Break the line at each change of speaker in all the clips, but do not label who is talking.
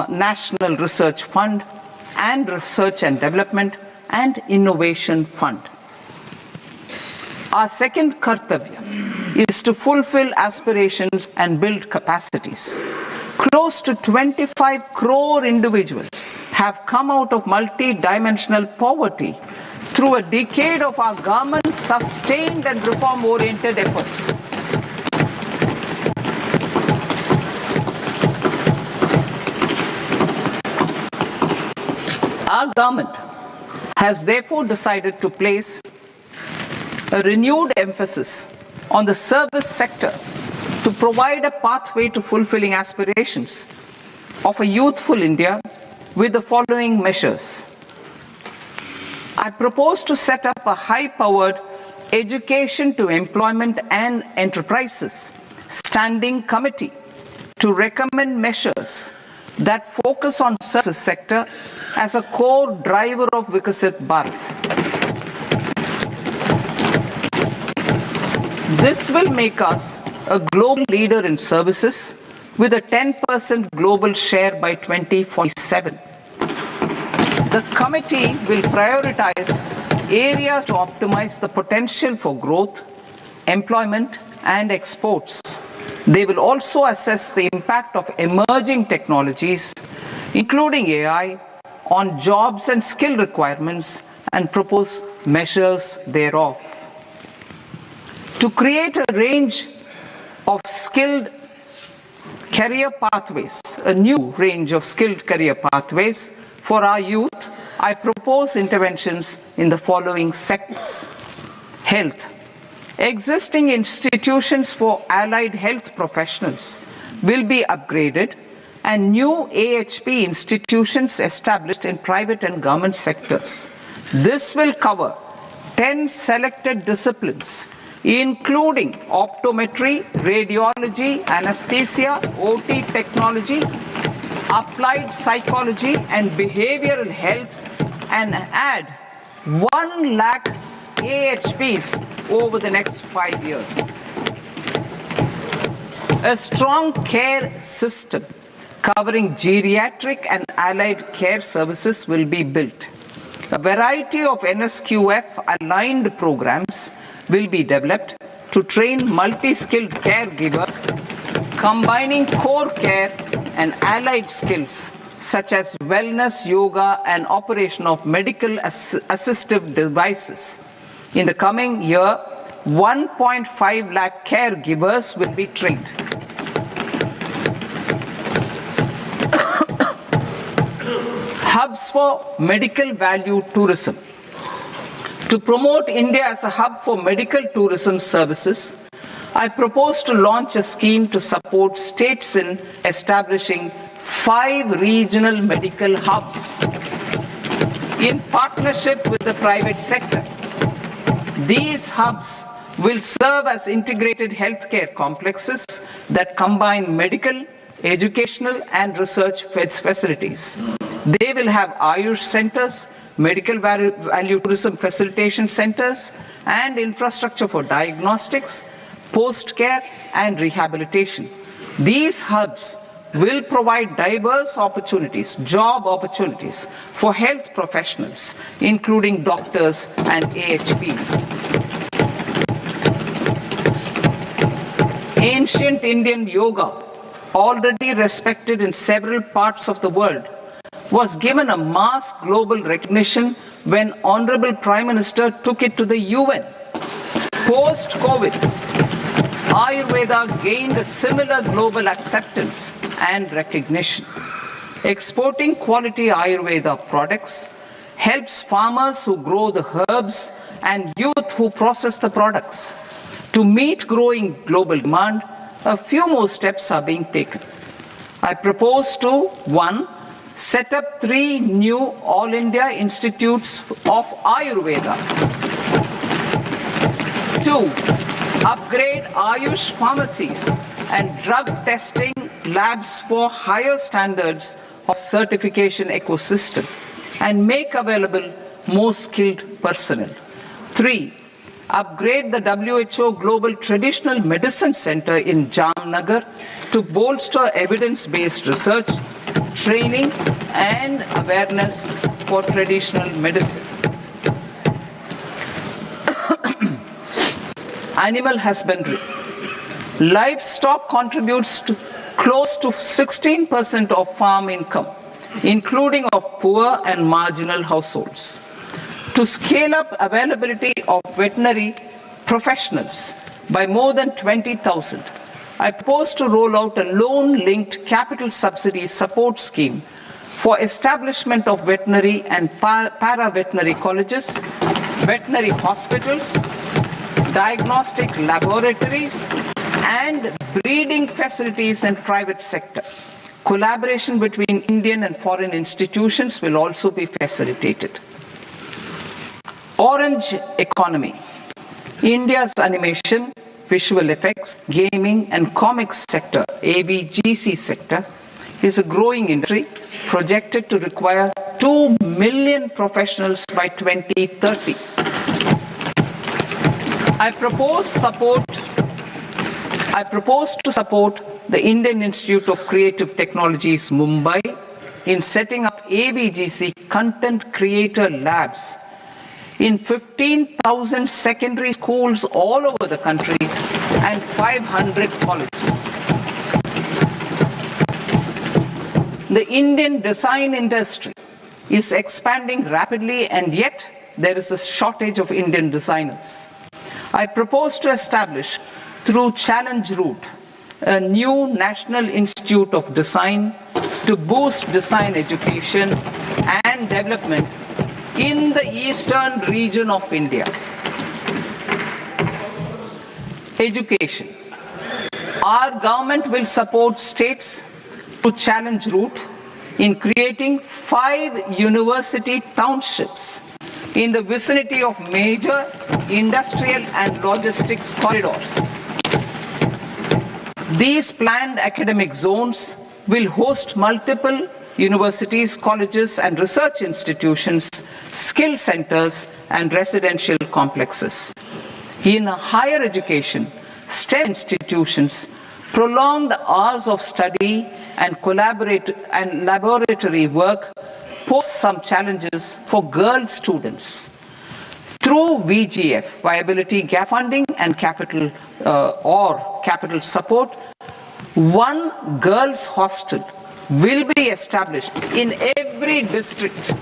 National Research Fund and Research and Development and Innovation Fund. Our second kartavya is to fulfill aspirations and build capacities. Close to 25 crore individuals have come out of multi-dimensional poverty through a decade of our government's sustained and reform-oriented efforts. Our government has therefore decided to place a renewed emphasis on the service sector to provide a pathway to fulfilling aspirations of a youthful India with the following measures. I propose to set up a high-powered education to employment and enterprises standing committee to recommend measures that focus on service sector as a core driver of Vikasit Bharat. This will make us a global leader in services with a 10% global share by 2047. The committee will prioritize areas to optimize the potential for growth, employment, and exports. They will also assess the impact of emerging technologies, including AI, on jobs and skill requirements and propose measures thereof. To create a range of skilled career pathways, a new range of skilled career pathways for our youth, I propose interventions in the following sectors. Health. Existing institutions for allied health professionals will be upgraded and new AHP institutions established in private and government sectors. This will cover 10 selected disciplines, including optometry, radiology, anesthesia, OT technology, applied psychology and behavioral health, and add 1 lakh AHPs over the next 5 years. A strong care system covering geriatric and allied care services will be built. A variety of NSQF-aligned programs will be developed to train multi-skilled caregivers, combining core care and allied skills such as wellness, yoga, and operation of medical assistive devices. In the coming year, 1.5 lakh caregivers will be trained. Hubs for medical value tourism. To promote India as a hub for medical tourism services, I propose to launch a scheme to support states in establishing 5 regional medical hubs in partnership with the private sector. These hubs will serve as integrated healthcare complexes that combine medical, educational, and research facilities. They will have Ayush centers, medical value tourism facilitation centers, and infrastructure for diagnostics, post-care, and rehabilitation. These hubs will provide diverse opportunities, job opportunities for health professionals, including doctors and AHPs. Ancient Indian yoga, already respected in several parts of the world, was given a mass global recognition when Honorable Prime Minister took it to the UN. Post-COVID, Ayurveda gained a similar global acceptance and recognition. Exporting quality Ayurveda products helps farmers who grow the herbs and youth who process the products. To meet growing global demand, a few more steps are being taken. I propose to 1. Set up 3 new All India Institutes of Ayurveda. 2. Upgrade Ayush pharmacies and drug testing labs for higher standards of certification ecosystem and make available more skilled personnel. 3. Upgrade the WHO Global Traditional Medicine Center in Jamnagar to bolster evidence-based research training and awareness for traditional medicine. Animal husbandry. Livestock contributes to close to 16% of farm income, including of poor and marginal households. To scale up availability of veterinary professionals by more than 20,000, I propose to roll out a loan-linked capital subsidy support scheme for establishment of veterinary and para-veterinary colleges, veterinary hospitals, diagnostic laboratories, and breeding facilities in private sector. Collaboration between Indian and foreign institutions will also be facilitated. Orange economy. India's animation, visual effects, gaming and comics sector, AVGC sector, is a growing industry projected to require 2 million professionals by 2030. I propose to support the Indian Institute of Creative Technologies, Mumbai, in setting up AVGC content creator labs in 15,000 secondary schools all over the country and 500 colleges. The Indian design industry is expanding rapidly, and yet there is a shortage of Indian designers. I propose to establish, through Challenge Route, a new National Institute of Design to boost design education and development in the eastern region of India. Education. Our government will support states through Challenge Route in creating 5 university townships in the vicinity of major industrial and logistics corridors. These planned academic zones will host multiple universities, colleges and research institutions, skill centers and residential complexes. In higher education, STEM institutions, prolonged hours of study and laboratory work pose some challenges for girl students. Through VGF, viability gap funding and capital support, one girls' hostel will be established in every district.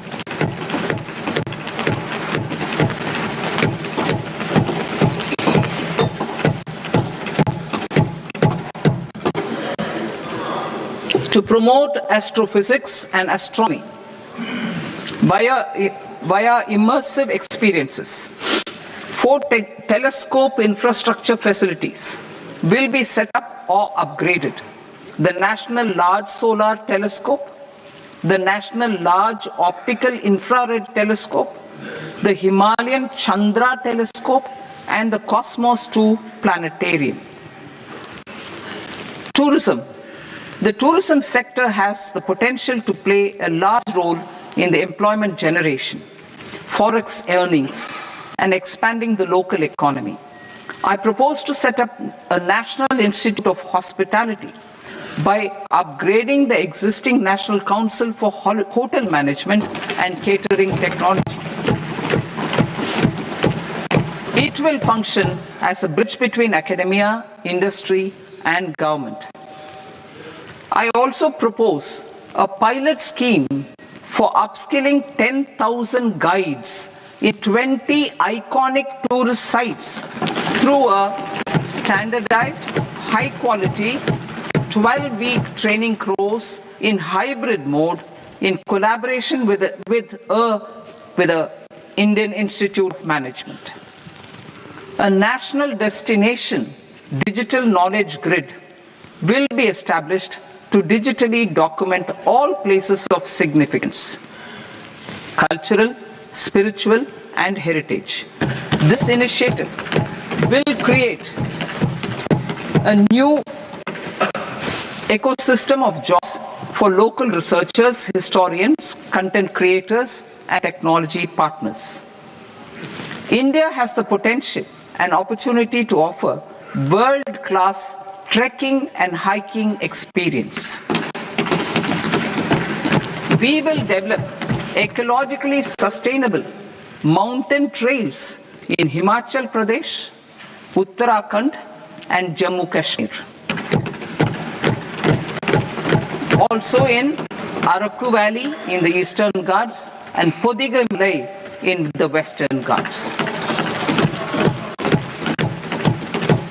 To promote astrophysics and astronomy via immersive experiences. 4 telescope infrastructure facilities will be set up or upgraded. The National Large Solar Telescope, the National Large Optical Infrared Telescope, the Himalayan Chandra Telescope, and the Cosmos 2 Planetarium. Tourism. The tourism sector has the potential to play a large role in the employment generation, forex earnings, and expanding the local economy. I propose to set up a National Institute of Hospitality by upgrading the existing National Council for Hotel Management and Catering Technology. It will function as a bridge between academia, industry, and government. I also propose a pilot scheme for upskilling 10,000 guides in 20 iconic tourist sites through a standardized, high-quality, 12-week training course in hybrid mode in collaboration with the Indian Institute of Management. A national destination digital knowledge grid will be established to digitally document all places of significance, cultural, spiritual, and heritage. This initiative will create a new ecosystem of jobs for local researchers, historians, content creators, and technology partners. India has the potential and opportunity to offer world-class trekking and hiking experience. We will develop ecologically sustainable mountain trails in Himachal Pradesh, Uttarakhand, and Jammu Kashmir. Also in Araku Valley in the Eastern Ghats and Podigamalai in the Western Ghats.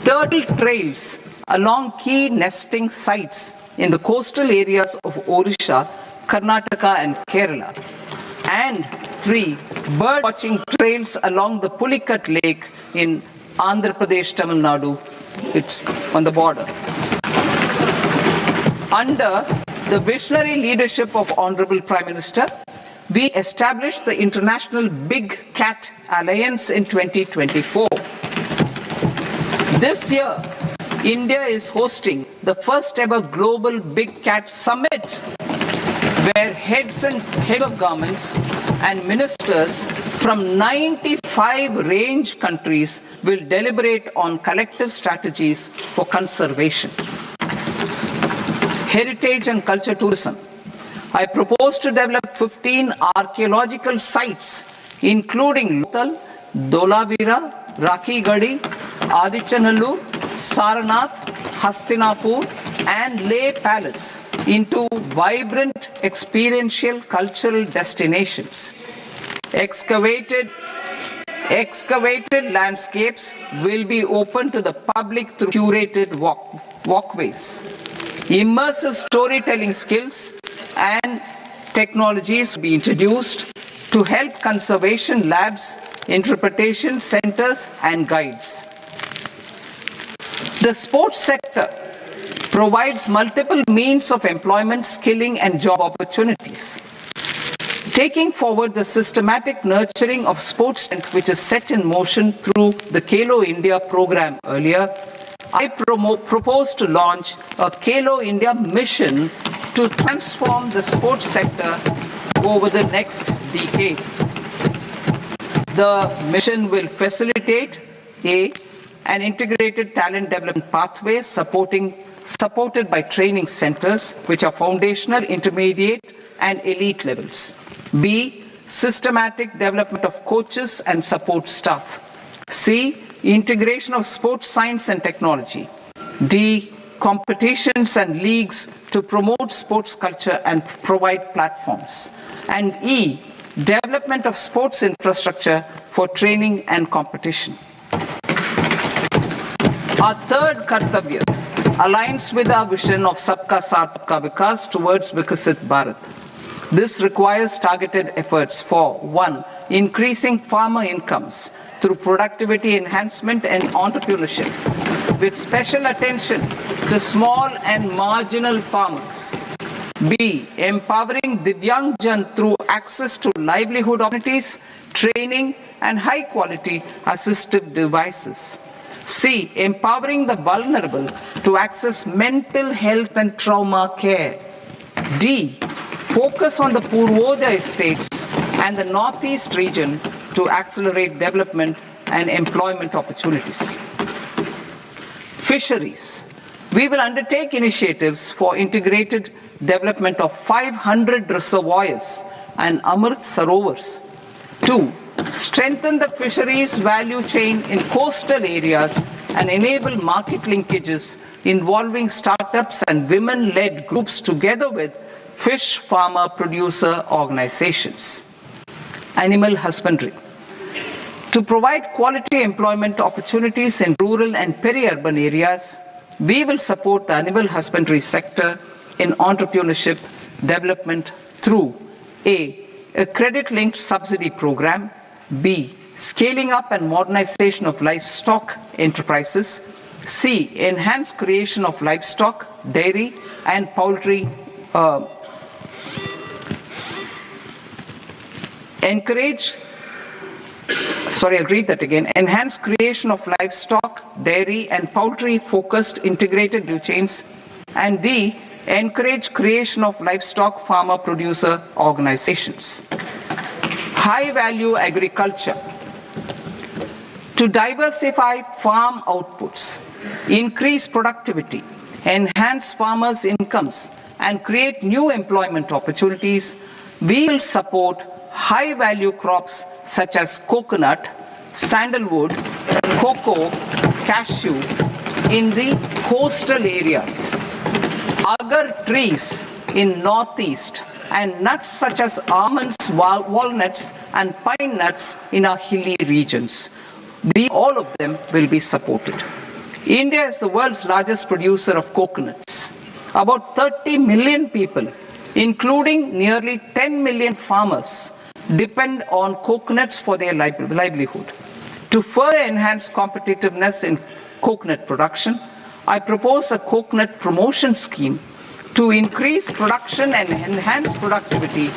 Turtle trails along key nesting sites in the coastal areas of Odisha, Karnataka, and Kerala. And 3, bird watching trails along the Pulikat Lake in Andhra Pradesh, Tamil Nadu. It's on the border. Under the visionary leadership of Honorable Prime Minister, we established the International Big Cat Alliance in 2024. This year, India is hosting the first ever Global Big Cat Summit, where heads of governments and ministers from 95 range countries will deliberate on collective strategies for conservation. Heritage and culture tourism. I propose to develop 15 archaeological sites, including Lothal, Dolavira, Rakhi Gadi, Adichanallur, Saranath, Hastinapur, and Leh Palace into vibrant experiential cultural destinations. Excavated landscapes will be open to the public through curated walkways. Immersive storytelling skills and technologies will be introduced to help conservation labs, interpretation centers, and guides. The sports sector provides multiple means of employment, skilling, and job opportunities. Taking forward the systematic nurturing of sports, which is set in motion through the Khelo India program earlier, I propose to launch a Khelo India mission to transform the sports sector over the next decade. The mission will facilitate an integrated talent development pathway supported by training centers, which are foundational, intermediate, and elite levels. B, systematic development of coaches and support staff. C, integration of sports science and technology. D, competitions and leagues to promote sports culture and provide platforms. And E, development of sports infrastructure for training and competition. Our third Kartavya aligns with our vision of Sabka Saath Sabka Vikas towards Vikasit Bharat. This requires targeted efforts for 1, increasing farmer incomes through productivity enhancement and entrepreneurship, with special attention to small and marginal farmers. B, empowering Divyang Jan through access to livelihood opportunities, training, and high-quality assistive devices. C, empowering the vulnerable to access mental health and trauma care. D, focus on the Purvodaya states and the Northeast region to accelerate development and employment opportunities. Fisheries. We will undertake initiatives for integrated development of 500 reservoirs and Amrit Sarovars. 2, strengthen the fisheries value chain in coastal areas and enable market linkages involving startups and women-led groups together with fish farmer producer organizations. Animal husbandry. To provide quality employment opportunities in rural and peri-urban areas, we will support the animal husbandry sector in entrepreneurship development through A, credit-linked subsidy program, B, scaling up and modernization of livestock enterprises, C, enhanced creation of livestock, dairy, and poultry, enhanced creation of livestock, dairy, and poultry-focused integrated value chains, and D, encourage creation of livestock farmer producer organizations. High-value agriculture. To diversify farm outputs, increase productivity, enhance farmers' incomes, and create new employment opportunities, we will support high-value crops such as coconut, sandalwood, cocoa, cashew in the coastal areas, agar trees in northeast, and nuts such as almonds, walnuts, and pine nuts in our hilly regions. All of them will be supported. India is the world's largest producer of coconuts. About 30 million people, including nearly 10 million farmers, depend on coconuts for their livelihood. To further enhance competitiveness in coconut production, I propose a coconut promotion scheme to increase production and enhance productivity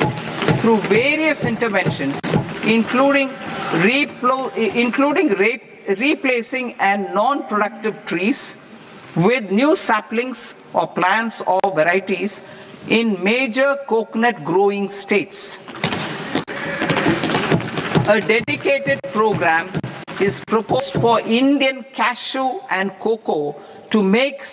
through various interventions, including replacing and non-productive trees with new saplings or plants or varieties in major coconut growing states. A dedicated program is proposed for Indian cashew and cocoa to make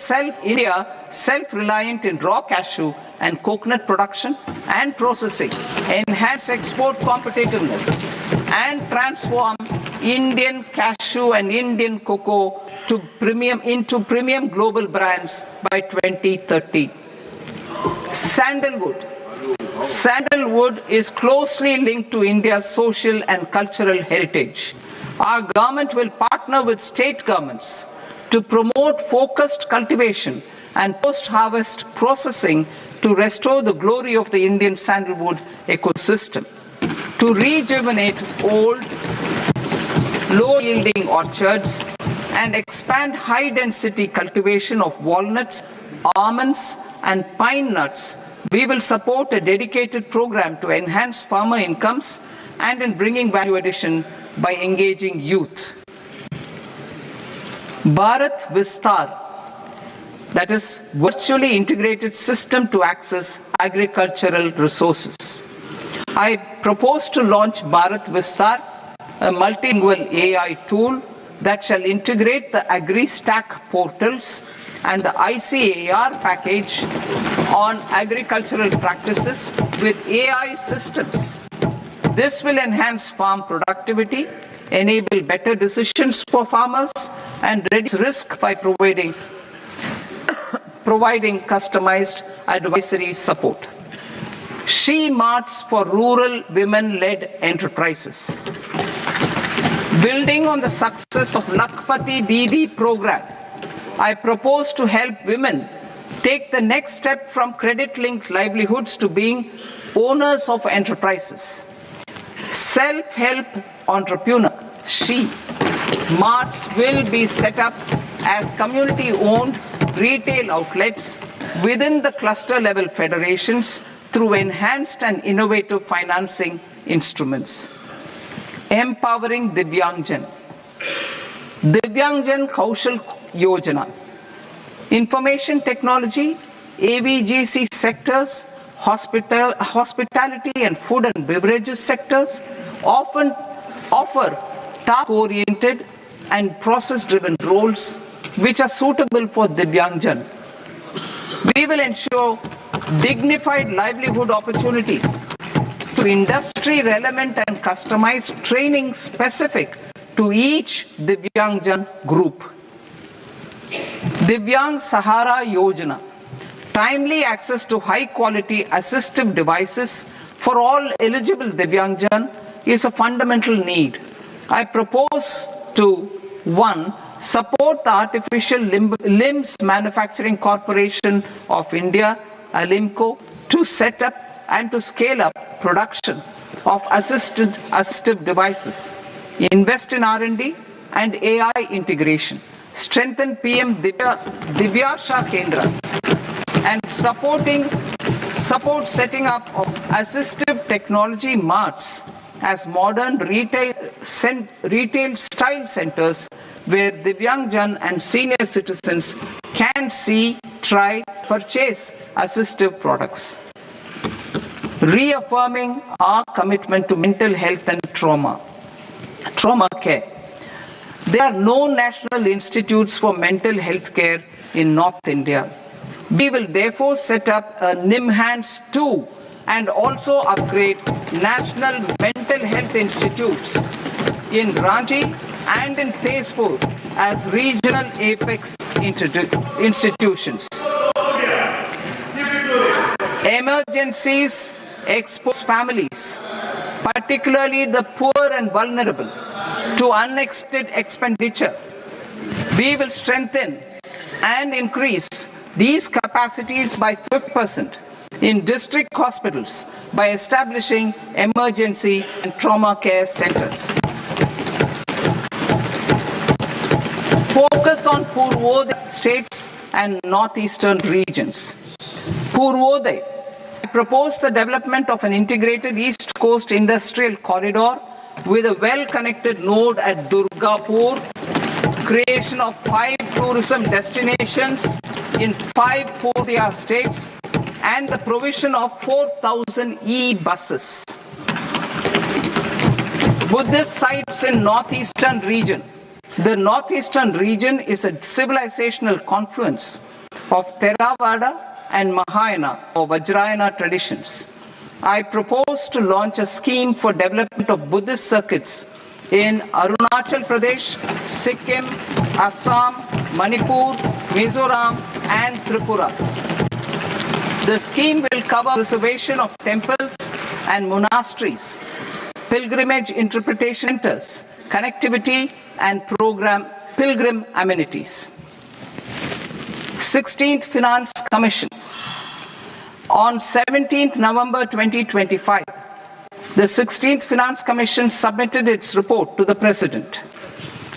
India self-reliant in raw cashew and coconut production and processing, enhance export competitiveness, and transform Indian cashew and Indian cocoa into premium global brands by 2030. Sandalwood. Sandalwood is closely linked to India's social and cultural heritage. Our government will partner with state governments to promote focused cultivation and post-harvest processing to restore the glory of the Indian sandalwood ecosystem, to rejuvenate old, low-yielding orchards, and expand high-density cultivation of walnuts, almonds, and pine nuts. We will support a dedicated program to enhance farmer incomes and in bringing value addition by engaging youth. Bharat Vistar, that is virtually integrated system to access agricultural resources. I propose to launch Bharat Vistar, a multilingual AI tool that shall integrate the AgriStack portals and the ICAR package on agricultural practices with AI systems. This will enhance farm productivity, enable better decisions for farmers, and reduce risk by providing customized advisory support. She Marts for rural women-led enterprises. Building on the success of Lakpati Didi program, I propose to help women take the next step from credit-linked livelihoods to being owners of enterprises. Self-help entrepreneur, She Marts will be set up as community-owned retail outlets within the cluster-level federations through enhanced and innovative financing instruments. Empowering Divyangjan. Divyangjan Kaushal Yojana. Information technology, AVGC sectors, hospitality and food and beverages sectors often offer task-oriented and process-driven roles which are suitable for Divyangjan. We will ensure dignified livelihood opportunities through industry-relevant and customized training specific to each Divyangjan group. Divyang Sahara Yojana. Timely access to high-quality assistive devices for all eligible Divyangjan is a fundamental need. I propose to 1. Support the Artificial Limbs Manufacturing Corporation of India, ALIMCO, to set up and to scale up production of assistive devices, invest in R&D and AI integration, strengthen PM Divyasha Kendras, and support setting up of assistive technology marts as modern retail style centers where Divyangjan and senior citizens can see, try, purchase assistive products. Reaffirming our commitment to mental health and trauma care. There are no national institutes for mental health care in North India. We will therefore set up a NIMHANS 2 and also upgrade national mental health institutes in Ranchi and in Tezpur as regional apex institutions. Emergencies expose families, particularly the poor and vulnerable, to unexpected expenditure. We will strengthen and increase these capacities by 50% in district hospitals by establishing emergency and trauma care centers. Focus on Purvodaya states and northeastern regions. Purvodaya, I propose the development of an integrated East Coast industrial corridor with a well-connected node at Durgapur, creation of 5 tourism destinations in 5 Purvodaya states, and the provision of 4,000 e-buses. Buddhist sites in northeastern region. The northeastern region is a civilizational confluence of Theravada and Mahayana or Vajrayana traditions. I propose to launch a scheme for development of Buddhist circuits in Arunachal Pradesh, Sikkim, Assam, Manipur, Mizoram, and Tripura. The scheme will cover preservation of temples and monasteries, pilgrimage interpretation centers, connectivity, and pilgrim amenities. 16th Finance Commission. On 17th November 2025, the 16th Finance Commission submitted its report to the President.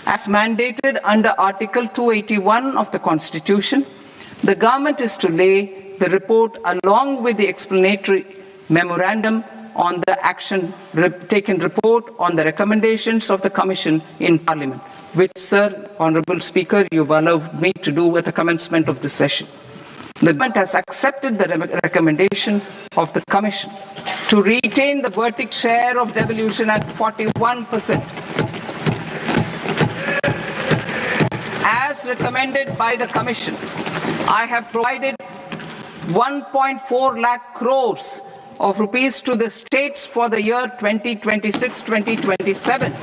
As mandated under Article 281 of the Constitution, the government is to lay the report along with the explanatory memorandum on the action taken report on the recommendations of the Commission in Parliament, which, Sir, Honourable Speaker, you've allowed me to do at the commencement of this session. The government has accepted the recommendation of the Commission to retain the vertic share of devolution at 41%. As recommended by the Commission, I have provided 1.4 lakh crores of rupees to the states for the year 2026-2027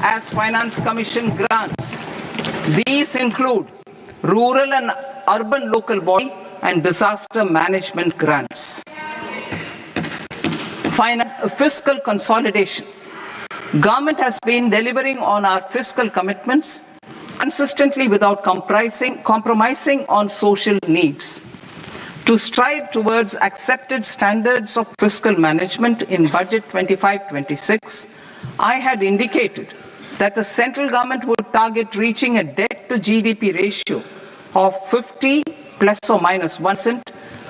as Finance Commission grants. These include rural and urban local body and disaster management grants. Fiscal consolidation. Government has been delivering on our fiscal commitments consistently without compromising on social needs. To strive towards accepted standards of fiscal management in Budget 25-26, I had indicated that the central government would target reaching a debt to GDP ratio of 50 plus or minus 1%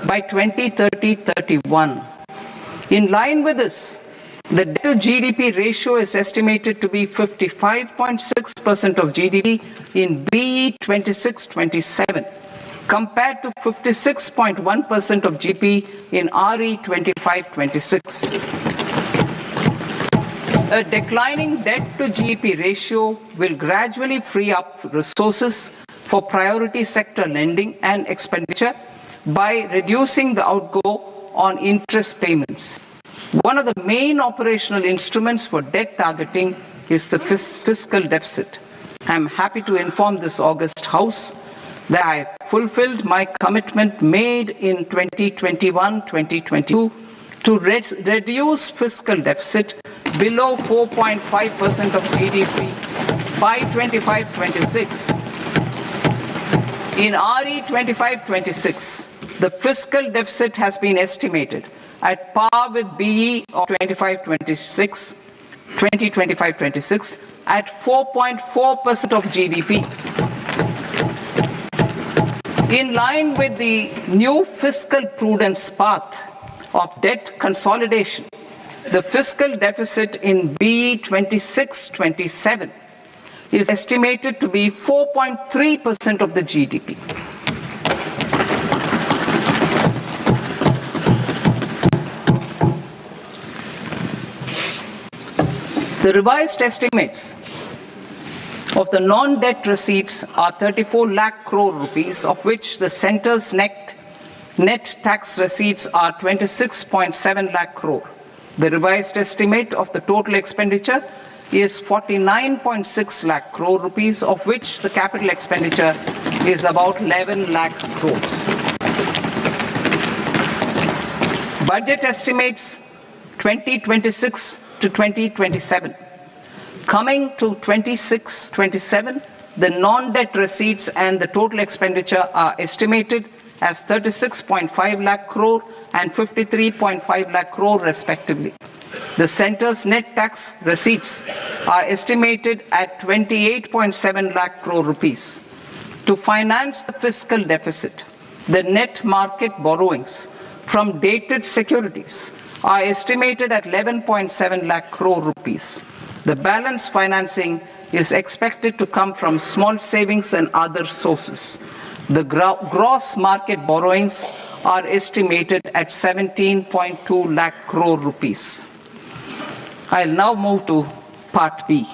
by 2030-31. In line with this, the debt to GDP ratio is estimated to be 55.6% of GDP in BE 26-27. compared to 56.1% of GDP in RE 25-26. A declining debt to GDP ratio will gradually free up resources for priority sector lending and expenditure by reducing the outgo on interest payments. One of the main operational instruments for debt targeting is the fiscal deficit. I am happy to inform this august House that I fulfilled my commitment made in 2021-2022 to reduce fiscal deficit below 4.5% of GDP by 25-26. In RE 25-26, the fiscal deficit has been estimated at par with BE of 2025-26 at 4.4% of GDP. In line with the new fiscal prudence path of debt consolidation, the fiscal deficit in BE 26-27 is estimated to be 4.3% of the GDP. The revised estimates Of the non-debt receipts are 34 lakh crore rupees, of which the centre's net tax receipts are 26.7 lakh crore. The revised estimate of the total expenditure is 49.6 lakh crore rupees, of which the capital expenditure is about 11 lakh crores. Budget estimates 2026 to 2027. Coming to 26-27, the non-debt receipts and the total expenditure are estimated as 36.5 lakh crore and 53.5 lakh crore respectively. The centre's net tax receipts are estimated at 28.7 lakh crore rupees. To finance the fiscal deficit, the net market borrowings from dated securities are estimated at 11.7 lakh crore rupees. The balance financing is expected to come from small savings and other sources. The gross market borrowings are estimated at 17.2 lakh crore rupees. I'll now move to Part B.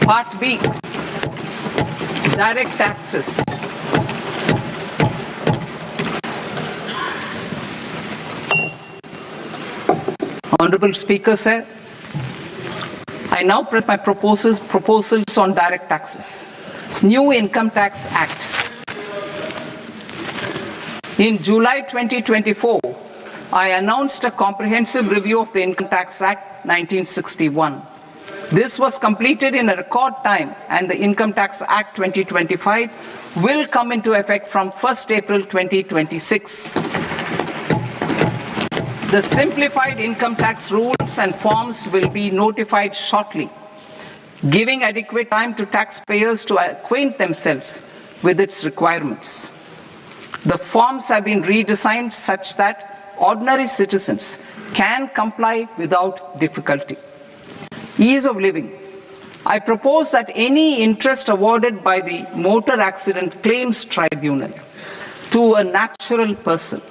Part B, direct taxes. Honorable Speaker, sir, I now present my proposals on direct taxes. New Income Tax Act. In July 2024, I announced a comprehensive review of the Income Tax Act 1961. This was completed in a record time, and the Income Tax Act 2025 will come into effect from 1st April 2026. The simplified income tax rules and forms will be notified shortly, giving adequate time to taxpayers to acquaint themselves with its requirements. The forms have been redesigned such that ordinary citizens can comply without difficulty. Ease of living. I propose that any interest awarded by the Motor Accident Claims Tribunal to a natural person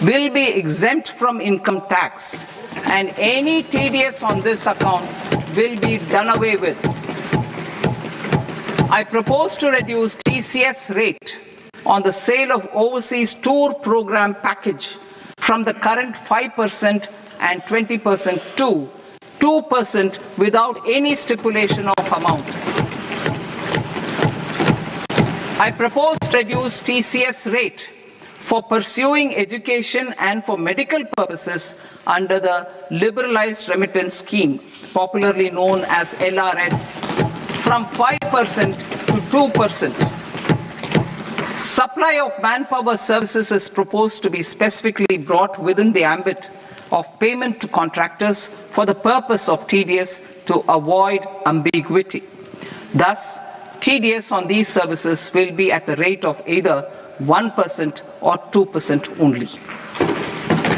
will be exempt from income tax, and any TDS on this account will be done away with. I propose to reduce TCS rate on the sale of overseas tour program package from the current 5% and 20% to 2% without any stipulation of amount. I propose to reduce TCS rate for pursuing education and for medical purposes under the Liberalized Remittance Scheme, popularly known as LRS, from 5% to 2%. Supply of manpower services is proposed to be specifically brought within the ambit of payment to contractors for the purpose of TDS to avoid ambiguity. Thus, TDS on these services will be at the rate of either 1% or 2% only.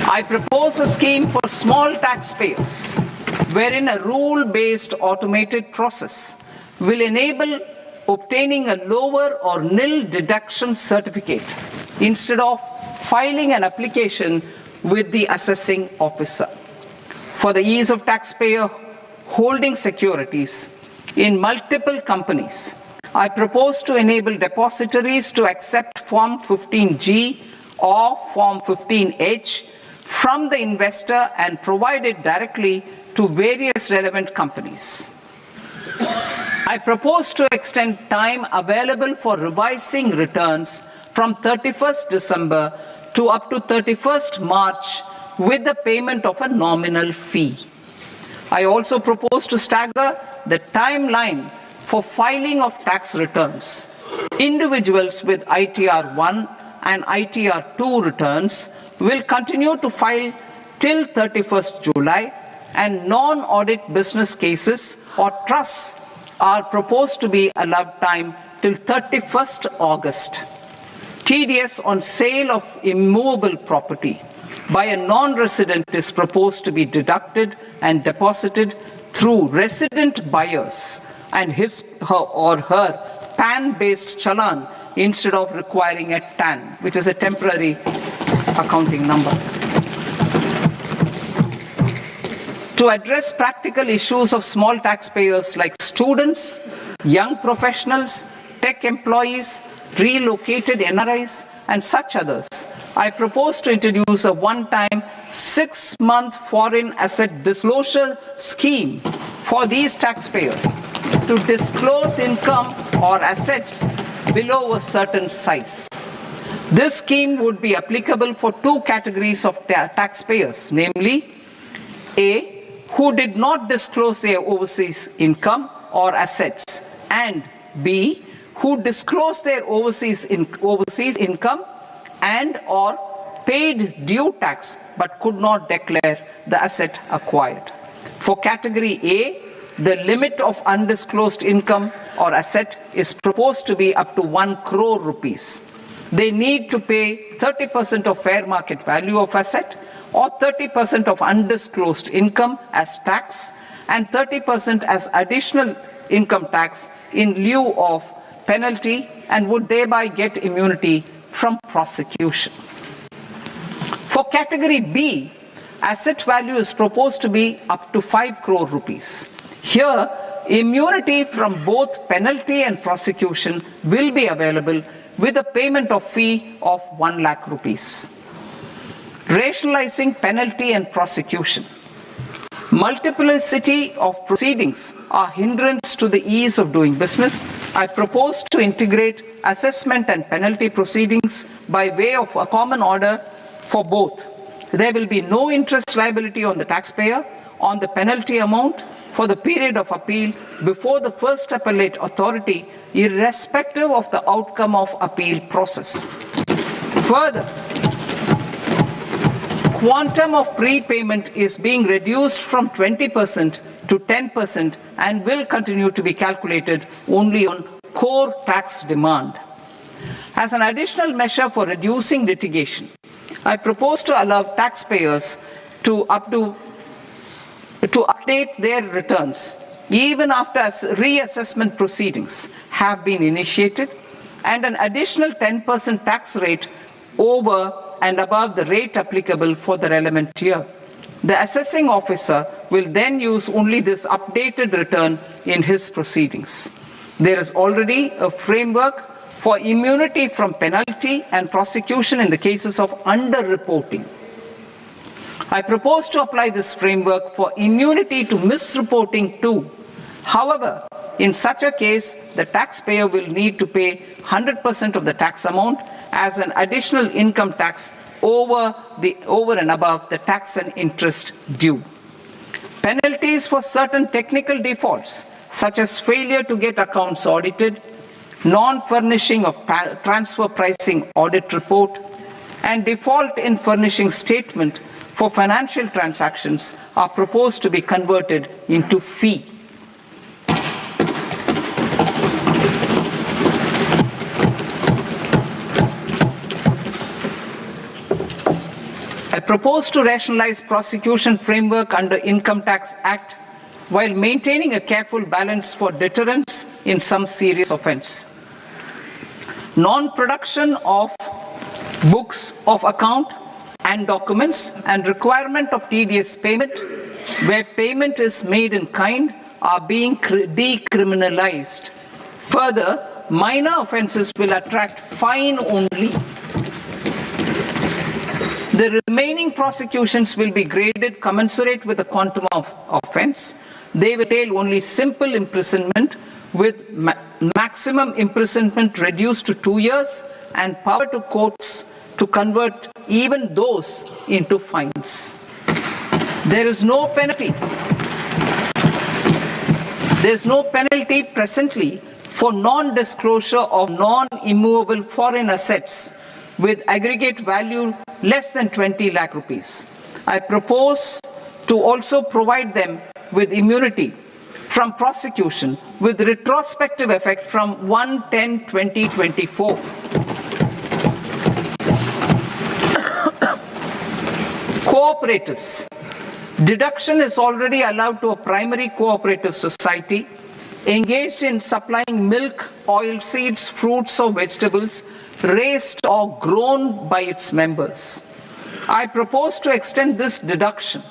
I propose a scheme for small taxpayers, wherein a rule-based automated process will enable obtaining a lower or nil deduction certificate instead of filing an application with the assessing officer. For the ease of taxpayer holding securities in multiple companies, I propose to enable depositories to accept Form 15G or Form 15H from the investor and provide it directly to various relevant companies. I propose to extend time available for revising returns from 31st December to up to 31st March with the payment of a nominal fee. I also propose to stagger the timeline for filing of tax returns. Individuals with ITR 1 and ITR 2 returns will continue to file till 31st July, and non-audit business cases or trusts are proposed to be allowed time till 31st August. TDS on sale of immovable property by a non-resident is proposed to be deducted and deposited through resident buyers and his or her PAN-based challan instead of requiring a TAN, which is a temporary accounting number. To address practical issues of small taxpayers like students, young professionals, tech employees, relocated NRIs, and such others, I propose to introduce a one-time 6-month foreign asset disclosure scheme for these taxpayers to disclose income or assets below a certain size. This scheme would be applicable for two categories of taxpayers, namely A, who did not disclose their overseas income or assets, and B, who disclosed their overseas income and or paid due tax but could not declare the asset acquired. For category A, the limit of undisclosed income or asset is proposed to be up to 1 crore rupees. They need to pay 30% of fair market value of asset or 30% of undisclosed income as tax and 30% as additional income tax in lieu of penalty and would thereby get immunity from prosecution. For category B, asset value is proposed to be up to 5 crore rupees. Here, immunity from both penalty and prosecution will be available with a payment of fee of 1 lakh rupees. Rationalizing penalty and prosecution. Multiplicity of proceedings are hindrance to the ease of doing business. I propose to integrate assessment and penalty proceedings by way of a common order for both. There will be no interest liability on the taxpayer on the penalty amount for the period of appeal before the first appellate authority, irrespective of the outcome of appeal process. Further, quantum of prepayment is being reduced from 20% to 10% and will continue to be calculated only on core tax demand. As an additional measure for reducing litigation, I propose to allow taxpayers to update their returns even after reassessment proceedings have been initiated and an additional 10% tax rate over and above the rate applicable for the relevant year. The assessing officer will then use only this updated return in his proceedings. There is already a framework for immunity from penalty and prosecution in the cases of underreporting. I propose to apply this framework for immunity to misreporting too. However, in such a case, the taxpayer will need to pay 100% of the tax amount as an additional income tax over and above the tax and interest due. Penalties for certain technical defaults, such as failure to get accounts audited, non-furnishing of transfer pricing audit report, and default in furnishing statement for financial transactions are proposed to be converted into fee. I propose to rationalize prosecution framework under Income Tax Act while maintaining a careful balance for deterrence in some serious offence. Non-production of books of account and documents and requirement of TDS payment where payment is made in kind are being decriminalized. Further, minor offences will attract fine only. The remaining prosecutions will be graded commensurate with the quantum of offence. They will entail only simple imprisonment with maximum imprisonment reduced to 2 years and power to courts to convert even those into fines. There is no penalty. There is no penalty presently for non-disclosure of non-immovable foreign assets with aggregate value less than 20 lakh rupees. I propose to also provide them with immunity from prosecution with retrospective effect from 1/10/2024. Cooperatives. Deduction is already allowed to a primary cooperative society engaged in supplying milk, oilseeds, fruits or vegetables raised or grown by its members. I propose to extend this deduction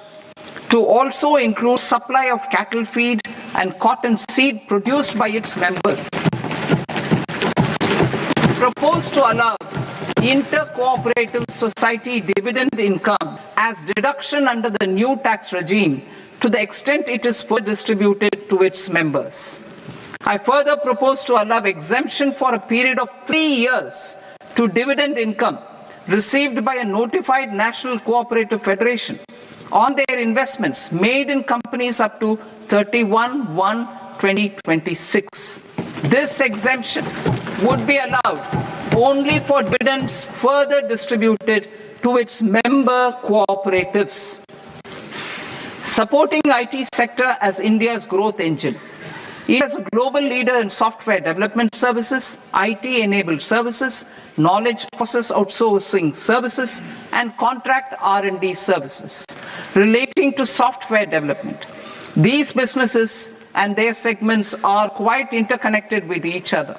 to also include supply of cattle feed and cotton seed produced by its members. Propose to allow inter-cooperative society dividend income as deduction under the new tax regime to the extent it is fully distributed to its members. I further propose to allow exemption for a period of 3 years to dividend income received by a notified national cooperative federation on their investments made in companies up to 31/1/2026. This exemption would be allowed only for dividends further distributed to its member cooperatives. Supporting IT sector as India's growth engine. It is a global leader in software development services, IT-enabled services, knowledge process outsourcing services, and contract R&D services relating to software development. These businesses and their segments are quite interconnected with each other.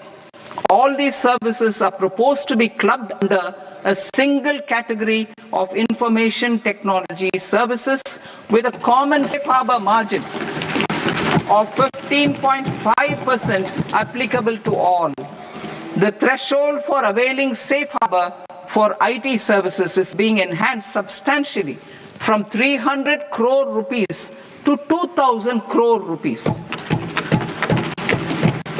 All these services are proposed to be clubbed under a single category of information technology services with a common safe harbor margin of 15.5% applicable to all. The threshold for availing safe harbor for IT services is being enhanced substantially from 300 crore rupees to 2,000 crore rupees.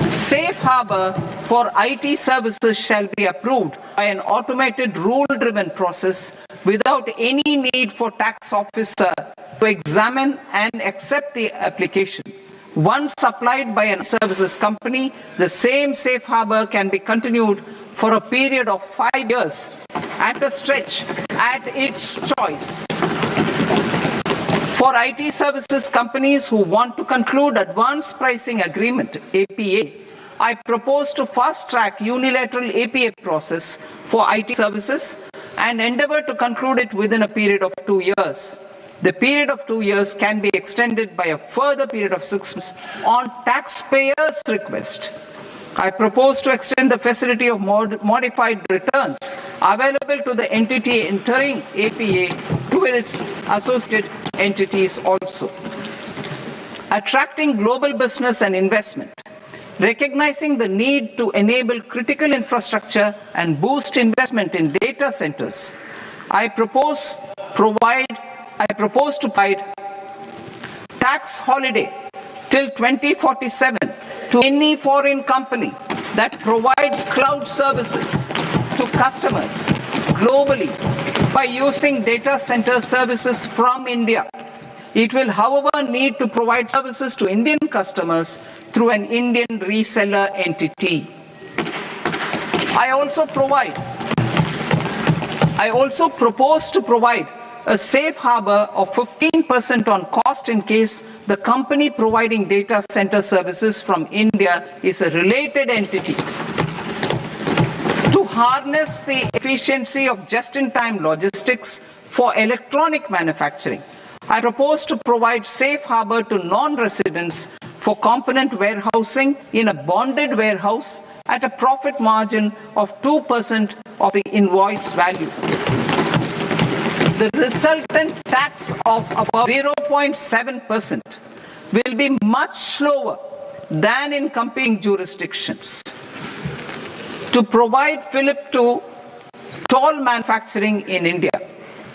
Safe harbor for IT services shall be approved by an automated rule-driven process without any need for tax officer to examine and accept the application. Once applied by a services company, the same safe harbor can be continued for a period of 5 years at a stretch at its choice. For IT services companies who want to conclude advanced pricing agreement, APA, I propose to fast-track unilateral APA process for IT services and endeavor to conclude it within a period of 2 years. The period of 2 years can be extended by a further period of 6 months on taxpayers' request. I propose to extend the facility of modified returns available to the entity entering APA to its associated entities also. Attracting global business and investment. Recognizing the need to enable critical infrastructure and boost investment in data centers, I propose to provide tax holiday till 2047 to any foreign company that provides cloud services to customers globally by using data center services from India. It will, however, need to provide services to Indian customers through an Indian reseller entity. I also propose to provide a safe harbor of 15% on cost in case the company providing data center services from India is a related entity. To harness the efficiency of just-in-time logistics for electronic manufacturing, I propose to provide safe harbor to non-residents for component warehousing in a bonded warehouse at a profit margin of 2% of the invoice value. The resultant tax of about 0.7% will be much lower than in competing jurisdictions. To provide fillip to toll manufacturing in India,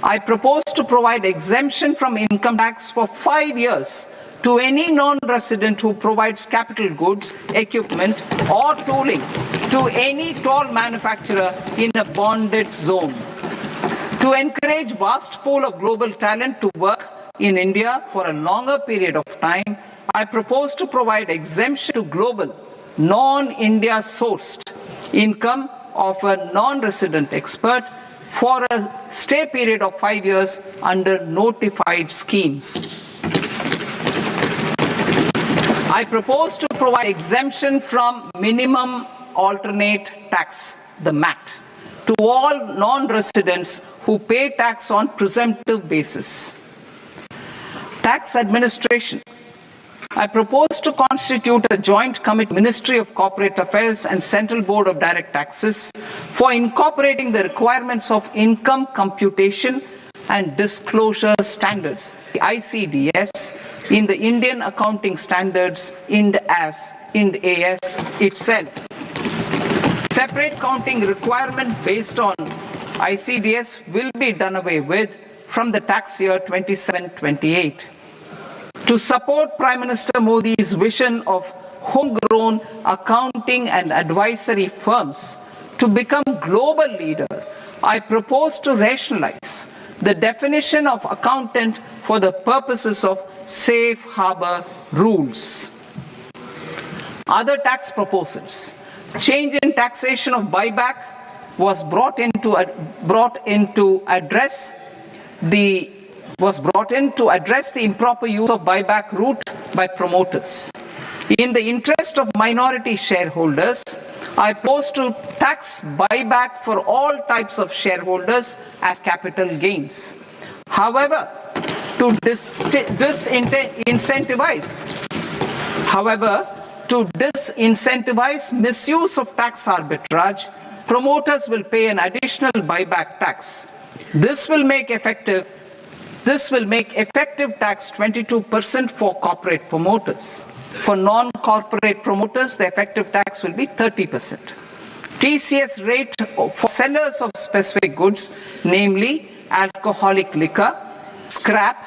I propose to provide exemption from income tax for 5 years to any non-resident who provides capital goods, equipment, or tooling to any toll manufacturer in a bonded zone. To encourage vast pool of global talent to work in India for a longer period of time, I propose to provide exemption to global, non-India sourced income of a non-resident expert for a stay period of 5 years under notified schemes. I propose to provide exemption from minimum alternate tax, the MAT, to all non-residents who pay tax on presumptive basis. Tax administration. I propose to constitute a joint committee, Ministry of Corporate Affairs and Central Board of Direct Taxes, for incorporating the requirements of income computation, and Disclosure Standards, the ICDS, in the Indian Accounting Standards, Ind AS itself. Separate counting requirement based on ICDS will be done away with from the tax year 27-28. To support Prime Minister Modi's vision of homegrown accounting and advisory firms to become global leaders, I propose to rationalize the definition of accountant for the purposes of safe harbor rules. Other tax proposals. Change in taxation of buyback was brought in to address the improper use of buyback route by promoters. In the interest of minority shareholders, I propose to tax buyback for all types of shareholders as capital gains. However, to disincentivize misuse of tax arbitrage, promoters will pay an additional buyback tax. This will make effective tax 22% for corporate promoters. For non-corporate promoters, the effective tax will be 30%. TCS rate for sellers of specific goods, namely alcoholic liquor, scrap,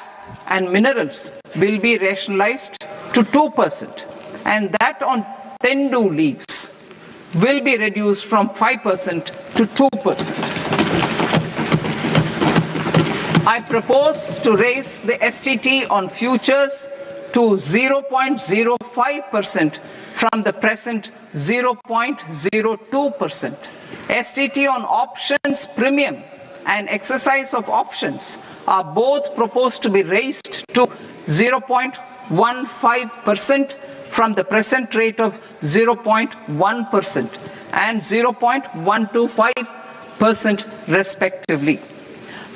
and minerals, will be rationalized to 2%, and that on tendu leaves will be reduced from 5% to 2%. I propose to raise the STT on futures to 0.05% from the present 0.02%. STT on options premium and exercise of options are both proposed to be raised to 0.15% from the present rate of 0.1% and 0.125% respectively.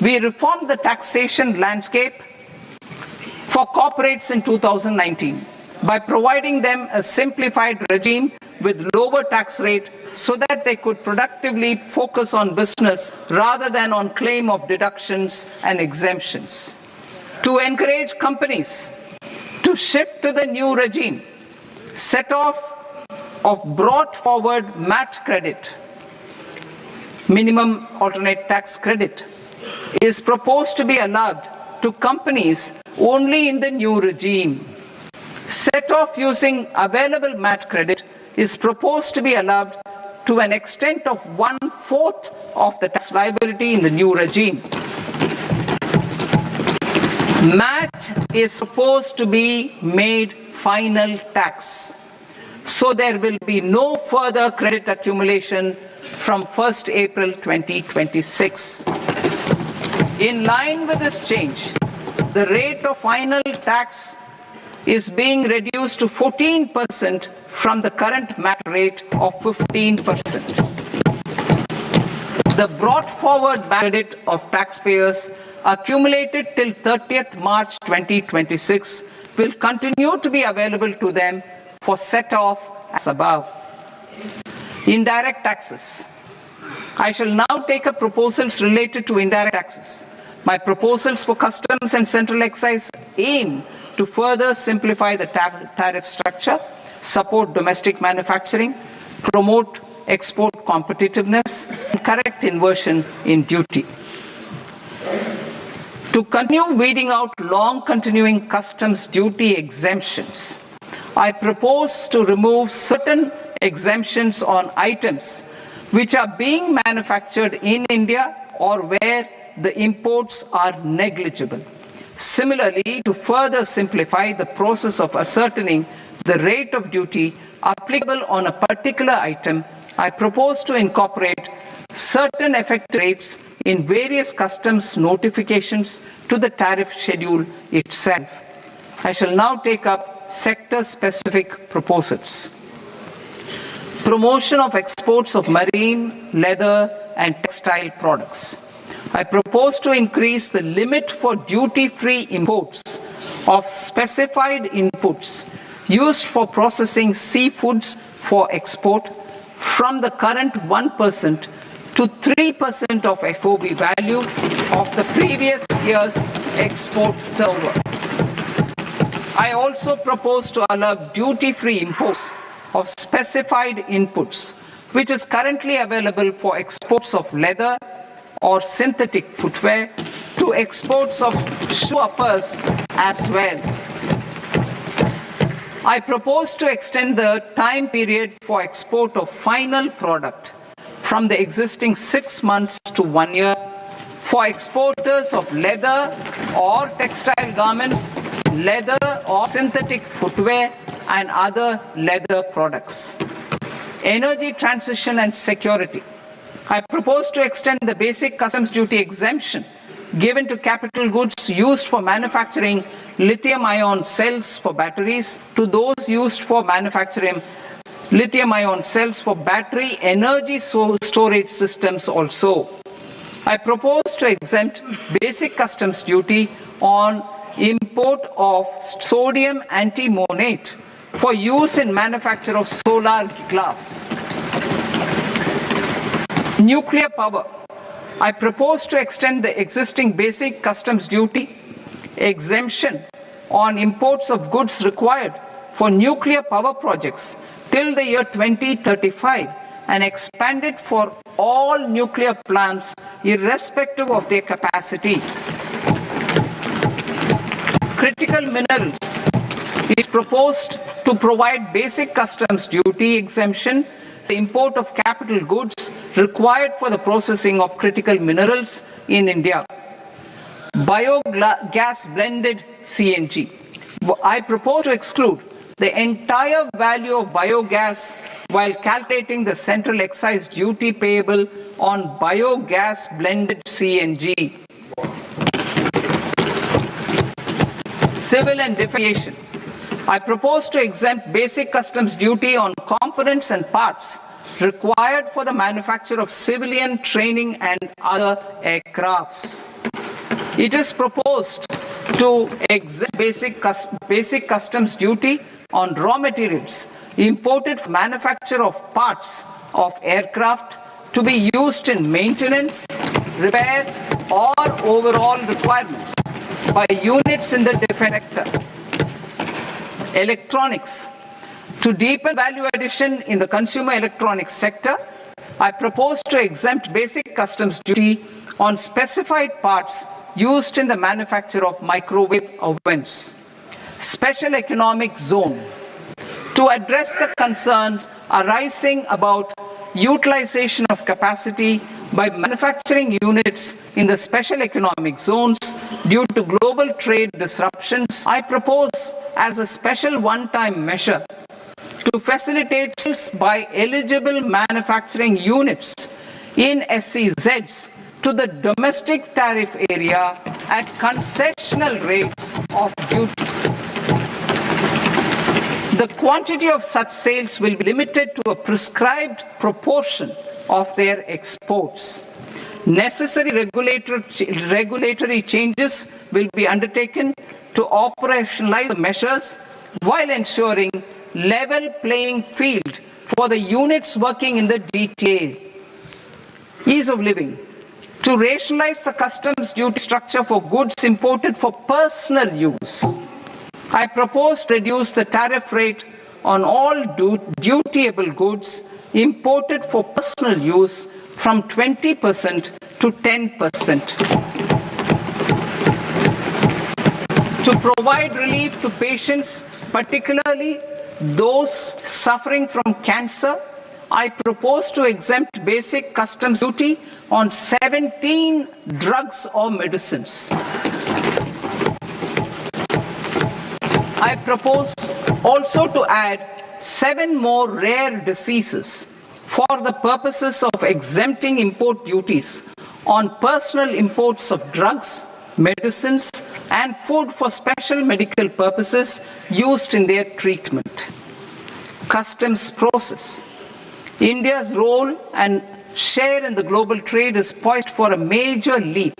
We reformed the taxation landscape for corporates in 2019 by providing them a simplified regime with lower tax rate so that they could productively focus on business rather than on claim of deductions and exemptions. To encourage companies to shift to the new regime, set off of brought forward MAT credit, minimum alternate tax credit, is proposed to be allowed to companies only in the new regime. Set off using available MAT credit is proposed to be allowed to an extent of 1/4 of the tax liability in the new regime. MAT is supposed to be made final tax, so there will be no further credit accumulation from 1st April 2026. In line with this change, the rate of final tax is being reduced to 14% from the current MAT rate of 15%. The brought forward credit of taxpayers accumulated till 30th March 2026 will continue to be available to them for set-off as above. Indirect taxes. I shall now take up proposals related to indirect taxes. My proposals for customs and central excise aim to further simplify the tariff structure, support domestic manufacturing, promote export competitiveness, and correct inversion in duty. To continue weeding out long continuing customs duty exemptions, I propose to remove certain exemptions on items which are being manufactured in India or where the imports are negligible. Similarly, to further simplify the process of ascertaining the rate of duty applicable on a particular item, I propose to incorporate certain effective rates in various customs notifications to the tariff schedule itself. I shall now take up sector-specific proposals. Promotion of exports of marine, leather, and textile products. I propose to increase the limit for duty-free imports of specified inputs used for processing seafoods for export from the current 1% to 3% of FOB value of the previous year's export turnover. I also propose to allow duty-free imports of specified inputs, which is currently available for exports of leather or synthetic footwear, to exports of shoe uppers as well. I propose to extend the time period for export of final product from the existing 6 months to 1 year for exporters of leather or textile garments, leather or synthetic footwear, and other leather products. Energy transition and security. I propose to extend the basic customs duty exemption given to capital goods used for manufacturing lithium-ion cells for batteries to those used for manufacturing lithium-ion cells for battery energy storage systems also. I propose to exempt basic customs duty on import of sodium antimonate for use in manufacture of solar glass. Nuclear power. I propose to extend the existing basic customs duty exemption on imports of goods required for nuclear power projects till the year 2035 and expand it for all nuclear plants irrespective of their capacity. Critical minerals. It is proposed to provide basic customs duty exemption the import of capital goods required for the processing of critical minerals in India. Biogas blended CNG. I propose to exclude the entire value of biogas while calculating the central excise duty payable on biogas blended CNG. Civil and defamation. I propose to exempt basic customs duty on components and parts required for the manufacture of civilian training and other aircrafts. It is proposed to exempt basic customs duty on raw materials imported for manufacture of parts of aircraft to be used in maintenance, repair, or overall requirements by units in the defense sector. Electronics. To deepen value addition in the consumer electronics sector, I propose to exempt basic customs duty on specified parts used in the manufacture of microwave ovens. Special economic zone. To address the concerns arising about utilization of capacity by manufacturing units in the special economic zones due to global trade disruptions, I propose as a special one-time measure to facilitate sales by eligible manufacturing units in SEZs to the domestic tariff area at concessional rates of duty. The quantity of such sales will be limited to a prescribed proportion of their exports. Necessary regulatory changes will be undertaken to operationalize the measures while ensuring level playing field for the units working in the DTA. Ease of living. To rationalize the customs duty structure for goods imported for personal use, I propose to reduce the tariff rate on all dutiable goods imported for personal use from 20% to 10%. To provide relief to patients, particularly those suffering from cancer, I propose to exempt basic customs duty on 17 drugs or medicines. I propose also to add 7 more rare diseases for the purposes of exempting import duties on personal imports of drugs, medicines, and food for special medical purposes used in their treatment. Customs process. India's role and share in the global trade is poised for a major leap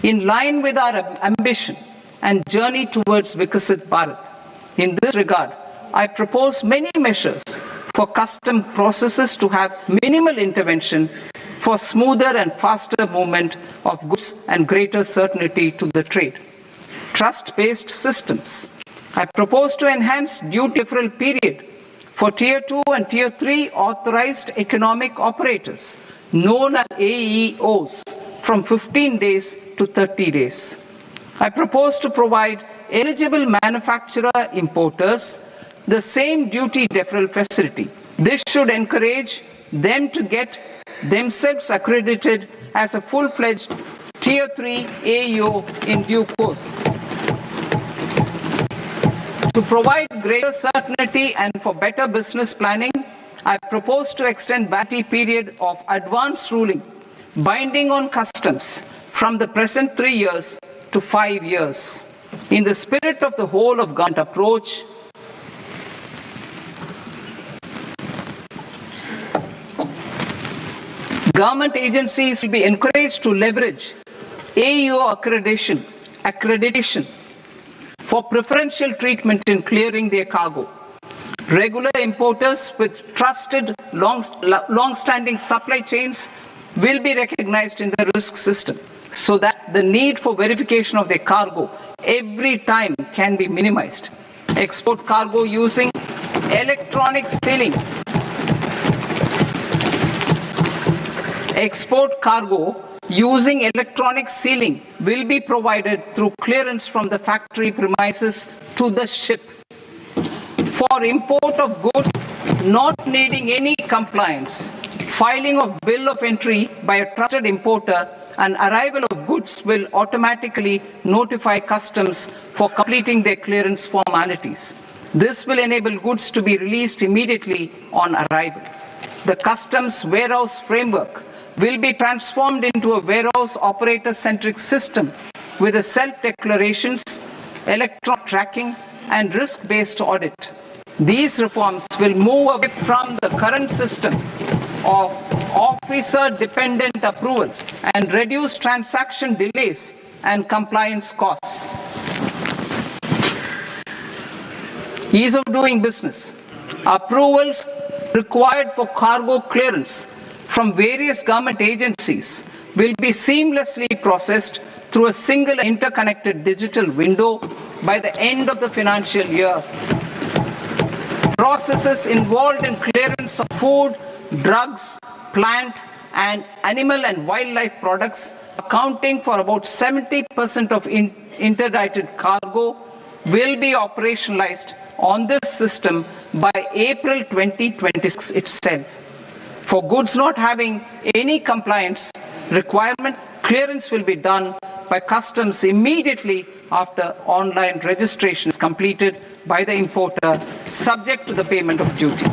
in line with our ambition and journey towards Vikasit Bharat. In this regard, I propose many measures for custom processes to have minimal intervention for smoother and faster movement of goods and greater certainty to the trade. Trust-based systems. I propose to enhance duty deferral period for Tier 2 and Tier 3 authorized economic operators, known as AEOs, from 15 days to 30 days. I propose to provide eligible manufacturer importers the same duty deferral facility. This should encourage them to get themselves accredited as a full-fledged Tier 3 AEO in due course. To provide greater certainty and for better business planning, I propose to extend validity period of advance ruling binding on customs from the present 3 years to 5 years. In the spirit of the whole of government approach, government agencies will be encouraged to leverage AEO accreditation for preferential treatment in clearing their cargo. Regular importers with trusted long-standing supply chains will be recognized in the risk system so that the need for verification of their cargo every time can be minimized. Export cargo using electronic sealing. Export cargo using electronic sealing will be provided through clearance from the factory premises to the ship. For import of goods not needing any compliance, filing of bill of entry by a trusted importer and arrival of goods will automatically notify customs for completing their clearance formalities. This will enable goods to be released immediately on arrival. The customs warehouse framework will be transformed into a warehouse operator-centric system with a self-declarations, electronic tracking, and risk-based audit. These reforms will move away from the current system of officer-dependent approvals and reduce transaction delays and compliance costs. Ease of doing business. Approvals required for cargo clearance from various government agencies will be seamlessly processed through a single interconnected digital window by the end of the financial year. Processes involved in clearance of food, drugs, plant, and animal and wildlife products, accounting for about 70% of interdicted cargo, will be operationalized on this system by April 2026 itself. For goods not having any compliance requirement, clearance will be done by customs immediately after online registration is completed by the importer, subject to the payment of duty.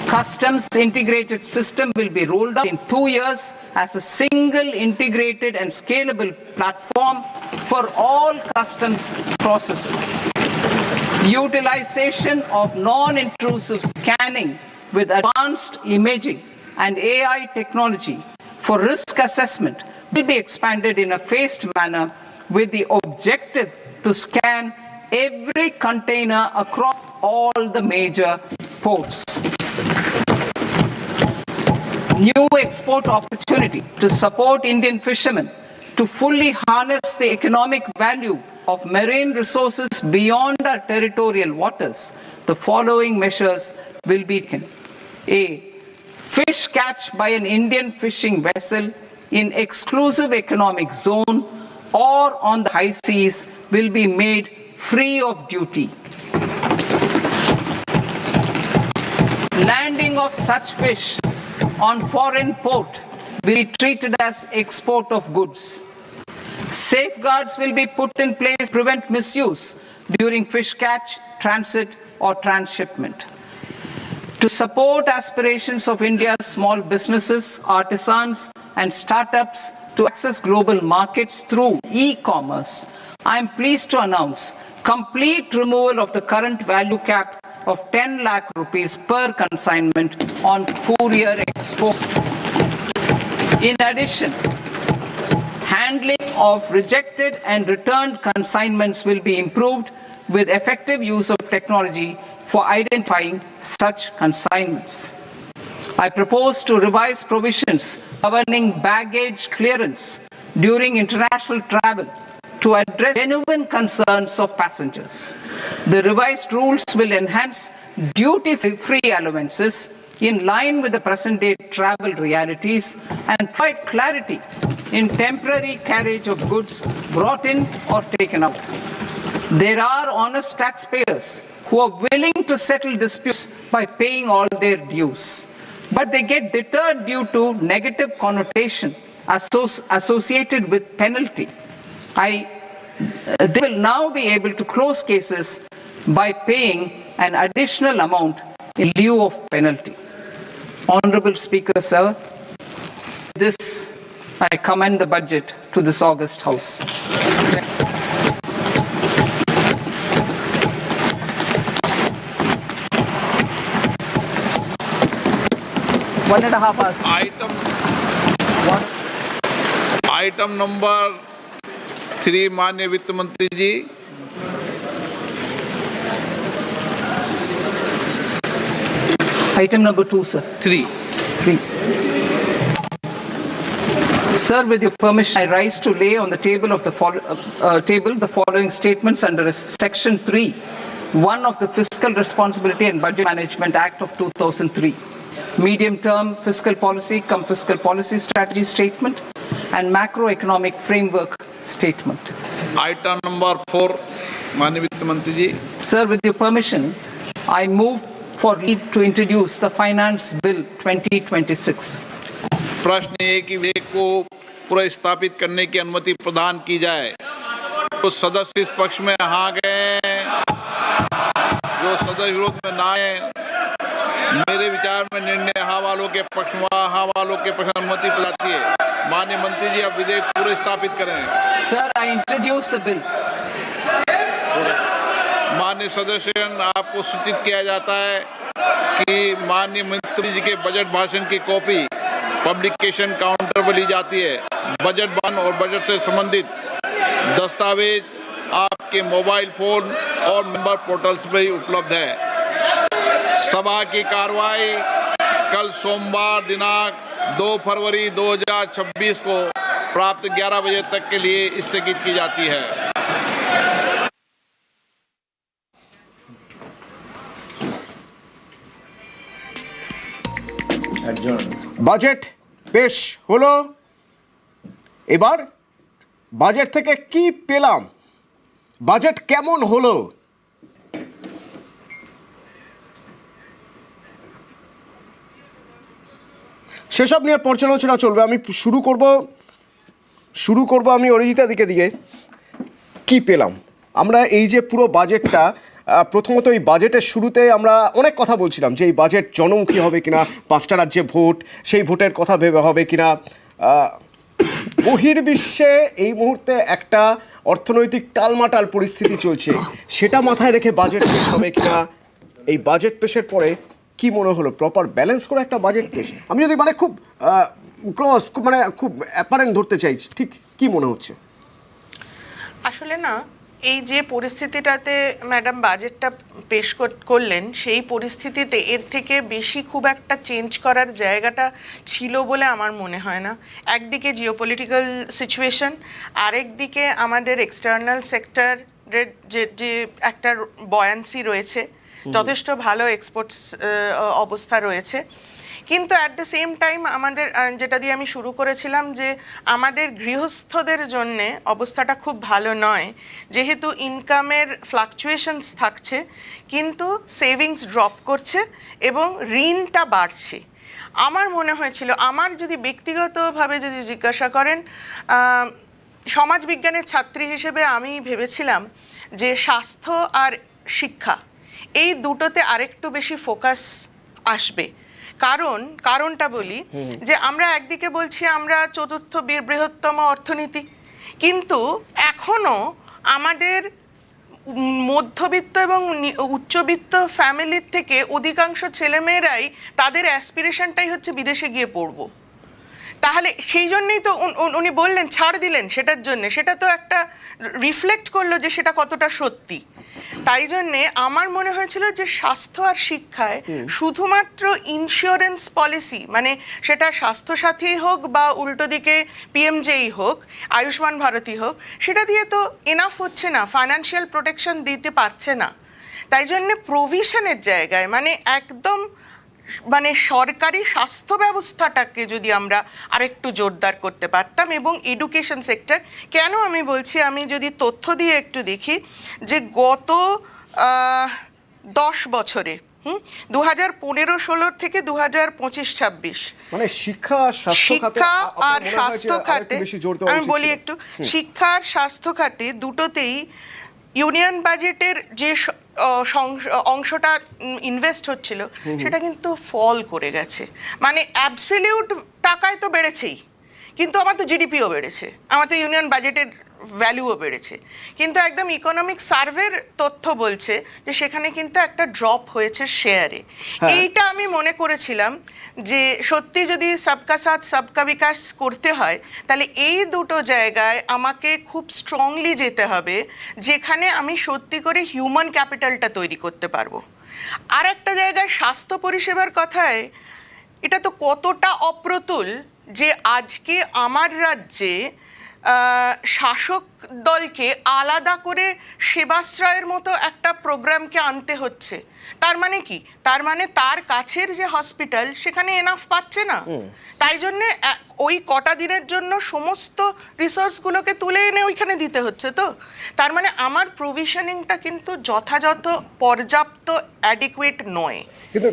Customs integrated system will be rolled out in 2 years as a single integrated and scalable platform for all customs processes. Utilization of non-intrusive scanning with advanced imaging and AI technology for risk assessment will be expanded in a phased manner with the objective to scan every container across all the major ports. New export opportunity to support Indian fishermen to fully harness the economic value of marine resources beyond our territorial waters. The following measures will be taken. A. Fish catch by an Indian fishing vessel in exclusive economic zone or on the high seas will be made free of duty. Landing of such fish on foreign port will be treated as export of goods. Safeguards will be put in place to prevent misuse during fish catch, transit, or transshipment. To support aspirations of India's small businesses, artisans, and startups to access global markets through e-commerce, I am pleased to announce complete removal of the current value cap of 10 lakh rupees per consignment on courier exports. In addition, handling of rejected and returned consignments will be improved with effective use of technology for identifying such consignments. I propose to revise provisions governing baggage clearance during international travel to address genuine concerns of passengers. The revised rules will enhance duty-free allowances in line with the present-day travel realities and provide clarity in temporary carriage of goods brought in or taken out. There are honest taxpayers who are willing to settle disputes by paying all their dues, but they get deterred due to negative connotation associated with penalty. They will now be able to close cases by paying an additional amount in lieu of penalty. Honorable Speaker, sir, this I commend the budget to this august House. One and a half hours.
Item number 3, माननीय वित्त मंत्री जी.
Item number 2, sir.
3.
Sir, with your permission, I rise to lay on the table of the following statements under Section 3, 1 of the Fiscal Responsibility and Budget Management Act of 2003. Medium-term fiscal policy cum fiscal policy strategy statement and macroeconomic framework statement.
Item number 4, माननीय वित्त मंत्री जी.
Sir, with your permission, I move for leave to introduce the Finance Bill 2026.
प्रश्न है कि विधेयक को पुनर्स्थापित करने की अनुमति प्रदान की जाए. तो सदस्य इस पक्ष में हाँ गए, जो सदस्य विरोध में ना आए. मेरे विचार में निर्णय हाँ वालों के पक्ष में, हाँ वालों के पक्ष में अनुमति प्रदान है. माननीय मंत्री जी, अब विधेयक पुनर्स्थापित करें.
Sir, I introduce the bill.
माननीय सदस्य, आपको सूचित किया जाता है कि माननीय मंत्री जी के बजट भाषण की कॉपी पब्लिकेशन काउंटर पर ली जाती है. बजट बन और बजट से संबंधित दस्तावेज आपके मोबाइल फोन और मेंबर पोर्टल्स पर ही उपलब्ध है. सभा की कार्रवाई कल सोमवार दिनांक 2 फरवरी 2026 को प्राप्त 11 बजे तक के लिए स्थगित की जाती है.
বাজেট পেশ হলো. এবার বাজেট থেকে কি পেলাম, বাজেট কেমন হলো, সেসব নিয়ে পর্যালোচনা চলবে. আমি শুরু করব আমি অরিজিতা দিকে কি পেলাম. আমরা এই যে পুরো বাজেটটা, প্রথমত এই বাজেটের শুরুতে আমরা অনেক কথা বলছিলাম যে এই বাজেট জনমুখী হবে কিনা, 5টা রাজ্যে ভোট, সেই ভোটের কথা ভেবে হবে কিনা. বহির্বিশ্বে এই মুহূর্তে একটা অর্থনৈতিক টালমাটাল পরিস্থিতি চলছে, সেটা মাথায় রেখে বাজেট পেশ হবে কিনা. এই বাজেট পেশের পরে কি মনে হলো, প্রপার ব্যালেন্স করে একটা বাজেট পেশ? আমি যদি খুব ক্রস খুব অ্যাপারেন্ট ধরতে চাই, ঠিক কি মনে হচ্ছে?
আসলে না, এই যে পরিস্থিতিটাতে ম্যাডাম বাজেটটা পেশ করলেন, সেই পরিস্থিতিতে এর থেকে বেশি খুব একটা চেঞ্জ করার জায়গাটা ছিল বলে আমার মনে হয় না. একদিকে জিওপলিটিক্যাল সিচুয়েশন, আরেকদিকে আমাদের এক্সটার্নাল সেক্টরের যে একটা বয়ান্সি রয়েছে, যথেষ্ট ভালো এক্সপোর্টস অবস্থা রয়েছে. কিন্তু অ্যাট দ্য সেম টাইম আমাদের, যেটা দিয়ে আমি শুরু করেছিলাম, যে আমাদের গৃহস্থদের জন্যে অবস্থাটা খুব ভালো নয়, যেহেতু ইনকামের ফ্লাকচুয়েশনস থাকছে কিন্তু সেভিংস ড্রপ করছে এবং ঋণটা বাড়ছে. আমার মনে হয়েছিল, আমার যদি ব্যক্তিগতভাবে যদি জিজ্ঞাসা করেন, সমাজবিজ্ঞানের ছাত্রী হিসেবে আমি ভেবেছিলাম যে স্বাস্থ্য আর শিক্ষা এই দুটোতে আরেকটু বেশি ফোকাস আসবে. কারণটা বলি, যে আমরা একদিকে বলছি আমরা চতুর্থ বৃহত্তম অর্থনীতি, কিন্তু এখনো আমাদের মধ্যবিত্ত এবং উচ্চবিত্ত ফ্যামিলির থেকে অধিকাংশ ছেলেমেয়েরাই তাদের অ্যাসপিরেশনটাই হচ্ছে বিদেশে গিয়ে পড়বো. তাহলে সেই জন্যই তো উনি বললেন, ছাড় দিলেন সেটার জন্য, সেটা তো একটা রিফ্লেক্ট করলো যে সেটা কতটা সত্যি। তাই জন্যে আমার মনে হয়েছিল যে স্বাস্থ্য আর শিক্ষায় শুধুমাত্র ইন্স্যুরেন্স পলিসি, মানে সেটা স্বাস্থ্যসাথী হোক বা উল্টো দিকে পিএমজেই হোক, আয়ুষ্মান ভারতী হোক, সেটা দিয়ে তো এনাফ হচ্ছে না, ফাইন্যান্সিয়াল প্রোটেকশন দিতে পারছে না। তাই জন্যে প্রভিশনের জায়গায় মানে একদম মানে সরকারি স্বাস্থ্য ব্যবস্থাটাকে যদি আমরা আরেকটু জোরদার করতে পারতাম, এবং এডুকেশন সেক্টর, কেন আমি বলছি, আমি যদি তথ্য দিয়ে একটু দেখি যে গত 10 বছরে 2015-16 থেকে 2025-26
মানে শিক্ষা
আর স্বাস্থ্য খাতে, আমি বলি একটু, শিক্ষা আর স্বাস্থ্য খাতে দুটোতেই ইউনিয়ন বাজেটের যে অংশটা ইনভেস্ট হচ্ছিল সেটা কিন্তু ফল করে গেছে। মানে অ্যাবসলিউট টাকায় তো বেড়েছেই, কিন্তু আমার তো জিডিপিও বেড়েছে, আমার তো ইউনিয়ন বাজেটের ভ্যালুও বেড়েছে, কিন্তু একদম ইকোনমিক সার্ভের তথ্য বলছে যে সেখানে কিন্তু একটা ড্রপ হয়েছে শেয়ারে। এইটা আমি মনে করেছিলাম যে সত্যি যদি সবকা সাথ সবকা বিকাশ করতে হয় তাহলে এই দুটো জায়গায় আমাকে খুব স্ট্রংলি যেতে হবে, যেখানে আমি সত্যি করে হিউম্যান ক্যাপিটালটা তৈরি করতে পারবো। আর একটা জায়গায় স্বাস্থ্য পরিষেবার কথায়, এটা তো কতটা অপ্রতুল যে আজকে আমার রাজ্যে শাসক দলকে আলাদা করে সেবাশ্রয়ের মতো একটা প্রোগ্রামকে আনতে হচ্ছে। তার মানে কি? তার মানে তার কাছের যে হসপিটাল সেখানে এনাফ পাচ্ছে না, তাই জন্যে ওই কটা দিনের জন্য সমস্ত রিসোর্সগুলোকে তুলে এনে ওইখানে দিতে হচ্ছে। তো তার মানে আমার প্রভিশনিংটা কিন্তু যথাযথ পর্যাপ্ত অ্যাডিকুয়েট নয়।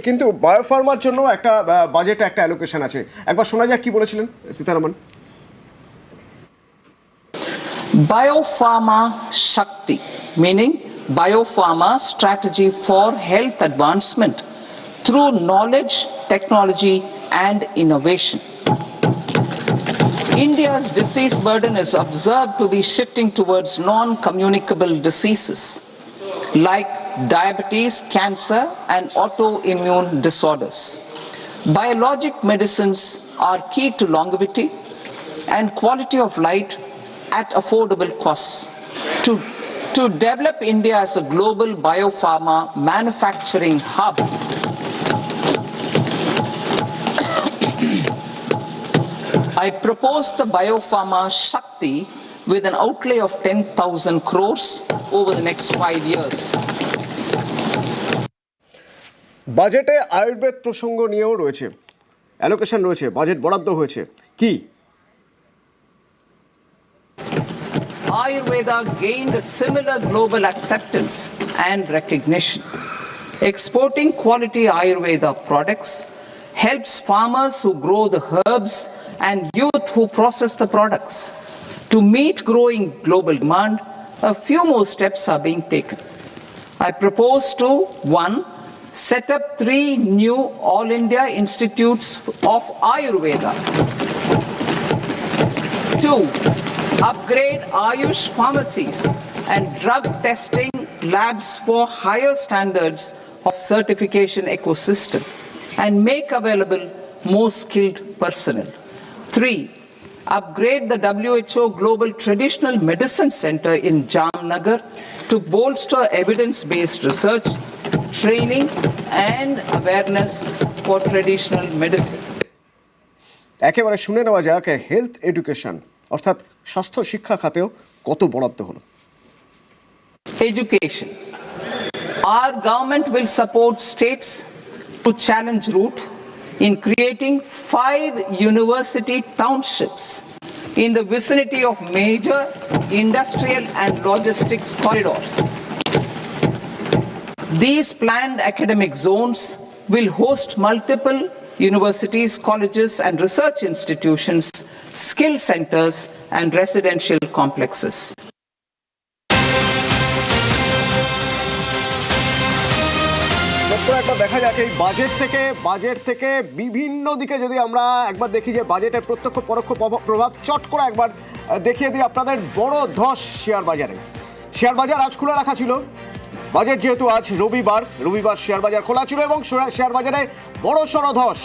কিন্তু বায়োফার্মার জন্য একটা বাজেটে একটা অ্যালোকেশন আছে, একবার শোনা যাক কি বলেছিলেন Sitharaman.
Biopharma Shakti, meaning biopharma strategy for health advancement through knowledge, technology and innovation. India's disease burden is observed to be shifting towards non-communicable diseases like diabetes, cancer and autoimmune disorders. Biologic medicines are key to longevity and quality of life at affordable costs. To develop India as a global biopharma manufacturing hub, I propose the Biopharma Shakti with an outlay of 10,000 crores over the next 5 years.
বাজেটে আয়ুর্বেদ প্রসঙ্গ নিয়েও রয়েছে, allocation রয়েছে, budget বরাদ্দ হয়েছে কি?
Ayurveda gained a similar global acceptance and recognition. Exporting quality Ayurveda products helps farmers who grow the herbs and youth who process the products. To meet growing global demand, a few more steps are being taken. I propose to 1. Set up 3 new All India Institutes of Ayurveda. 2. Upgrade Ayush pharmacies and drug testing labs for higher standards of certification ecosystem and make available more skilled personnel. 3. Upgrade the WHO Global Traditional Medicine Center in Jamnagar to bolster evidence-based research, training and awareness for traditional medicine.
একেবারে শুনে নেওয়া যাক health education অর্থাৎ স্বাস্থ্য শিক্ষা খাতেও কত বরাদ্দ হলো।
Education. Our government will support states to challenge route in creating 5 university townships in the vicinity of major industrial and logistics corridors. These planned academic zones will host multiple universities, colleges and research institutions, skill centers and residential complexes.
একবার দেখা যাক এই budget থেকে বিভিন্ন দিকে যদি আমরা একবার দেখি যে বাজেটের প্রত্যক্ষ পরোক্ষ প্রভাব চট করে একবার দেখিয়ে দিই আপনাদের। বড় ধস শেয়ার বাজার আজ খোলা রাখা ছিল। বাজেট যেহেতু আজ রবিবার শেয়ার বাজার খোলা ছিল এবং শেয়ার বাজারে বড় সড় ধস।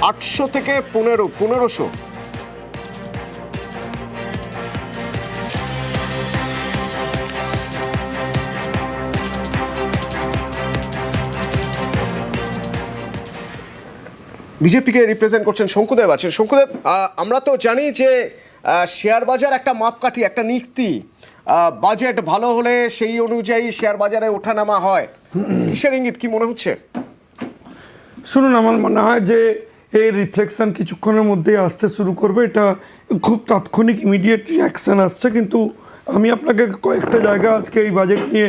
800 থেকে 1500। বিজেপিকে রিপ্রেজেন্ট করছেন শঙ্কুদেব আছেন। শঙ্কুদেব, আমরা তো জানি যে শেয়ার বাজার একটা মাপকাঠি, একটা নীতি। বাজেট ভালো হলে সেই অনুযায়ী শেয়ার বাজারে ওঠানামা হয়। কিসের ইঙ্গিত, কি মনে হচ্ছে?
শুনুন, আমার মনে হয় যে এই রিফ্লেকশন কিছুক্ষণের মধ্যেই আসতে শুরু করবে। এটা খুব তাৎক্ষণিক ইমিডিয়েট রিয়াকশান আসছে, কিন্তু আমি আপনাকে কয়েকটা জায়গা আজকে এই বাজেট নিয়ে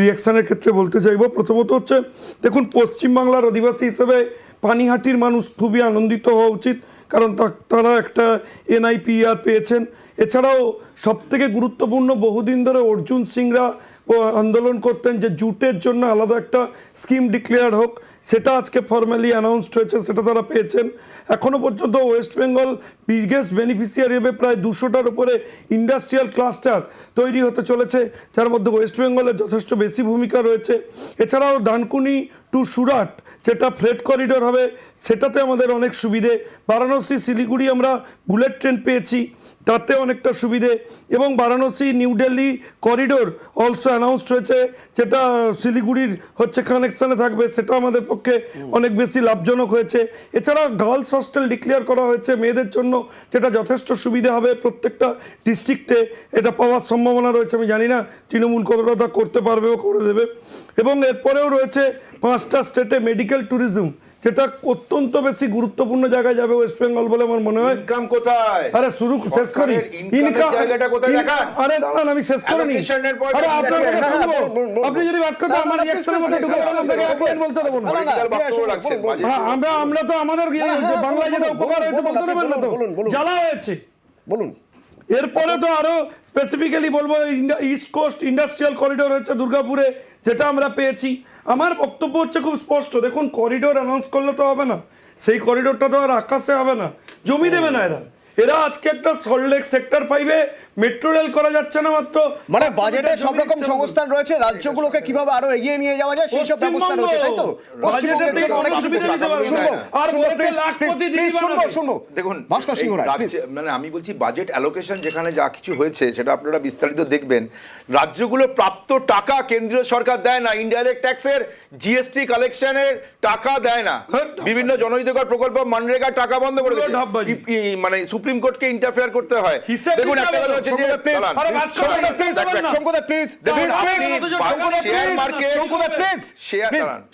রিয়াকশানের ক্ষেত্রে বলতে চাইব। প্রথমত হচ্ছে, দেখুন, পশ্চিমবাংলার অধিবাসী হিসেবে পানিহাটির মানুষ খুবই আনন্দিত হওয়া উচিত, কারণ তারা একটা NIPR পেয়েছেন। এছাড়াও সবথেকে গুরুত্বপূর্ণ, বহুদিন ধরে অর্জুন সিংরা আন্দোলন করতেন যে জুটের জন্য আলাদা একটা স্কিম ডিক্লেয়ার হোক, সেটা আজকে ফর্মালি অ্যানাউন্সড হয়েছে, সেটা তারা পেয়েছেন। এখনও পর্যন্ত ওয়েস্ট বেঙ্গল বিগেস্ট বেনিফিশিয়ারি হবে, প্রায় 200টার উপরে ইন্ডাস্ট্রিয়াল ক্লাস্টার তৈরি হতে চলেছে, যার মধ্যে ওয়েস্ট বেঙ্গলের যথেষ্ট বেশি ভূমিকা রয়েছে। এছাড়াও ডানকুনি টু সুরাট যেটা ফ্রেট করিডোর হবে, সেটাতে আমাদের অনেক সুবিধে। বারাণসী শিলিগুড়ি আমরা বুলেট ট্রেন পেয়েছি, তাতে অনেকটা সুবিধে। এবং Varanasi new Delhi corridor also announced হয়েছে, যেটা শিলিগুড়ির হচ্ছে কানেকশানে থাকবে, সেটা আমাদের পক্ষে অনেক বেশি লাভজনক হয়েছে। এছাড়া গার্লস হস্টেল ডিক্লেয়ার করা হয়েছে মেয়েদের জন্য, যেটা যথেষ্ট সুবিধা হবে। প্রত্যেকটা ডিস্ট্রিক্টে এটা পাওয়ার সম্ভাবনা রয়েছে। আমি জানি না তৃণমূল কতটা তা করতে পারবে ও করে দেবে। এবং এরপরেও রয়েছে 5টা স্টেটে মেডিকেল ট্যুরিজম, যেটা অত্যন্ত বেশি গুরুত্বপূর্ণ জায়গায় যাবে ওয়েস্ট বেঙ্গল বলে আমার মনে হয়।
ইনকাম কোথায়?
আরে শেষ করি।
জায়গাটা কোথায় দেখান?
আরে দাঁড়ান, আমি শেষ করিনি। আরে আপনার কথা শুনবো, আপনি যদি বাস করতে আমার রিঅ্যাকশনের মধ্যে ঢুকে গেলেন, আপনাকে এক বলতে দেবো না। আমরা তো আমাদের বাংলায় যেটা উপকার হয়েছে বলতে দেবেন না তো, জ্বালা হয়েছে
বলুন।
এরপরে তো আরো স্পেসিফিক্যালি বলবো, ইস্ট কোস্ট ইন্ডাস্ট্রিয়াল করিডোর হচ্ছে দুর্গাপুরে, যেটা আমরা পেয়েছি। আমার বক্তব্য হচ্ছে খুব স্পষ্ট, দেখুন, করিডোর অ্যানাউন্স করলে তো হবে না, সেই করিডোরটা তো আর আকাশে হবে না, জমি দেবে না এরা আজকে একটা সল্টলেক সেক্টর 5-এ মেট্রো রেল করা যাচ্ছে না মাত্র,
মানে বাজেটে সব রকম সংস্থান রয়েছে, রাজ্যগুলোকে কিভাবে আরো এগিয়ে নিয়ে যাওয়া যায় সেই সব ব্যবস্থা রয়েছে, তাই তো? পশ্চিমবঙ্গের জন্য অনেক সুবিধা দিতে পারবে। আর বলতে লাখপতি দিদি শুনো,
দেখুন,
ভাস্কর সিংহ রায়,
মানে আমি বলছি বাজেট অ্যালোকেশন যেখানে যা কিছু হয়েছে সেটা আপনারা বিস্তারিত দেখবেন। রাজ্যগুলো প্রাপ্ত টাকা কেন্দ্রীয় সরকার দেয় না, ইনডাইরেক্ট ট্যাক্সের GST কালেকশনের টাকা দেয় না, বিভিন্ন জনহিতকর প্রকল্প মানরেগা টাকা বন্ধ করে দিয়েছে, মানে সুপ্রিম কোর্টকে ইন্টারফেয়ার করতে হয়। দেখুন, একটা কথা হচ্ছে যে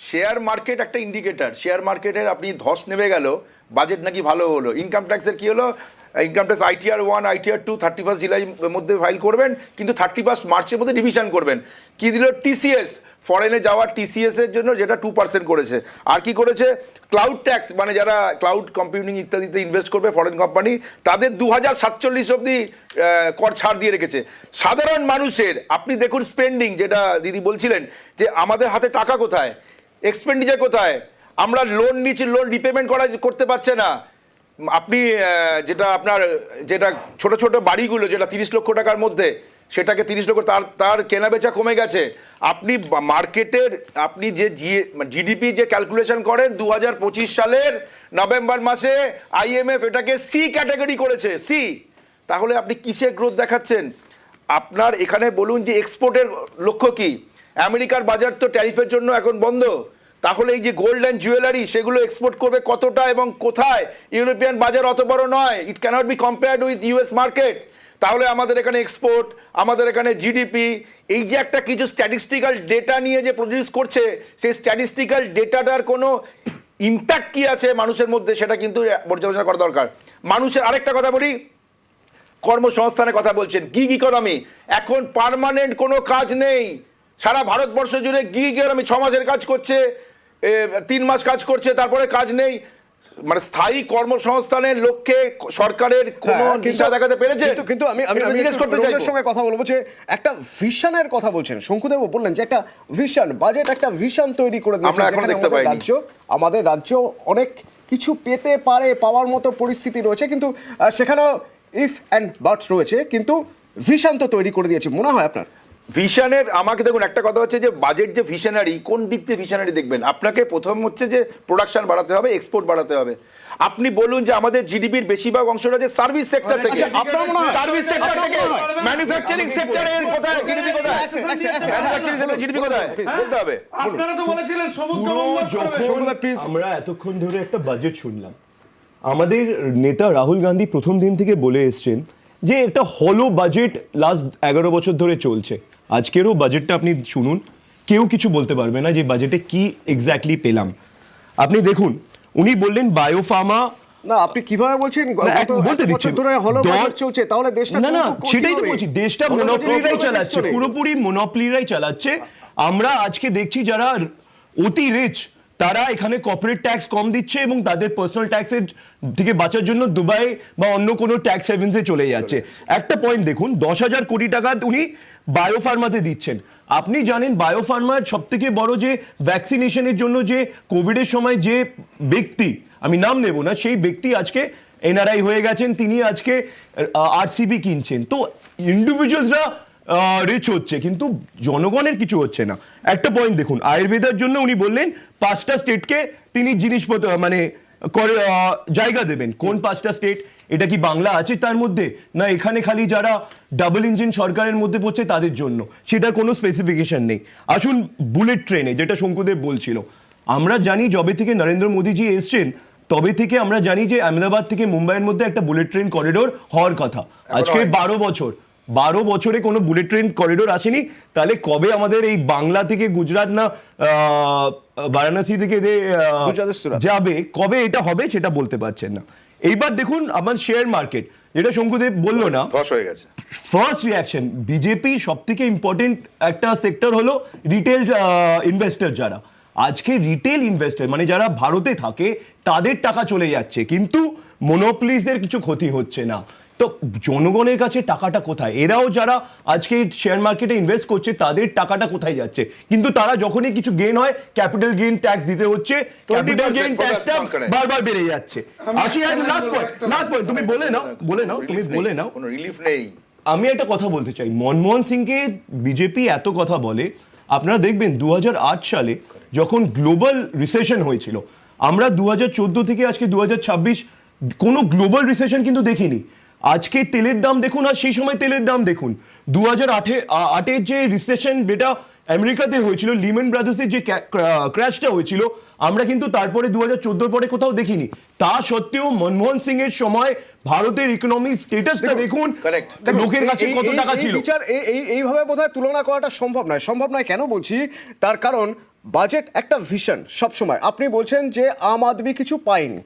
শেয়ার মার্কেট একটা ইন্ডিকেটর। শেয়ার মার্কেটের আপনি ধস নেমে গেল, বাজেট নাকি ভালো হলো। ইনকাম ট্যাক্সের কি হলো? ইনকাম ট্যাক্স ITR 1 ITR 2 31 জুলাইয়ের মধ্যে ফাইল করবেন, কিন্তু 31 মার্চের মধ্যে রিভিশন করবেন। কি দিল? TCS, ফরেনে যাওয়ার TCS এর জন্য, যেটা 2% করেছে। আর কি করেছে? ক্লাউড ট্যাক্স, মানে যারা ক্লাউড কম্পিউটিং ইত্যাদিতে ইনভেস্ট করবে ফরেন কোম্পানি, তাদের 2047 অবধি কর ছাড় দিয়ে রেখেছে। সাধারণ মানুষের আপনি দেখুন স্পেন্ডিং, যেটা দিদি বলছিলেন যে আমাদের হাতে টাকা কোথায়, এক্সপেন্ডিচার কোথায়, আমরা লোন নিচ্ছি, লোন রিপেমেন্ট করতে পারছে না। আপনি যেটা ছোট ছোট বাড়িগুলো, যেটা 30 লক্ষ টাকার মধ্যে, সেটাকে 30 লক্ষ, তার কেনা বেচা কমে গেছে। আপনি মার্কেটের আপনি যে GDP যে ক্যালকুলেশন করেন 2025 সালের নভেম্বর মাসে IMF এটাকে C ক্যাটাগরি করেছে, C। তাহলে আপনি কিসে গ্রোথ দেখাচ্ছেন? আপনার এখানে বলুন যে এক্সপোর্টের লক্ষ্য কি? আমেরিকার বাজার তো ট্যারিফের জন্য এখন বন্ধ, তাহলে এই যে গোল্ড অ্যান্ড জুয়েলারি, সেগুলো এক্সপোর্ট করবে কতটা এবং কোথায়? ইউরোপিয়ান বাজার অত বড় নয়, it can't be compared with US market. তাহলে আমাদের এখানে এক্সপোর্ট, আমাদের এখানে GDP, এই যে একটা কিছু স্ট্যাটিস্টিক্যাল ডেটা নিয়ে যে প্রডিউস করছে, সেই স্ট্যাটিস্টিক্যাল ডেটাটার কোনো ইম্প্যাক্ট কি আছে মানুষের মধ্যে, সেটা কিন্তু পর্যালোচনা করা দরকার। মানুষের আরেকটা কথা বলি, কর্মসংস্থানের কথা বলছেন, গিগ ইকোনমি, এখন পার্মানেন্ট কোনো কাজ নেই। সারা ভারতবর্ষ জুড়ে গিগ ইকোনমি, 6 মাসের কাজ করছে, 3 মাস কাজ করছে, তারপরে কাজ নেই। মানে স্থায়ী কর্মসংস্থানের লক্ষ্যে সরকারের কোনো দিশা দেখাতে পেরেছে?
কিন্তু আমি সঙ্গে কথা বলবো যে একটা ভিশনের কথা বলছেন, শঙ্কুদেব বললেন যে একটা ভিশন, বাজেট একটা ভিশন তৈরি করে দিয়েছে, আমাদের রাজ্য অনেক কিছু পেতে পারে, পাওয়ার মতো পরিস্থিতি রয়েছে, কিন্তু সেখানেও ইফ অ্যান্ড বাটস রয়েছে, কিন্তু ভিশন তো তৈরি করে দিয়েছে। মনে হয় আপনার?
ভিশনের আমাকে দেখুন একটা কথা হচ্ছে যে বাজেট যে ভিশনারি কোন দিক থেকে ভিশনারি দেখবেন আপনাকে প্রথম হচ্ছে যে প্রোডাকশন বাড়াতে হবে এক্সপোর্ট বাড়াতে হবে আপনি বলুন যে আমাদের জিডিপির বেশিরভাগ অংশটা যে সার্ভিস সেক্টর থেকে সার্ভিস সেক্টর থেকে ম্যানুফ্যাকচারিং সেক্টরের কোথায় জিডিপি কোথায় ম্যানুফ্যাকচারিং সেক্টর জিডিপি কোথায় বলতে হবে
আপনারা তো বলেছিলেন সমুদ্র
আমরা এতক্ষণ ধরে একটা বাজেট শুনলাম আমাদের নেতা রাহুল গান্ধী প্রথম দিন থেকে বলে এসছেন যে একটা হলো বাজেট লাস্ট 11 বছর ধরে চলছে আজকেরও বাজেটটা আপনি শুনুন কেউ কিছু বলতে পারবে না যে বাজেটে কি এক্স্যাক্টলি পেলাম আপনি দেখুন উনি বললেন বায়োফার্মা
না আপনি কিভাবে বলছেন
বলতে দিচ্ছি
ধরে হলো বাজেট চলছে তাহলে দেশটা
না সেটাই তো বলছি দেশটা মনোপলিরাই চালাচ্ছে পুরোপুরি মনোপলিরাই চালাচ্ছে আমরা আজকে দেখছি যারা অতি রিচ তারা এখানে কর্পোরেট ট্যাক্স কম দিচ্ছে এবং তাদের পার্সোনাল ট্যাক্সের থেকে বাঁচার জন্য দুবাই বা অন্য কোনো ট্যাক্স হেভেন্সে চলে যাচ্ছে একটা পয়েন্ট দেখুন 10,000 কোটি টাকা উনি বায়োফার্মাতে দিচ্ছেন আপনি জানেন বায়োফার্মার সব থেকে বড় যে ভ্যাকসিনেশনের জন্য যে কোভিডের সময় যে ব্যক্তি আমি নাম নেব না সেই ব্যক্তি আজকে এনআরআই হয়ে গেছেন তিনি আজকে আরসিবি কিনছেন তো ইন্ডিভিজুয়ালসরা রিচ হচ্ছে কিন্তু জনগণের কিছু হচ্ছে না একটা পয়েন্ট দেখুন আয়ুর্বেদার জন্য উনি বললেন 5টা স্টেটকে তিনি জিনিসপত্র মানে জায়গা দেবেন কোন 5টা স্টেট এটা কি বাংলা আছে তার মধ্যে না এখানে খালি যারা ডাবল ইঞ্জিন সরকারের মধ্যে পড়ছে তাদের জন্য সেটার কোনো স্পেসিফিকেশন নেই আসুন বুলেট ট্রেনে যেটা শঙ্কুদেব বলছিল আমরা জানি যবে থেকে নরেন্দ্র মোদীজি এসছেন তবে থেকে আমরা জানি যে আহমেদাবাদ থেকে মুম্বাইয়ের মধ্যে একটা বুলেট ট্রেন করিডোর হওয়ার কথা আজকে 12 বছরে কোনো বুলেট ট্রেন করিডোর আসেনি তাহলে কবে আমাদের এই বাংলা থেকে গুজরাট না বারাণসী থেকে যাবে কবে এটা হবে সেটা বলতে পারছেন না এইবার দেখুন আমার শেয়ার মার্কেট যেটা শঙ্কুদেব বললো না
ধস হয়ে গেছে
ফার্স্ট রিয়াকশন বিজেপি সব থেকে ইম্পর্টেন্ট একটা সেক্টর হলো রিটেল ইনভেস্টর যারা আজকে রিটেল ইনভেস্টর মানে যারা ভারতে থাকে তাদের টাকা চলে যাচ্ছে কিন্তু মনোপলিজদের কিছু ক্ষতি হচ্ছে না তো জনগণের কাছে টাকাটা কোথায় এরাও যারা আজকে শেয়ার মার্কেটে ইনভেস্ট করছে তাদের টাকাটা কোথায় যাচ্ছে কিন্তু তারা যখনই কিছু গেইন হয় ক্যাপিটাল গেইন ট্যাক্স দিতে হচ্ছে ক্যাপিটাল গেইন ট্যাক্সটা বারবার বেড়ে যাচ্ছে আসি আর লাস্ট পয়েন্ট তুমি বলে নাও
কোনো রিলিফ নেই
আমি একটা কথা বলতে চাই মনমোহন সিংকে বিজেপি এত কথা বলে আপনারা দেখবেন 2008 সালে যখন গ্লোবাল রিসেশন হয়েছিল আমরা 2014 থেকে আজকে 2026 কোনো গ্লোবাল রিসেশন কিন্তু দেখিনি আজকে তেলের দাম দেখুন আর সেই সময় তেলের দাম দেখুন 2008-এর যে রিসেশন যেটা আমেরিকাতে হয়েছিল লিমন ব্রাদার্সের যে ক্র্যাশটা হয়েছিল আমরা কিন্তু তারপরে 2014 পরে কোথাও দেখিনি তা সত্ত্বেও মনমোহন সিং এর সময় ভারতের ইকোনমিক স্ট্যাটাসটা দেখুন লোকের কাছে কত টাকা ছিল
এইভাবে বোধহয় তুলনা করাটা সম্ভব নয় কেন বলছি তার কারণ বাজেট একটা ভিশন সবসময় আপনি বলছেন যে আম আদমি কিছু পায়নি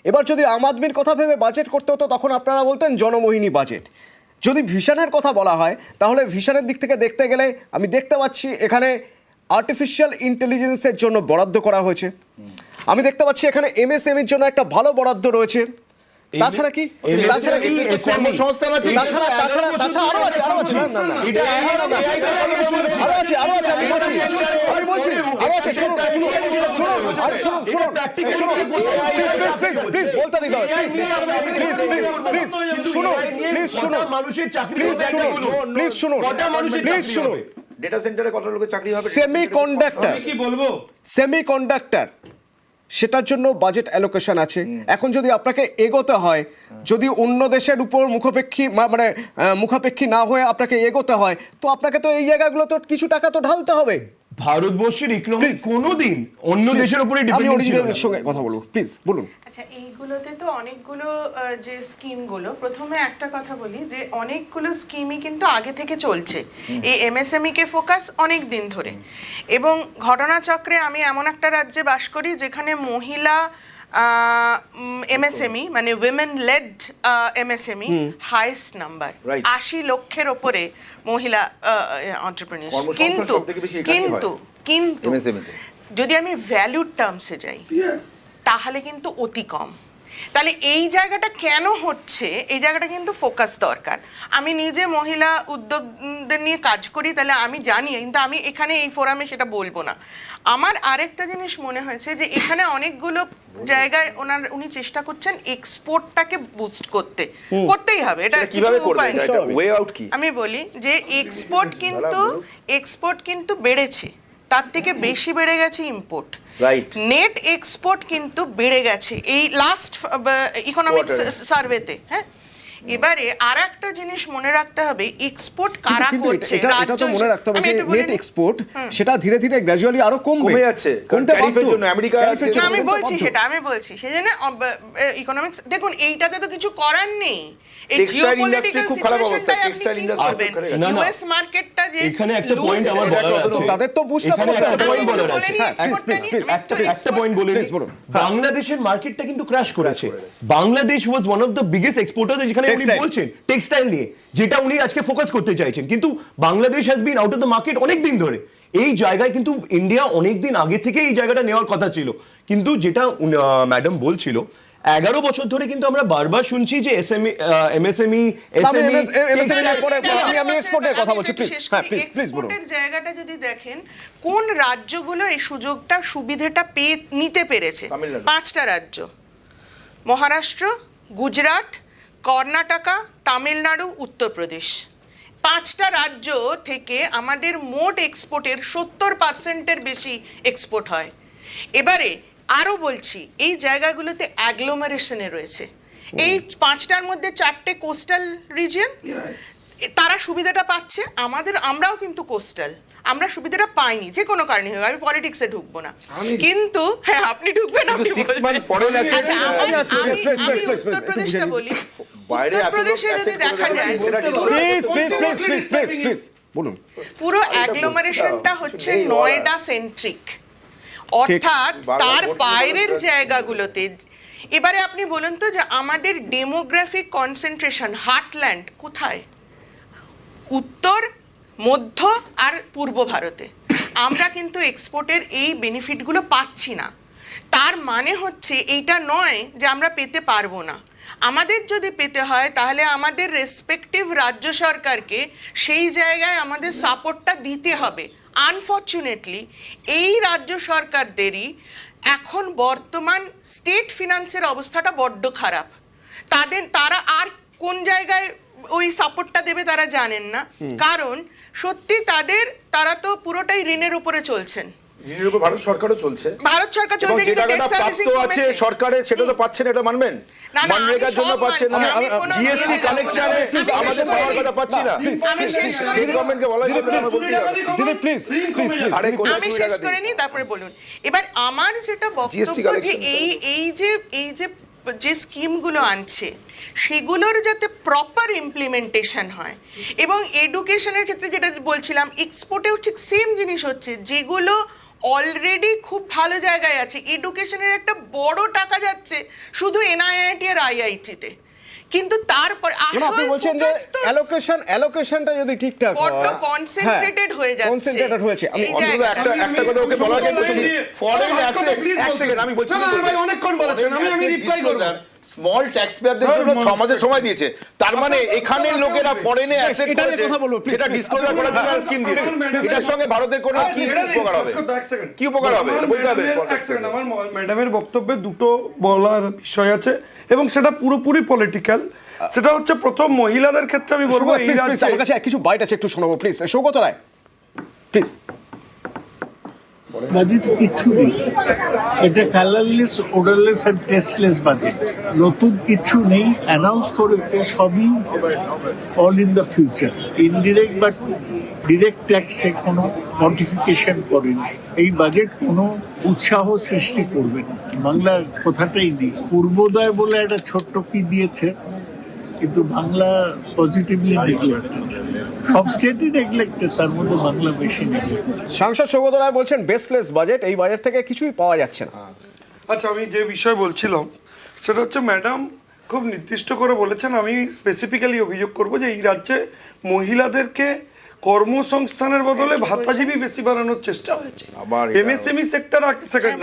এবার যদি আম আদমির কথা ভেবে বাজেট করতে হতো তখন আপনারা বলতেন জনমোহিনী বাজেট যদি ভিশনের কথা বলা হয় তাহলে ভিশনের দিক থেকে দেখতে গেলে আমি দেখতে পাচ্ছি এখানে আর্টিফিশিয়াল ইন্টেলিজেন্সের জন্য বরাদ্দ করা হয়েছে আমি দেখতে পাচ্ছি এখানে এমএসএমইর জন্য একটা ভালো বরাদ্দ রয়েছে তাছাড়া কি
কর্মসংস্থান আছে
আরো আছে আমি বলছি প্লিজ বলতে দিতে হবে প্লিজ শুনুন
ডেটা সেন্টারে কত লোকের চাকরি হবে
সেমিকন্ডাক্টর সেটার জন্য বাজেট অ্যালোকেশন আছে এখন যদি আপনাকে এগোতে হয় যদি অন্য দেশের উপর মুখাপেক্ষী না হয়ে আপনাকে এগোতে হয় তো আপনাকে তো এই জায়গাগুলো তো কিছু টাকা তো ঢালতে হবে
ভারতবর্ষের ইকোনমি কোনোদিন অন্য দেশের উপরে ডিপেন্ডেন্ট ছিল না
সঙ্গে কথা বলবো প্লিজ বলুন
আচ্ছা এইগুলোতে তো অনেকগুলো যে স্কিমগুলো প্রথমে একটা কথা বলি যে অনেকগুলো স্কিমই কিন্তু আগে থেকে চলছে এই এমএসএমই কে ফোকাস অনেক দিন ধরে এবং ঘটনাচক্রে আমি এমন একটা রাজ্যে বাস করি যেখানে মহিলা এমএসএমই মানে women led MSME highest number 80 লক্ষের ওপরে মহিলা এন্টারপ্রেনিউরশিপ কিন্তু যদি আমি ভ্যালুড টার্মসে যাই তাহলে কিন্তু অতি কম তাহলে এই জায়গাটা কেন হচ্ছে, এই জায়গাটা কিন্তু ফোকাস দরকার। আমি নিজে মহিলা উদ্যোগদের নিয়ে কাজ করি, তাহলে আমি জানি, কিন্তু আমি এখানে এই ফোরামে সেটা বলবো না। আমার আরেকটা জিনিস মনে হয়েছে যে এখানে অনেকগুলো জায়গায় উনি চেষ্টা করছেন এক্সপোর্টটাকে বুস্ট করতেই হবে, এটা
কিভাবে করবেন, এটা ওয়ে আউট কি?
আমি বলি যে এক্সপোর্ট কিন্তু বেড়েছে, তার থেকে বেশি বেড়ে গেছে ইম্পোর্ট।
রাইট,
নেট এক্সপোর্ট কিন্তু বেড়ে গেছে এই লাস্ট ইকোনমিক সার্ভেতে। হ্যাঁ, এবারে আর একটা জিনিস মনে রাখতে হবে, এক্সপোর্ট কারা করছে,
রাজ্য মনে রাখতে হবে যে নেট এক্সপোর্ট সেটা ধীরে ধীরে গ্র্যাজুয়ালি আরো কমে যাচ্ছে,
ট্যারিফের জন্য আমেরিকা।
আমি বলছি সেজন্য ইকোনমিক্স দেখুন, এইটাতে তো কিছু করার নেই। এই জিওপলিটিক্যাল সিচুয়েশনটাই আপনি কি করবেন? ইউএস মার্কেটটা যে
এখানে একটা পয়েন্ট আমার বলার আছে,
তাদের তো বুস্ট আপ করতে হবে।
একটা পয়েন্ট বলে দিই, বাংলাদেশের মার্কেটটা কিন্তু ক্র্যাশ করেছে। Bangladesh was one of the biggest exporter, যেখানে উনি বলছেন টেক্সটাইল নিয়ে, যেটা উনি আজকে ফোকাস করতে চাইছেন, কিন্তু Bangladesh has been out of the market অনেক দিন ধরে। এই জায়গায় কিন্তু ইন্ডিয়া অনেক দিন আগে থেকে এই জায়গাটা নেওয়ার কথা ছিল, কিন্তু যেটা ম্যাডাম বলছিল 11 বছর ধরে কিন্তু আমরা বারবার শুনছি যে এমএসএমই
এক্সপোর্টের জায়গাটা যদি দেখেন, কোন রাজ্যগুলো এই সুযোগটা সুবিধাটা নিতে পেরেছে, 5টা রাজ্য: মহারাষ্ট্র, গুজরাট, কর্ণাটকা, তামিলনাড়ু, উত্তরপ্রদেশ। 5টা রাজ্য থেকে আমাদের মোট এক্সপোর্টের 70% বেশি এক্সপোর্ট হয়। এবারে আরো বলছি, এই জায়গাগুলোতে অ্যাগ্লোমারেশনে রয়েছে। এই 5টার মধ্যে 4টে কোস্টাল রিজিয়ন, তারা সুবিধাটা পাচ্ছে। আমরাও কিন্তু কোস্টাল, আমরা সুবিধাটা পাইনি যে কোনো কারণে হোক। আমি পলিটিক্সে ঢুকবো না, কিন্তু হ্যাঁ আপনি ঢুকবেন, আমি উত্তরপ্রদেশটা বলি। উত্তরপ্রদেশে যদি দেখা যায়, পুরো অ্যাগ্লোমারেশনটা হচ্ছে নয়ডা সেন্ট্রিক, অর্থাৎ তার বাইরের জায়গাগুলোতে। এবারে আপনি বলুন তো যে আমাদের ডেমোগ্রাফিক কনসেন্ট্রেশন হার্টল্যান্ড কোথায়? উত্তর, মধ্য আর পূর্ব ভারতে। আমরা কিন্তু এক্সপোর্টের এই বেনিফিটগুলো পাচ্ছি না। তার মানে হচ্ছে এইটা নয় যে আমরা পেতে পারবো না। আমাদের যদি পেতে হয় তাহলে আমাদের রেসপেক্টিভ রাজ্য সরকারকে সেই জায়গায় আমাদের সাপোর্টটা দিতে হবে। আনফর্চুনেটলি এই রাজ্য সরকারদেরই এখন বর্তমান স্টেট ফিনান্সের অবস্থাটা বড্ড খারাপ। তারা আর কোন জায়গায় ওই সাপোর্টটা দেবে তারা জানেন না, কারণ সত্যি তারা তো পুরোটাই ঋণের উপরে চলছেন।
ঋণের উপর ভারত সরকারও চলছে,
কিন্তু ডেট সার্ভিসিং
আছে সরকারে, সেটা তো পাচ্ছেন, এটা মানবেন। মনরেগার জন্য পাচ্ছেন না, জিএসটি কালেকশনে আমাদের পাওয়ার কথা পাচ্ছি না।
আমি শেষ করে
এই গভর্নমেন্টকে বলা যাবে না,
দিদি প্লিজ
আমি শেষ করে নি, তারপরে বলুন। এবার আমার যেটা বক্তব্য যে এই যে স্কিমগুলো আনছে সেগুলোর যাতে প্রপার ইমপ্লিমেন্টেশন হয়, এবং এডুকেশনের ক্ষেত্রে যেটা বলছিলাম, এক্সপোর্টেও ঠিক সেম জিনিস হচ্ছে। যেগুলো অলরেডি খুব ভালো জায়গায় আছে, এডুকেশনের একটা বড় টাকা যাচ্ছে শুধু এনআইআইটি আর আইআইটিতে, কিন্তু তারপর
আপনি বলছেন যে অ্যালোকেশনটা যদি ঠিকঠাক হয়,
বড় কনসেন্ট্রেটেড হয়ে যাচ্ছে।
আমি
একটা কথা ওকে বলা যায়, ফরেন অ্যাসেট, এক সেকেন্ড আমি বলছি,
অনেকক্ষণ বলেছেন, আমি রিপ্লাই করব।
স্মল ট্যাক্স পেয়ারদের জন্য 6 মাসের সময় দিয়েছে, তার মানে এখানের লোকেরা ফরেনে অ্যাসেট করেছে, সেটা ডিসক্লোজার করার জন্য স্কিম দিয়েছে। এটার সঙ্গে ভারতের কোনো কি উপকার হবে? কি উপকার হবে বলতে হবে।
আমার ম্যাডামের বক্তব্যে দুটো বলার বিষয় আছে, এবং সেটা পুরোপুরি পলিটিক্যাল। সেটা হচ্ছে, প্রথম মহিলাদের ক্ষেত্রে আমি বলবো, এই রাজ্যে
আমার কাছে কিছু বাইট আছে, একটু শোনাবো please. Sougata Roy please.
Budget কিছু নেই, এটা কালারলেস, ওডারলেস আর টেস্টলেস বাজেট। নতুন কিছু নেই, অ্যানাউন্স করেছে সবই all in the future. Indirect বা ডিরেক্ট ট্যাক্সে কোনো মডিফিকেশন করেন। এই বাজেট কোনো উৎসাহ সৃষ্টি করবে না, বাংলার কথাটাই নেই। পূর্বোদয় বলে একটা ছোট্ট কি দিয়েছে, কিন্তু বাংলা পজিটিভলি নেগলেক্টেড। সব স্টেটই নেগলেক্টেড, তার মধ্যে বাংলা বেশি নেগলেক্টেড।
সাংসদ সৌগত রায় বলছেন বেসলেস বাজেট, এই বাজেট থেকে কিছুই পাওয়া যাচ্ছে না।
আচ্ছা, আমি যে বিষয় বলছিলাম সেটা হচ্ছে, ম্যাডাম খুব নির্দিষ্ট করে বলেছেন, আমি স্পেসিফিক্যালি অভিযোগ করব যে এই রাজ্যে মহিলাদেরকে কর্মসংস্থানের বদলে ভাতাজীবী বেশি বাড়ানোর চেষ্টা হয়েছে। এমএসএমই সেক্টর,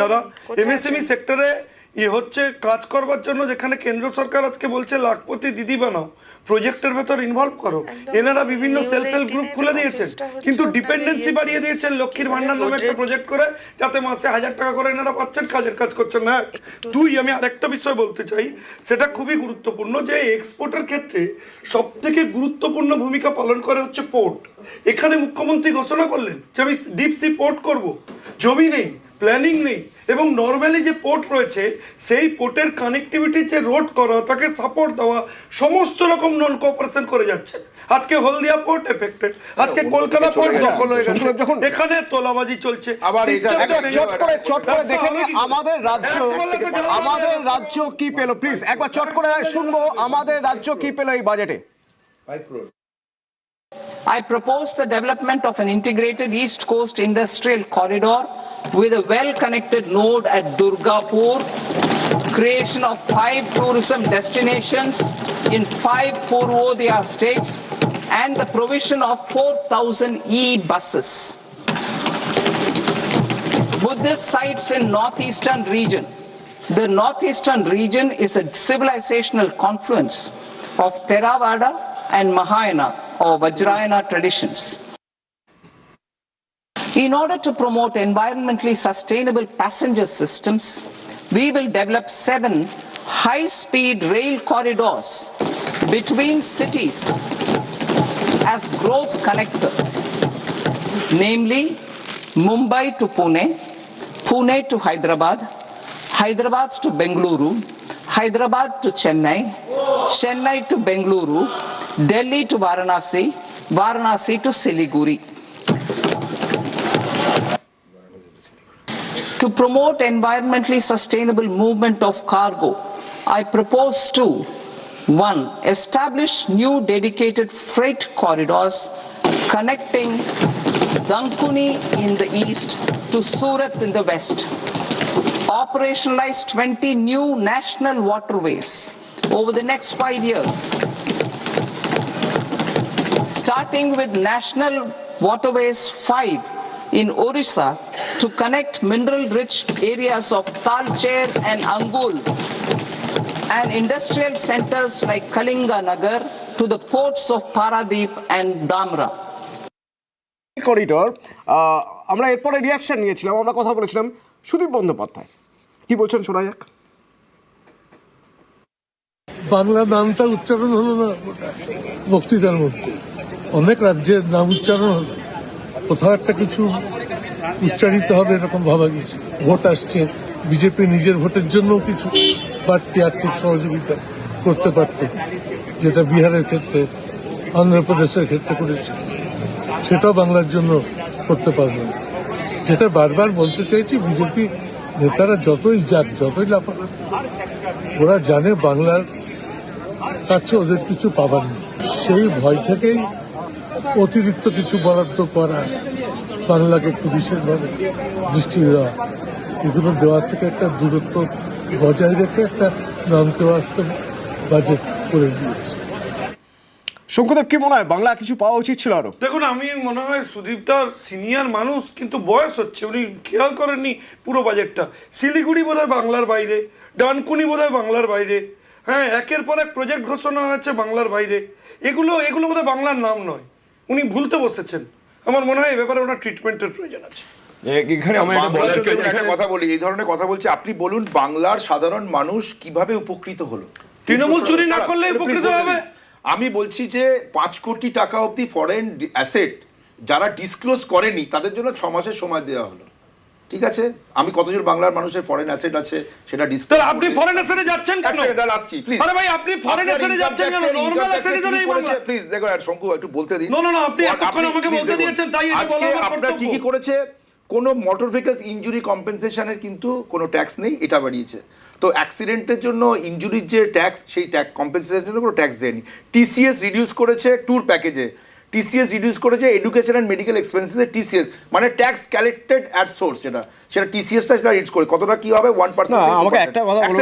দাদা, এমএসএমই সেক্টরে হচ্ছে কাজ করবার জন্য, যেখানে কেন্দ্র সরকার আজকে বলছে লাখপতি দিদি বানাও, প্রজেক্টের ভেতর ইনভলভ করো, এনারা বিভিন্ন সেলফ হেল্প গ্রুপ খুলে দিয়েছেন, কিন্তু ডিপেন্ডেন্সি বাড়িয়ে দিয়েছেন লক্ষ্মীর ভান্ডার নামে একটা প্রজেক্ট করে, যাতে মাসে 1000 টাকা করে এনারা পাচ্ছেন, কাজের কাজ করছেন না। দুই, আমি আরেকটা বিষয় বলতে চাই, সেটা খুবই গুরুত্বপূর্ণ, যে এক্সপোর্টের ক্ষেত্রে সব থেকে গুরুত্বপূর্ণ ভূমিকা পালন করে হচ্ছে পোর্ট। এখানে মুখ্যমন্ত্রী ঘোষণা করলেন যে আমি ডিপ সি পোর্ট করব, জমি নেই, প্ল্যানিং নেই, এবং নর্মালি যে পোর্ট রয়েছে সেই পোর্টের কানেক্টিভিটির যে রোড করা, তাকে সাপোর্ট দেওয়া, সমস্ত রকম নন কোঅপারেশন করে যাচ্ছে। আজকে হলদিয়া পোর্ট এফেক্টেড, আজকে কলকাতা পোর্ট দখল হয়ে গেছে, এখানে তোলাবাজি চলছে।
আবার চট করে দেখে নি আমাদের রাজ্য কি পেল, প্লিজ একবার চট করে শুনবো আমাদের রাজ্য কি পেল এই বাজেটে।
I propose the development of an integrated East Coast industrial corridor with a well-connected node at Durgapur, creation of 5 tourism destinations in 5 Purvodaya states, and the provision of 4,000 e-buses. Buddhist sites in northeastern region. The northeastern region is a civilizational confluence of Theravada and Mahayana or Vajrayana traditions. In order to promote environmentally sustainable passenger systems, we will develop 7 high-speed rail corridors between cities as growth connectors, namely Mumbai to Pune, Pune to Hyderabad, Hyderabad to Bengaluru, Hyderabad to Chennai, Chennai to Bengaluru, Delhi to Varanasi, Varanasi to Siliguri. To promote environmentally sustainable movement of cargo, I propose to 1. Establish new dedicated freight corridors connecting Dankuni in the east to Surat in the west. Operationalize 20 new national waterways over the next 5 years. Starting with National Waterways 5 in Orissa to connect mineral-rich areas of Talcher and Angul and industrial centers like Kalinga Nagar to the ports of Paradip and Dhamra.
Corridor, আমরা এরপরে reaction নিয়েছিলাম, আমরা কথা বলেছিলাম সুদীপ বন্দ্যোপাধ্যায়, কি বলছেন শোনা যাক।
বাংলা নামটা উচ্চারণ হলো না বক্তৃতার মধ্যে, অনেক রাজ্যের নাম উচ্চারণ হলো, কোথাও একটা কিছু উচ্চারিত হবে এরকম ভাবা গেছে। ভোট আসছে, বিজেপি নিজের ভোটের জন্য কিছু বাড়তি আর্থিক সহযোগিতা করতে পারত, যেটা বিহারের ক্ষেত্রে, অন্ধ্রপ্রদেশের ক্ষেত্রে করেছে, সেটাও বাংলার জন্য করতে পারবে না। যেটা বারবার বলতে চাইছি, বিজেপি নেতারা যতই যাক, যতই লাফালাফি, ওরা জানে বাংলার কাছে ওদের কিছু পাবার নেই। সেই ভয় থেকেই অতিরিক্ত কিছু বরাদ্দ করা, বাংলাকে একটু বিশেষভাবে দৃষ্টি দেওয়া, এগুলো দেওয়া থেকে একটা দূরত্ব বজায় রেখে একটা নামতে বাস্তব বাজেট করে দিয়েছে।
শঙ্কুদেব, কি মনে হয় বাংলা কিছু পাওয়া উচিত ছিল আরো?
দেখুন, আমি মনে হয় সুদীপদার সিনিয়র মানুষ, কিন্তু বয়স হচ্ছে, উনি খেয়াল করেননি পুরো বাজেটটা। শিলিগুড়ি বোধহয় বাংলার বাইরে, ডানকুনি বোধহয় বাংলার বাইরে, হ্যাঁ, একের পর এক প্রজেক্ট ঘোষণা হয়েছে বাংলার বাইরে, এগুলো বোধহয় বাংলার নাম নয়, উনি ভুলতে বসেছেন। আমার মনে হয় এ ব্যাপারে ওনার ট্রিটমেন্টের প্রয়োজন আছে।
এখানে আমি
একটা কথা বলি, এই ধরনের কথা বলছি, আপনি বলুন বাংলার সাধারণ মানুষ কিভাবে উপকৃত হলো?
তৃণমূল চুরি না করলে উপকৃত হবে।
আমি বলছি যে 5 কোটি টাকা অব্দি ফরেন অ্যাসেট যারা ডিসক্লোজ করেনি তাদের জন্য 6 মাসের সময় দেওয়া হলো। ঠিক আছে, আমি কতজন বাংলার মানুষের ফরেন অ্যাসেট আছে সেটা ডিসক্লোজ।
তাহলে আপনি ফরেন অ্যাসেটে যাচ্ছেন কেন?
তাহলে আসছি প্লিজ।
আরে ভাই, আপনি ফরেন অ্যাসেটে যাচ্ছেন কেন? নরমাল অ্যাসেটে তো নেই বাংলা।
প্লিজ দেখো, আর শঙ্কু একটু বলতে দিন।
না, আপনি এতক্ষণ আমাকে বলতে দিয়েছেন, তাই এটা বলা আমার কর্তব্য।
আপনারা কি করেছে, কোনো মোটর ভেহিকলস ইনজুরি কম্পেনসেশনের কিন্তু কোনো ট্যাক্স নেই, এটা বাড়িয়েছে। তো অ্যাক্সিডেন্টের জন্য ইনজুরির যে ট্যাক্স, সেই ট্যাক্স কম্পেনসেশনের জন্য কোনো ট্যাক্স দেয়নি। টিসিএস রিডিউস করেছে ট্যুর প্যাকেজে, টিসিএস রিডিউস করেছে, এডুকেশন অ্যান্ড মেডিকেল এক্সপেন্সেসে টিসিএস মানে ট্যাক্স কালেক্টেড অ্যাট সোর্স, সেটা টিসিএসটা সেটা রিডিউস করে কতটা কি হবে 1%।
আমাকে একটা কথা বলুন,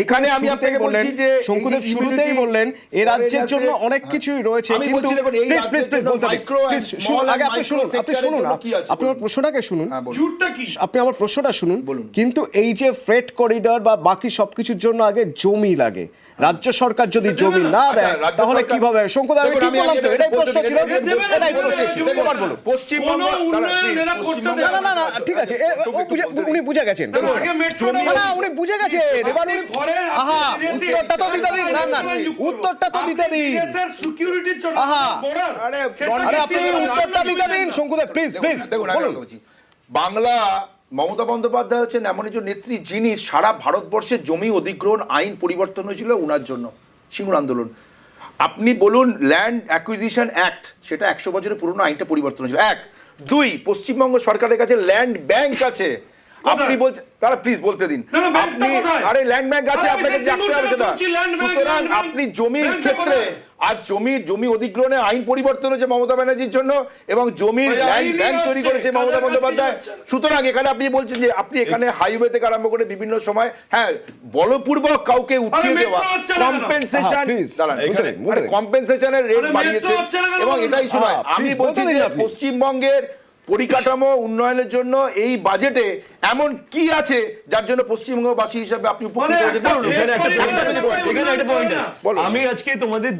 এখানে আমি আপনাকে বলছি যে
শঙ্কুদেব শুরুতেই বললেন এই রাজ্যের জন্য অনেক কিছুই রয়েছে, কিন্তু প্লিজ বলতে দিন, প্লিজ শুনুন, আগে আপনি শুনুন, আপনি আমার প্রশ্নটাকে শুনুন, আপনি আমার প্রশ্নটা শুনুন। কিন্তু এই যে ফ্রেট করিডর বা বাকি সবকিছুর জন্য আগে জমি লাগে, রাজ্য সরকার যদি জমি না দেয় তাহলে কিভাবে? শঙ্কুদা আমি ঠিক বললাম তো? এটাই প্রশ্ন ছিল, এটাই প্রশ্ন ছিল। এবার বলুন।
পশ্চিমবঙ্গ
না ঠিক আছে, উনি বুঝে গেছেন, উনি বুঝে গেছেন। এবার উনি উত্তরটা তো দিতে দিন, না উত্তরটা তো দিতে দিন, আরে আপনি উত্তরটা দিতে দিন শঙ্কুদা, প্লিজ বলুন।
বাংলা মমতা বন্দ্যোপাধ্যায় হচ্ছেন এমন একজন নেত্রী যিনি সারা ভারতবর্ষে জমি অধিগ্রহণ আইন পরিবর্তন হয়েছিল ওনার জন্য, সিঙ্গুর আন্দোলন। আপনি বলুন ল্যান্ড অ্যাকুইজিশন অ্যাক্ট, সেটা 100 বছরের পুরনো আইনটা পরিবর্তন হয়েছিল। 1 2 পশ্চিমবঙ্গ সরকারের কাছে ল্যান্ড ব্যাংক আছে, আপনি বলছেন তারা প্লিজ বলতে দিন। আপনি আরে ল্যান্ড ব্যাংক আছে, আপনাকে রাখতে হবে সেটা। সুতরাং আপনি জমির ক্ষেত্রে আজ জমি অধিগ্রহণে আইন পরিবর্তন হয়েছে মমতা ব্যানার্জির জন্য এবং জমির ল্যান্ড ব্যাংক তৈরি করেছে মমতা বন্দ্যোপাধ্যায়। সুতরাং এখানে আপনি বলছেন যে আপনি এখানে হাইওয়ে থেকে আরম্ভ করে বিভিন্ন সময় বলপূর্বক কাউকে উঠিয়ে দেওয়া, কম্পেনসেশনের রেট বাড়িয়েছে এবং এটাই সময়। আমি বলছি যে পশ্চিমবঙ্গের পরিকাঠামো উন্নয়নের জন্য এই বাজেটে এমন কি আছে যার জন্য পশ্চিমবঙ্গবাসী হিসাবে আপনি
আমি আজকে তোমাদের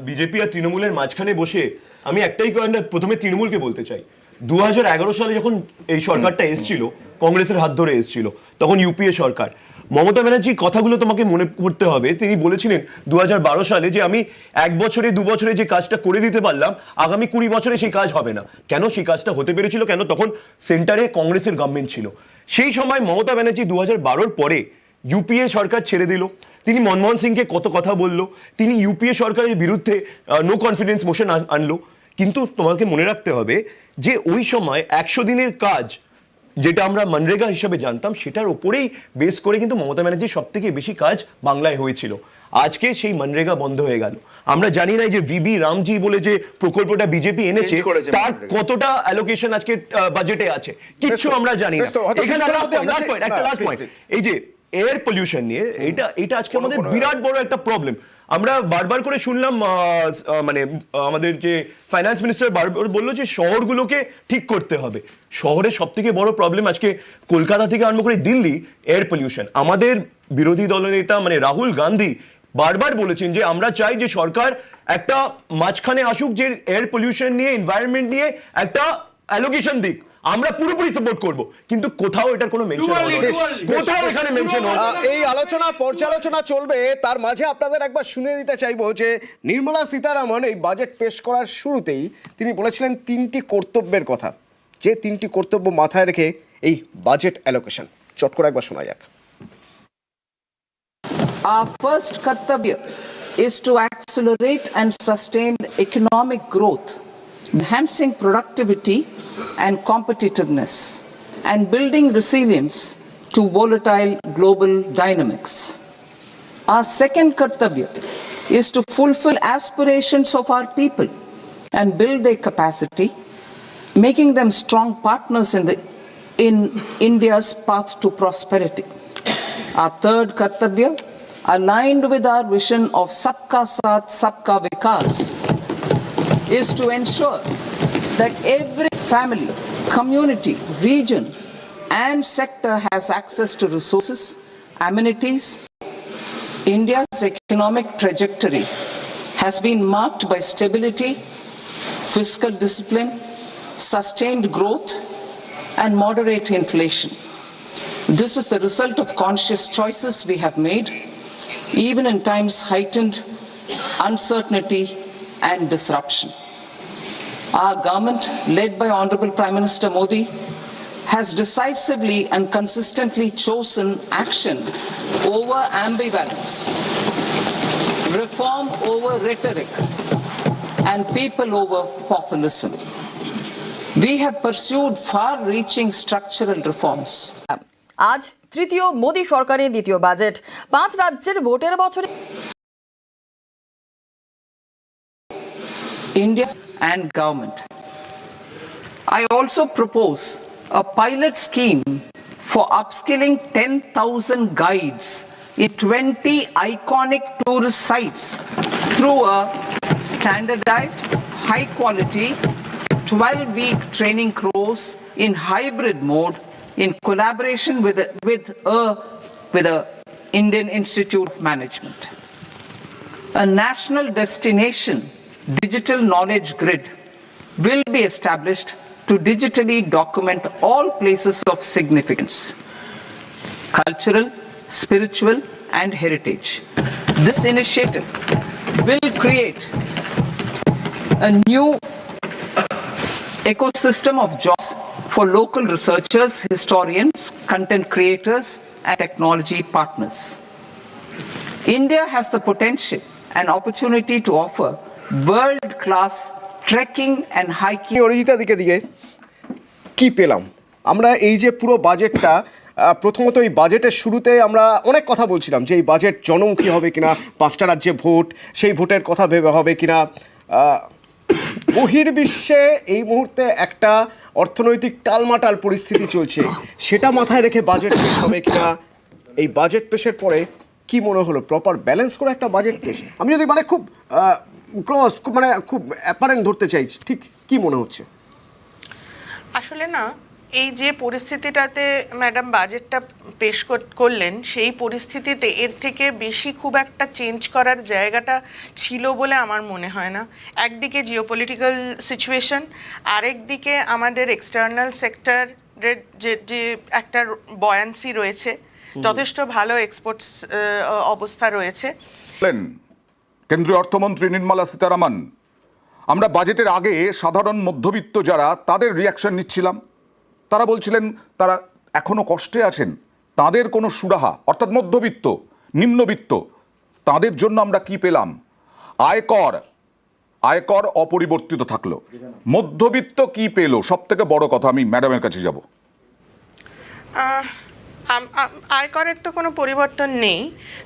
বিজেপি আর তৃণমূলের মাঝখানে বসে আমি একটাই প্রথমে তৃণমূলকে বলতে চাই, 2011 সালে যখন এই সরকারটা এসছিল, কংগ্রেসের হাত ধরে এসছিল, তখন ইউপিএ সরকার, মমতা ব্যানার্জির কথাগুলো তোমাকে মনে করতে হবে। তিনি বলেছিলেন 2012 সালে যে আমি 1 বছরে 2 বছরে যে কাজটা করে দিতে পারলাম, আগামী 20 বছরে সেই কাজ হবে না। কেন সেই কাজটা হতে পেরেছিল? কেন তখন সেন্টারে কংগ্রেসের গভর্নমেন্ট ছিল। সেই সময় মমতা ব্যানার্জি 2012 পরে ইউপিএ সরকার ছেড়ে দিল। তিনি মনমোহন সিংকে কত কথা বলল, তিনি ইউপিএ সরকারের বিরুদ্ধে নো কনফিডেন্স মোশন আনলো। কিন্তু তোমাকে মনে রাখতে হবে যে ওই সময় 100 দিনের কাজ যেটা আমরা মনরেগা হিসেবে জানতাম, সেটার উপরেই বেস করে কিন্তু মমতা ব্যানার্জির সব থেকে বেশি কাজ বাংলায় হয়েছিল। আজকে সেই মনরেগা বন্ধ হয়ে গেল। আমরা জানি না যে ভিবি রামজি বলে যে প্রকল্পটা বিজেপি এনেছে তার কতটা অ্যালোকেশন আজকে বাজেটে আছে, কিচ্ছু আমরা জানি না। এখানে একটা লাস্ট পয়েন্ট, এই যে এয়ার পলিউশন নিয়ে, এটা আজকে আমাদের বিরাট বড় একটা প্রবলেম। আমরা বারবার করে শুনলাম, মানে আমাদের যে ফাইন্যান্স মিনিস্টার বারবার বললো যে শহরগুলোকে ঠিক করতে হবে। শহরের সব থেকে বড় প্রবলেম আজকে কলকাতা থেকে আরম্ভ করে দিল্লি এয়ার পলিউশন। আমাদের বিরোধী দলনেতা মানে রাহুল গান্ধী বারবার বলেছেন যে আমরা চাই যে সরকার একটা মাঝখানে আসুক, যে এয়ার পলিউশন নিয়ে, এনভায়রনমেন্ট নিয়ে একটা অ্যালোকেশন দিক। আমরা পুরোপুরি সাপোর্ট করব, কিন্তু কোথাও এটার কোনো মেনশন হলো না, কোথাও এখানে মেনশন হলো না।
এই আলোচনা পর্যালোচনা চলবে, তার মাঝে আপনাদের একবার শুনে দিতে চাইবো যে নির্মলা সীতারামন এই বাজেট পেশ করার শুরুতেই তিনি বলেছিলেন 3টি কর্তব্যের কথা, যে 3টি কর্তব্য মাথায় রেখে এই বাজেট অ্যালোকেশন। চট করে একবার শোনা যাক।
Our first kartabya is to accelerate and sustain economic growth, enhancing productivity and competitiveness, and building resilience to volatile global dynamics. Our second kartabya is to fulfill aspirations of our people and build their capacity, making them strong partners in India's path to prosperity. Our third kartabya, aligned with our vision of Sabka Saath Sabka Vikas, is to ensure that every family, community, region and sector has access to resources, amenities. India's economic trajectory has been marked by stability, fiscal discipline, sustained growth and moderate inflation. This is the result of conscious choices we have made, even in times heightened uncertainty and disruption. Our government, led by Honorable Prime Minister Modi, has decisively and consistently chosen action over ambivalence, reform over rhetoric, and people over populism. We have pursued far-reaching structural reforms.
আজ তৃতীয় মোদী সরকারের দ্বিতীয় budget, 5 রাজ্যের ভোটের বছরে
India and government. I also propose a pilot scheme for upskilling 10,000 guides in 20 iconic tourist sites through a standardized, high-quality 12-week training course in hybrid mode in collaboration with the Indian Institute of Management. A national destination digital knowledge grid will be established to digitally document all places of significance, cultural, spiritual, and heritage. This initiative will create a new ecosystem of jobs for local researchers, historians, content creators, and technology partners. India has the potential and opportunity to offer world-class trekking and hiking.
Arijita দিকে কি পেলাম আমরা এই যে পুরো বাজেটটা, প্রথমত এই বাজেটের শুরুতে আমরা অনেক কথা বলছিলাম যে এই বাজেট জনমুখী হবে কিনা, 5টা রাজ্যে ভোট, সেই ভোটের কথা ভেবে হবে কিনা। বহির্বিশ্বে এই মুহূর্তে একটা অর্থনৈতিক টালমাটাল পরিস্থিতি চলছে, সেটা মাথায় রেখে বাজেট পেশ হবে কিনা, এই বাজেট পেশের পরে কি মনে হলো প্রপার ব্যালেন্স করে একটা বাজেট পেশ? আমি যদি মানে খুব ক্রস মানে খুব অ্যাপারেন্ট ধরতে চাইছি, ঠিক কি মনে হচ্ছে?
আসলে না, এই যে পরিস্থিতিটাতে ম্যাডাম বাজেটটা পেশ করলেন, সেই পরিস্থিতিতে এর থেকে বেশি খুব একটা চেঞ্জ করার জায়গাটা ছিল বলে আমার মনে হয় না। একদিকে জিওপলিটিক্যাল সিচুয়েশন, আরেকদিকে আমাদের এক্সটার্নাল সেক্টরের যে একটা বয়ান্সি রয়েছে, যথেষ্ট ভালো এক্সপোর্টস অবস্থা রয়েছে।
কেন্দ্রীয় অর্থমন্ত্রী নির্মলা সীতারামন, আমরা বাজেটের আগে সাধারণ মধ্যবিত্ত যারা তাদের রিয়াকশন নিচ্ছিলাম, তারা বলছিলেন তারা এখনো কষ্টে আছেন, তাদের কোনো সুরাহা, অর্থাৎ মধ্যবিত্ত নিম্নবিত্ত, তাদের জন্য আমরা কি পেলাম? আয়কর অপরিবর্তিত থাকলো, মধ্যবিত্ত কি পেল? সব থেকে বড় কথা, আমি ম্যাডামের কাছে যাব।
আয়করের তো কোনো পরিবর্তন নেই,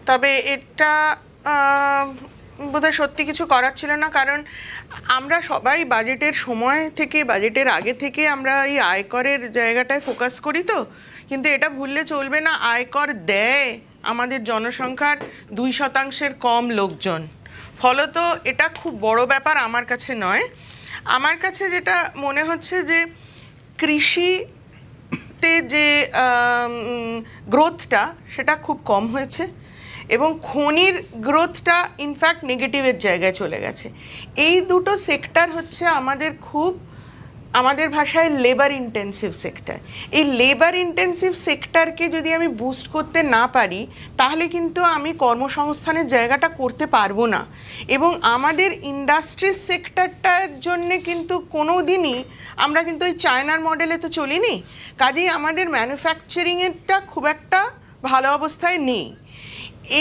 তবে এটা বোধহয় সত্যি কিছু করার ছিল না, কারণ আমরা সবাই বাজেটের সময় থেকে, বাজেটের আগে থেকে আমরা এই আয়করের জায়গাটায় ফোকাস করি, তো কিন্তু এটা ভুললে চলবে না, আয়কর দেয় আমাদের জনসংখ্যার 2% কম লোকজন। ফলত এটা খুব বড় ব্যাপার আমার কাছে নয়। আমার কাছে যেটা মনে হচ্ছে যে কৃষিতে যে গ্রোথটা সেটা খুব কম হয়েছে, এবং খনির গ্রোথটা ইনফ্যাক্ট নেগেটিভের জায়গায় চলে গেছে। এই দুটো সেক্টর হচ্ছে আমাদের ভাষায় লেবার ইন্টেন্সিভ সেক্টর। এই লেবার ইন্টেন্সিভ সেক্টরকে যদি আমি বুস্ট করতে না পারি, তাহলে কিন্তু আমি কর্মসংস্থানের জায়গাটা করতে পারবো না। এবং আমাদের ইন্ডাস্ট্রিজ সেক্টরটার জন্যে কিন্তু কোনো দিনই আমরা কিন্তু ওই চায়নার মডেলে তো চলিনি, কাজেই আমাদের ম্যানুফ্যাকচারিংয়েরটা খুব একটা ভালো অবস্থায় নেই।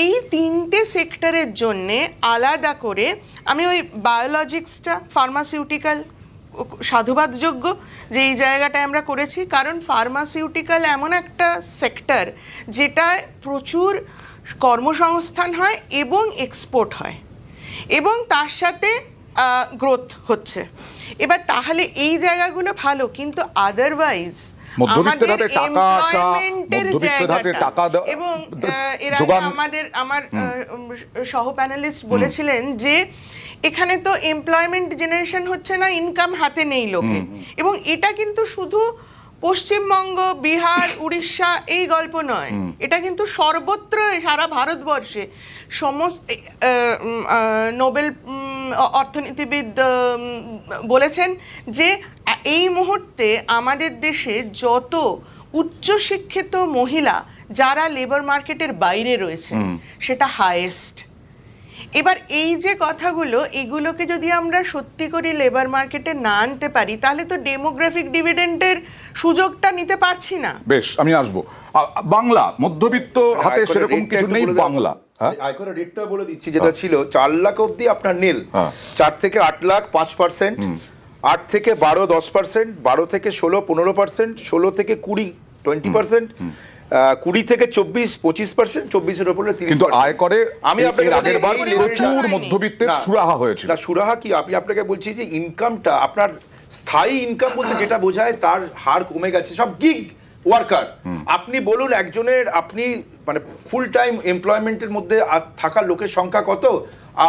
এই 3টে সেক্টরের জন্যে আলাদা করে আমি ওই বায়োলজিক্সটা, ফার্মাসিউটিক্যাল সাধুবাদযোগ্য যে এই জায়গাটায় আমরা করেছি, কারণ ফার্মাসিউটিক্যাল এমন একটা সেক্টর যেটায় প্রচুর কর্মসংস্থান হয় এবং এক্সপোর্ট হয়, এবং তার সাথে গ্রোথ হচ্ছে। এবার তাহলে এই জায়গাগুলো ভালো, কিন্তু আদারওয়াইজ আমাদের এমপ্লয়মেন্টের জায়গাটা, এবং এর আগে আমার সহ প্যানেলিস্ট বলেছিলেন যে এখানে তো এমপ্লয়মেন্ট জেনারেশন হচ্ছে না, ইনকাম হাতে নেই লোকে। এবং এটা কিন্তু শুধু পশ্চিমবঙ্গ, বিহার, উড়িষ্যা এই গল্প নয়, এটা কিন্তু সর্বত্র সারা ভারতবর্ষে সমস্ত নোবেল অর্থনীতিবিদ বলেছেন যে এই মুহূর্তে আমাদের দেশে যত উচ্চশিক্ষিত মহিলা যারা লেবার মার্কেটের বাইরে রয়েছে সেটা হাইয়েস্ট। এবার এই যে কথাগুলো, এগুলোকে যদি আমরা সত্যি করে লেবার মার্কেটে না আনতে পারি, তাহলে তো ডেমোগ্রাফিক ডিভিডেন্ডের সুযোগটা নিতে পারছি না।
বেশ, আমি আসবো। বাংলা মধ্যবিত্ত হাতে সেরকম কিছু নেই। বাংলা
আয়করের রেটটা বলে দিচ্ছি, যেটা ছিল 4 লাখ অবধি আপনার নীল, 4 থেকে 8 লাখ 5%, 8 থেকে 12 10%, 12 থেকে 16 15%, 16 থেকে 20 20%, 20 থেকে 24-25%, 24-এর উপরে 30%।
কিন্তু আয়করে
আমি আপনাকে
আগের বার প্রচুর মধ্যবিত্তের সুরাহা হয়েছিল।
না, সুরাহা কি, আমি আপনাকে বলছি যে ইনকামটা আপনার স্থায়ী ইনকাম বলতে যেটা বোঝায় তার হার কমে গেছে। সব গিগ ওয়ার্কার, আপনি বলুন একজনের, আপনি মানে ফুল টাইম এমপ্লয়মেন্টের মধ্যে থাকার লোকের সংখ্যা কত,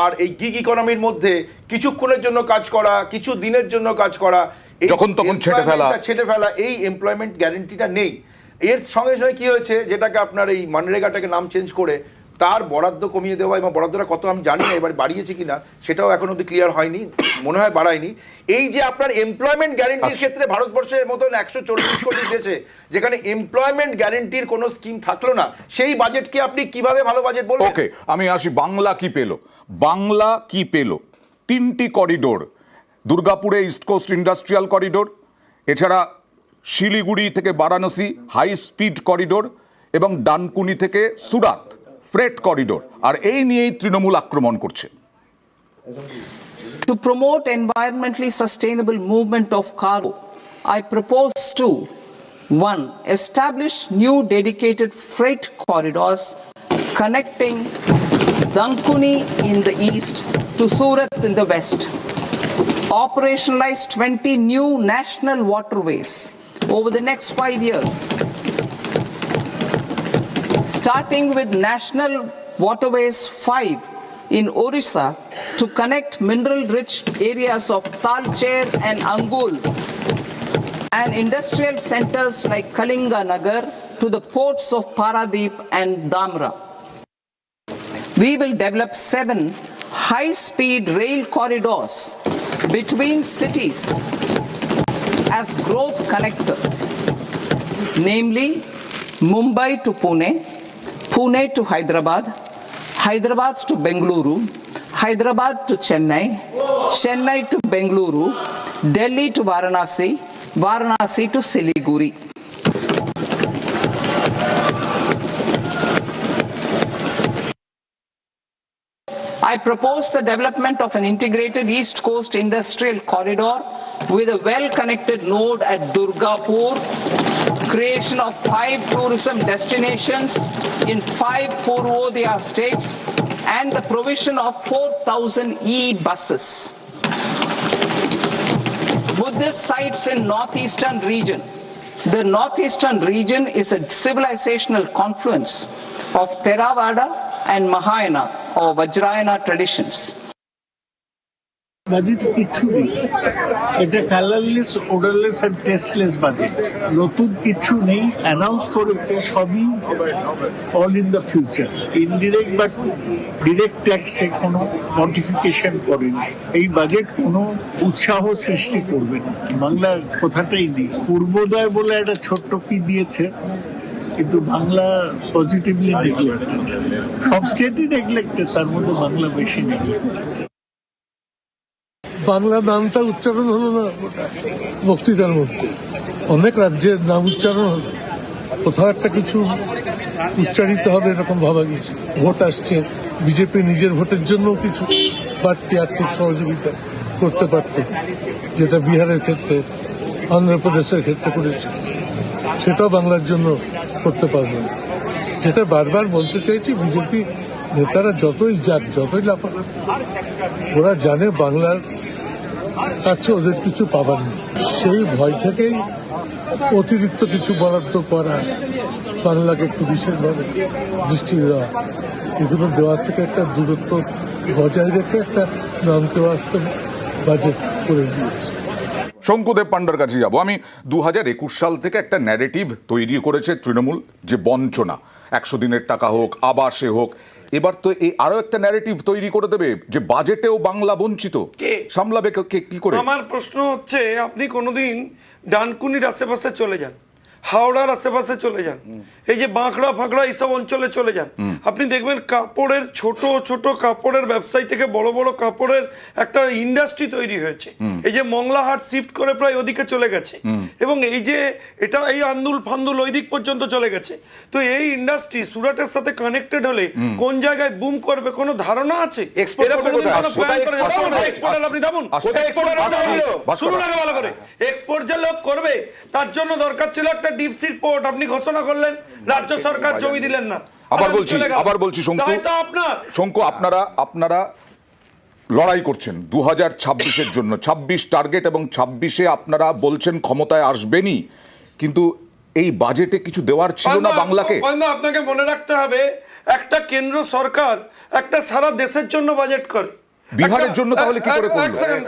আর এই গিগ ইকোনমির মধ্যে কিছুক্ষণের জন্য কাজ করা, কিছু দিনের জন্য কাজ করা,
যখন তখন
ছেড়ে ফেলা, এই এমপ্লয়মেন্ট গ্যারেন্টিটা নেই। এর সঙ্গে সঙ্গে কি হয়েছে, যেটাকে আপনার এই মনরেগাটাকে নাম চেঞ্জ করে তার বরাদ্দ কমিয়ে দেওয়া, এবং বরাদ্দটা কত আমি জানি না, এবার বাড়িয়েছে কিনা সেটাও এখন অব্দি ক্লিয়ার হয়নি, মনে হয় বাড়ায়নি। এই যে আপনার এমপ্লয়মেন্ট গ্যারেন্টির ক্ষেত্রে ভারতবর্ষের মতন 140 কোটি দেশে যেখানে এমপ্লয়মেন্ট গ্যারেন্টির কোনো স্কিম থাকলো না, সেই বাজেটকে আপনি কিভাবে ভালো বাজেট বলবেন?
ওকে, আমি আসি বাংলা কি পেল। বাংলা কি পেল? 3টি করিডোর, দুর্গাপুরে ইস্ট কোস্ট ইন্ডাস্ট্রিয়াল করিডোর, এছাড়া শিলিগুড়ি থেকে বারাণসী হাই স্পিড করিডোর, এবং ডানকুনি থেকে সুরাত ফ্রেট করিডোর। আর এই নিয়েই তৃণমূল আক্রমণ করছে।
To promote environmentally sustainable movement of cargo, I propose to 1. Establish new dedicated freight corridors connecting Dankuni in the east to Surat in the west. Operationalize 20 new national waterways over the next 5 years. Starting with National Waterways 5 in Orissa to connect mineral-rich areas of Talcher and Angul and industrial centers like Kalinga Nagar to the ports of Paradeep and Dhamra. We will develop 7 high-speed rail corridors between cities as growth connectors, namely Mumbai to Pune, Pune to Hyderabad, Hyderabad to Bengaluru, Hyderabad to Chennai, Chennai to Bengaluru, Delhi to Varanasi, Varanasi to Siliguri. I propose the development of an integrated East Coast industrial corridor with a well-connected node at Durgapur, creation of 5 tourism destinations in 5 Purvodaya states, and the provision of 4,000 e-buses. Buddhist sites in northeastern region. The northeastern region is a civilizational confluence of Theravada and Mahayana or Vajrayana traditions.
Budget কিছু নেই, এটা colourless, ওডারলেস and tasteless budget. নতুন কিছু নেই, announce করেছে সবই all in the future. Indirect বা direct ট্যাক্সে কোনো মডিফিকেশন করেনি। এই বাজেট কোনো উৎসাহ সৃষ্টি করবে না, বাংলার কথাটাই নেই। পূর্বোদয় বলে একটা ছোট্ট কি দিয়েছে, কিন্তু বাংলা পজিটিভলি নেগলেক্টেড। সব স্টেটই নেগলেক্টেড, তার মধ্যে বাংলা বেশি নেগলেক্টেড।
বাংলা নামটা উচ্চারণ হলো না গোটা বক্তৃতার মধ্যে, অনেক রাজ্যের নাম উচ্চারণ হলো, কোথাও একটা কিছু উচ্চারিত হবে এরকম ভাবা গেছে। ভোট আসছে, বিজেপি নিজের ভোটের জন্য কিছু বাড়তি আর্থিক সহযোগিতা করতে পারত, যেটা বিহারের ক্ষেত্রে, অন্ধ্রপ্রদেশের ক্ষেত্রে করেছে, সেটাও বাংলার জন্য করতে পারবে না। যেটা বারবার বলতে চাইছি, বিজেপি নেতারা যতই যাক, যতই লাফালাফি, ওরা জানে বাংলার কাছে ওদের কিছু পাবার নেই। সেই ভয় থেকেই অতিরিক্ত কিছু বরাদ্দ করা, বাংলাকে একটু বিশেষভাবে দৃষ্টি দেওয়া, এগুলো দেওয়া থেকে একটা দূরত্ব বজায় রেখে একটা নামতে বাস্তব বাজেট করে দিয়েছে।
শঙ্কুদেব পান্ডার কাছে যাব আমি। 2021 সাল থেকে একটা ন্যারেটিভ তৈরি করেছে তৃণমূল, যে বঞ্চনা, 100 দিনের টাকা হোক, আবাসে হোক। এবার তো এই আরো একটা ন্যারেটিভ তৈরি করে দেবে যে বাজেটেও বাংলা বঞ্চিত। সামলাবে কি করে?
আমার প্রশ্ন হচ্ছে, আপনি কোনোদিন ডানকুনির আশেপাশে চলে যান, হাওড়ার আশেপাশে চলে যান, এই যে বাঁকড়া ফাঁকড়া এইসব অঞ্চলে চলে যান, আপনি দেখবেন কাপড়ের ছোট ছোট কাপড়ের ব্যবসায়ী থেকে বড় বড় কাপড়ের একটা ইন্ডাস্ট্রি তৈরি হয়েছে। এই যে মংলাহাট শিফট করে প্রায় ওদিকে চলে গেছে, এবং এই যে এটা এই আন্দুল ফান্দুল ওই দিক পর্যন্ত চলে গেছে। তো এই ইন্ডাস্ট্রি সুরাটের সাথে কানেক্টেড হলে কোন জায়গায় বুম করবে কোনো ধারণা আছে? আপনি ভাবুন, শুনুন আগে ভালো করে। এক্সপোর্ট যে লোক করবে তার জন্য দরকার ছিল একটা একটা ডিপ সি পোর্ট আপনি ঘোষণা করলেন, রাজ্য সরকার জমি দিলেন না।
আবার বলছি শঙ্কু, আপনারা লড়াই করছেন 2026-এর জন্য, 26 টার্গেট এবং 26-এ আপনারা বলছেন ক্ষমতায় আসবেনই, কিন্তু এই বাজেটে কিছু দেওয়ার ছিল না বাংলাকে।
আপনাকে মনে রাখতে হবে, একটা কেন্দ্র সরকার একটা সারা দেশের জন্য বাজেট করে,
বিহারের জন্য তাহলে কি করে করলো?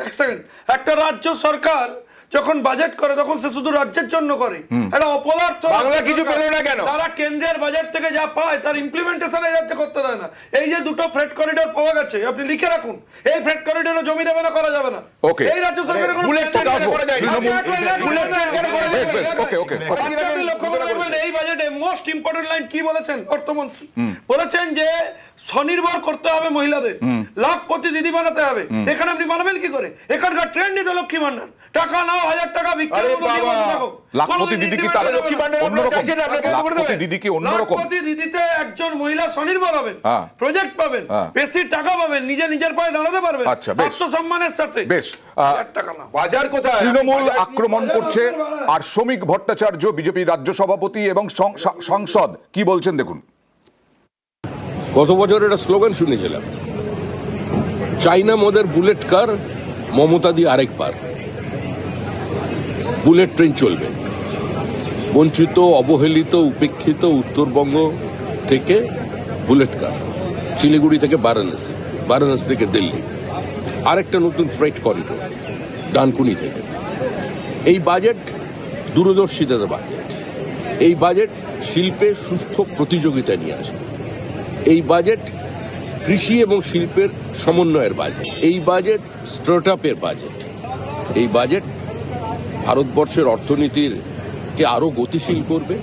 এক সেকেন্ড, একটা রাজ্য সরকার যখন বাজেট করে তখন সে শুধু রাজ্যের জন্য করে, এটা অপদার্থ।
বাংলা কিছু পেল না কেন?
তারা কেন্দ্রের বাজেট থেকে যা পায় তার ইমপ্লিমেন্টেশন এই রাজ্যে করতে দেয় না। এই যে দুটো ফ্রেট করিডোর পাওয়া গেছে, আপনি লিখে রাখুন, এই ফ্রেট করিডোরে জমি দেবে না, করা যাবে না।
ওকে,
এই রাজ্য সরকারের কোনো
বুলেট ট্রেন করা যায় না।
আপনি লক্ষ্য করবেন এই বাজেটে মোস্ট ইম্পর্টেন্ট লাইন কি বলেছেন অর্থমন্ত্রী? বলেছেন যে স্বনির্ভর করতে হবে মহিলাদের, লাখপতি দিদি বানাতে হবে। এখানে আপনি বানাবেন কি করে? এখানকার ট্রেন্ডই তো লক্ষ্মী ভান্ডার, টাকা নাও 1000 টাকা বিক্রি করো।
লাখপতি দিদি কি তার লক্ষ্মী ভান্ডার অন্যরকম? লাখপতি দিদি কি অন্যরকম?
লাখপতি দিদিতে একজন মহিলা স্বনির্ভর হবেন, প্রজেক্ট পাবেন, বেশি টাকা পাবেন, নিজের পায়ে দাঁড়াতে পারবেন আত্মসম্মানের সাথে।
বেশ,
বাজার কোথায়?
তৃণমূল আক্রমণ করছে, আর শ্রমিক ভট্টাচার্য বিজেপি রাজ্য সভাপতি এবং সাংসদ কি বলছেন দেখুন।
গত বছর একটা স্লোগান শুনেছিলাম, চাইনা মোদের বুলেট কার, মমতা দি আরেক পার। বুলেট ট্রেন চলবে, বঞ্চিত, অবহেলিত, উপেক্ষিত উত্তরবঙ্গ থেকে বুলেট কার, শিলিগুড়ি থেকে বারাণসী, বারাণসী থেকে দিল্লি, আরেকটা নতুন ফ্রেট করিডোর ডানকুনি থেকে। এই বাজেট দূরদর্শিতার বাজেট, এই বাজেট শিল্পে সুস্থ প্রতিযোগিতা নিয়ে আসে, এই বাজেট কৃষি এবং শিল্পের সমন্বয়ের বাজেট, এই বাজেট স্টার্টআপের বাজেট, এই বাজেট ভারতবর্ষের অর্থনীতির কে আরো গতিশীল করবে,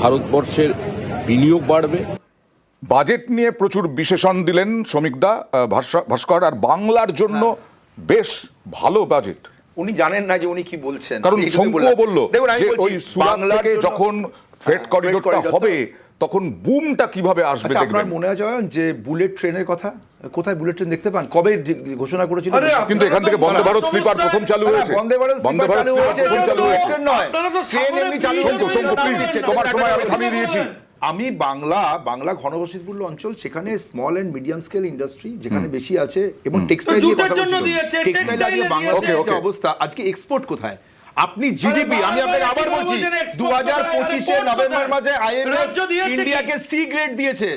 ভারতবর্ষের বিনিয়োগ বাড়বে।
বাজেট নিয়ে প্রচুর বিশেষণ দিলেন শ্রমিকদা, ভাস্কর, আর বাংলার জন্য বেশ ভালো বাজেট।
উনি জানেন না যে উনি কি বলছেন,
কারণ শঙ্কুও বললো যে ওই সুরাট থেকে যখন ফ্রেট করিডোরটা হবে তখন বুমটা কিভাবে আসবে দেখবেন।
আপনার মনে আছে যে বুলেট ট্রেনের কথা, কোথায় বুলেট ট্রেন দেখতে পান, কবে ঘোষণা করেছিল?
কিন্তু এখান থেকে বন্দে ভারত স্লিপার প্রথম চালু হয়েছে।
বন্দে ভারত চালু হয়েছে, ট্রেন নয়, ট্রেন এমনি চালু হয়েছে।
শঙ্কু প্লিজ, তোমার সময় আমি থামিয়ে দিয়েছি।
আমি বাংলা ঘনবসতিপূর্ণ অঞ্চল, সেখানে small and medium scale industry যেখানে বেশি আছে, এবং টেক্সটাইল বাংলাদেশের অবস্থা আজকে এক্সপোর্ট কোথায়? আপনি জিডিপি, আমি আপনাকে আবার বলছি, 2025-এ নভেম্বর মাসে আইএমএফ ইন্ডিয়াকে সি গ্রেড দিয়েছে,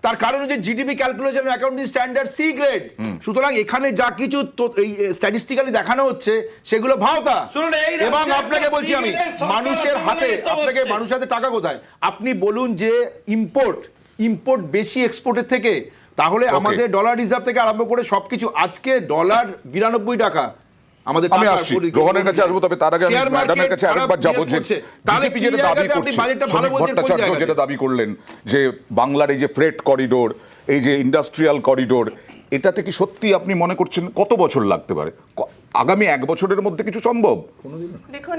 তার কারণ হচ্ছে GDP calculation accounting standard C grade. সুতরাং এখানে যা কিছু স্ট্যাটিস্টিক্যালি দেখানো হচ্ছে সেগুলো ভাওতা। এবং আপনাকে বলছি আমি, মানুষের হাতে টাকা কোথায়? আপনি বলুন যে ইম্পোর্ট বেশি এক্সপোর্টের থেকে, তাহলে আমাদের ডলার রিজার্ভ থেকে আরম্ভ করে সবকিছু, আজকে ডলার 92 টাকা।
আমি আসছি, রোহনের কাছে আসবো, তবে তার আগে আমি ম্যাডামের কাছে আরেকবার যাবো। যে বিজেপি যেটা দাবি করছে, শ্রমিক ভট্টাচার্য যেটা দাবি করলেন যে বাংলার এই যে ফ্রেট করিডোর, এই যে ইন্ডাস্ট্রিয়াল করিডোর, এটাতে কি সত্যি আপনি মনে করছেন কত বছর লাগতে পারে? আগামী 1 বছরের মধ্যে কিছু সম্ভব?
দেখুন,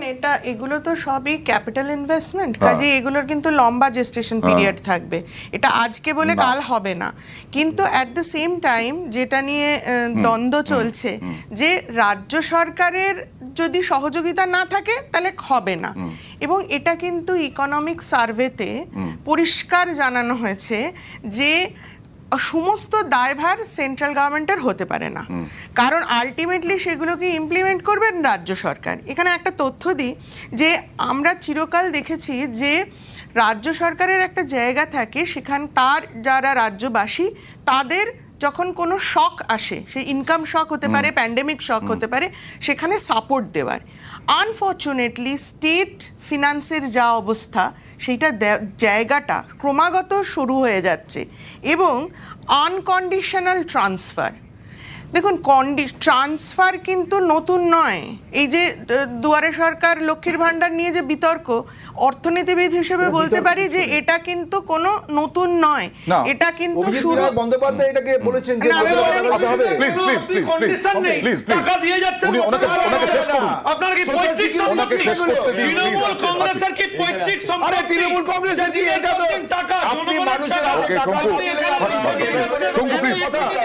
এগুলো তো সবই ক্যাপিটাল ইনভেস্টমেন্ট, কাজে এগুলোর কিন্তু লম্বা জেস্টেশন পিরিয়ড থাকবে, এটা আজকে বলে কাল হবে না। কিন্তু অ্যাট দ্য সেম টাইম যেটা নিয়ে দ্বন্দ্ব চলছে, যে রাজ্য সরকারের যদি সহযোগিতা না থাকে তাহলে হবে না, এবং এটা কিন্তু ইকোনমিক সার্ভেতে পরিষ্কার জানানো হয়েছে যে সমস্ত দায়ভার সেন্ট্রাল গভর্নমেন্টের হতে পারে না, কারণ আলটিমেটলি সেগুলোকে ইমপ্লিমেন্ট করবেন রাজ্য সরকার। এখানে একটা তথ্য দিই, যে আমরা চিরকাল দেখেছি যে রাজ্য সরকারের একটা জায়গা থাকে, সেখানে তার যারা রাজ্যবাসী, তাদের যখন কোনো শক আসে, সেই ইনকাম শক হতে পারে, প্যান্ডেমিক শক হতে পারে, সেখানে সাপোর্ট দেওয়ার। আনফর্চুনেটলি স্টেট ফিনান্সের যা অবস্থা, সেইটা জায়গাটা ক্রমাগত শুরু হয়ে যাচ্ছে, এবং আনকন্ডিশনাল ট্রান্সফার। দেখুন, ট্রান্সফার কিন্তু নতুন নয়। এই যে দুয়ারে সরকার, লক্ষ্মীর ভান্ডার নিয়ে যে বিতর্ক, অর্থনীতিবিদ হিসেবে বলতে পারি যে এটা কিন্তু কোনো নতুন নয়, এটা কিন্তু শুরু।
বন্দ্যোপাধ্যায় এটাকে বলেছেন যে
please please please please please টাকা দিয়ে যাচ্ছে, ওনাকে শেষ করুন।
আপনার
কি পৈতৃক সম্পত্তি? তৃণমূল কংগ্রেসের কি পৈতৃক সম্পত্তি?
তৃণমূল কংগ্রেসের কি এটা তো
টাকা
আপনি মানুষের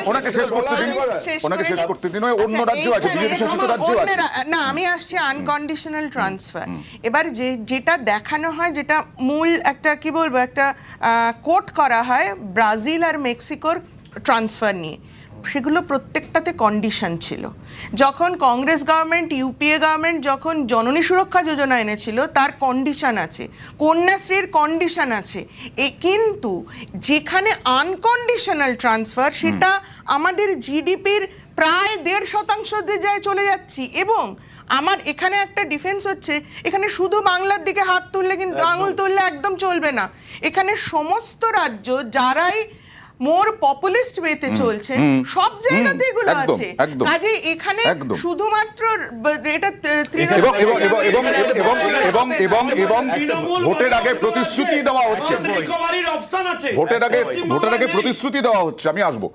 ওনাকে শেষ করতে দিন, ওনাকে শেষ করতে দিন। অন্য রাজ্য আছে, বিজেপি শাসিত রাজ্য আছে।
না, আমি আসছি আনকন্ডিশনাল ট্রান্সফার। এবার যেটা দেখানো হয়, যেটা মূল একটা কি বলবো, একটা কোট করা হয় ব্রাজিল আর মেক্সিকোর ট্রান্সফার নিয়ে, সেগুলো প্রত্যেকটাতে কন্ডিশন ছিল। যখন কংগ্রেস গভর্নমেন্ট, ইউপিএ গভর্নমেন্ট যখন জননী সুরক্ষা যোজনা এনেছিল, তার কন্ডিশন আছে, কন্যাশ্রীর কন্ডিশন আছে। কিন্তু যেখানে আনকন্ডিশনাল ট্রান্সফার, সেটা আমাদের জিডিপির প্রায় 1.5% চলে যাচ্ছি। এবং আমার এখানে একটা ডিফেন্স হচ্ছে, এখানে শুধু বাংলার দিকে হাত তুললে কিন্তু, আঙুল তুললে একদম চলবে না। এখানে সমস্ত রাজ্য যারাই মোর পপুলিস্ট ওয়েতে চলছে, সব জায়গাতে এগুলো আছে। কাজে এখানে শুধুমাত্র এটা
ভোটের আগে প্রতিশ্রুতি দেওয়া হচ্ছে, ভোটের আগে প্রতিশ্রুতি দেওয়া হচ্ছে। আমি আসবো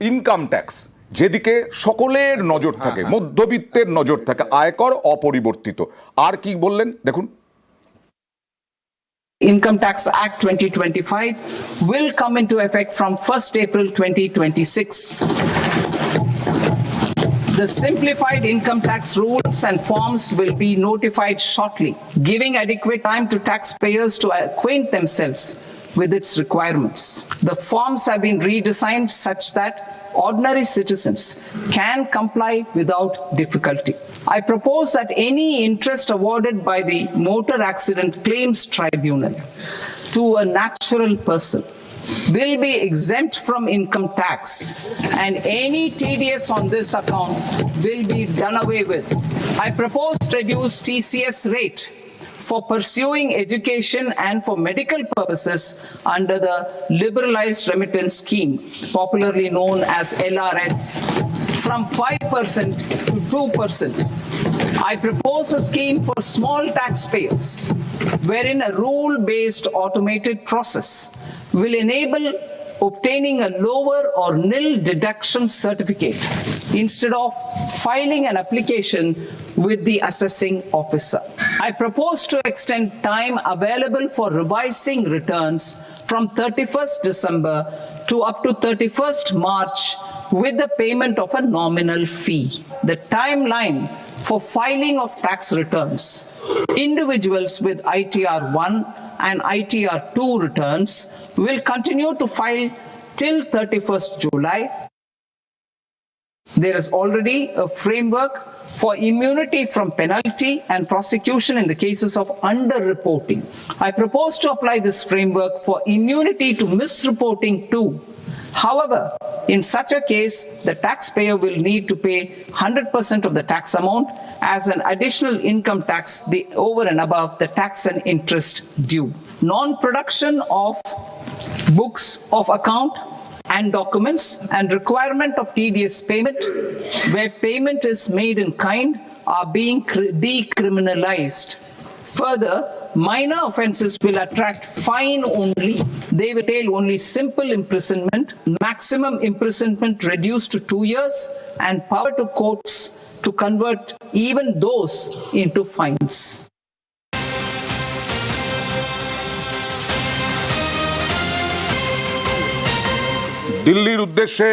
ইনকাম ট্যাক্স, যেদিকে সকলের নজর থাকে, মধ্যবিত্তের নজর থাকে, আয়কর অপরিবর্তিত। আর কি বললেন দেখুন।
Income Tax Act 2025 will come into effect from 1st April 2026. The simplified income tax rules and forms will be notified shortly, giving adequate time to taxpayers to acquaint themselves with its requirements. The forms have been redesigned such that ordinary citizens can comply without difficulty. I propose that any interest awarded by the Motor Accident Claims Tribunal to a natural person will be exempt from income tax, and any TDS on this account will be done away with. I propose to reduce TCS rate for pursuing education and for medical purposes under the liberalized remittance scheme, popularly known as LRS, from 5% to 2%. I propose a scheme for small taxpayers, wherein a rule-based automated process will enable obtaining a lower or nil deduction certificate instead of filing an application with the assessing officer. I propose to extend time available for revising returns from 31st December to up to 31st March with the payment of a nominal fee. The timeline for filing of tax returns. Individuals with ITR 1 and ITR 2 returns will continue to file till 31st July. There is already a framework for immunity from penalty and prosecution in the cases of underreporting. I propose to apply this framework for immunity to misreporting too. However, in such a case, the taxpayer will need to pay 100% of the tax amount as an additional income tax over and above the tax and interest due. Non-production of books of account and documents and requirement of TDS payment where payment is made in kind are being decriminalized. Further, minor offences will attract fine only. They will entail only simple imprisonment, maximum imprisonment reduced to 2 years, and power to courts to convert even those into fines.
দিল্লির উদ্দেশ্যে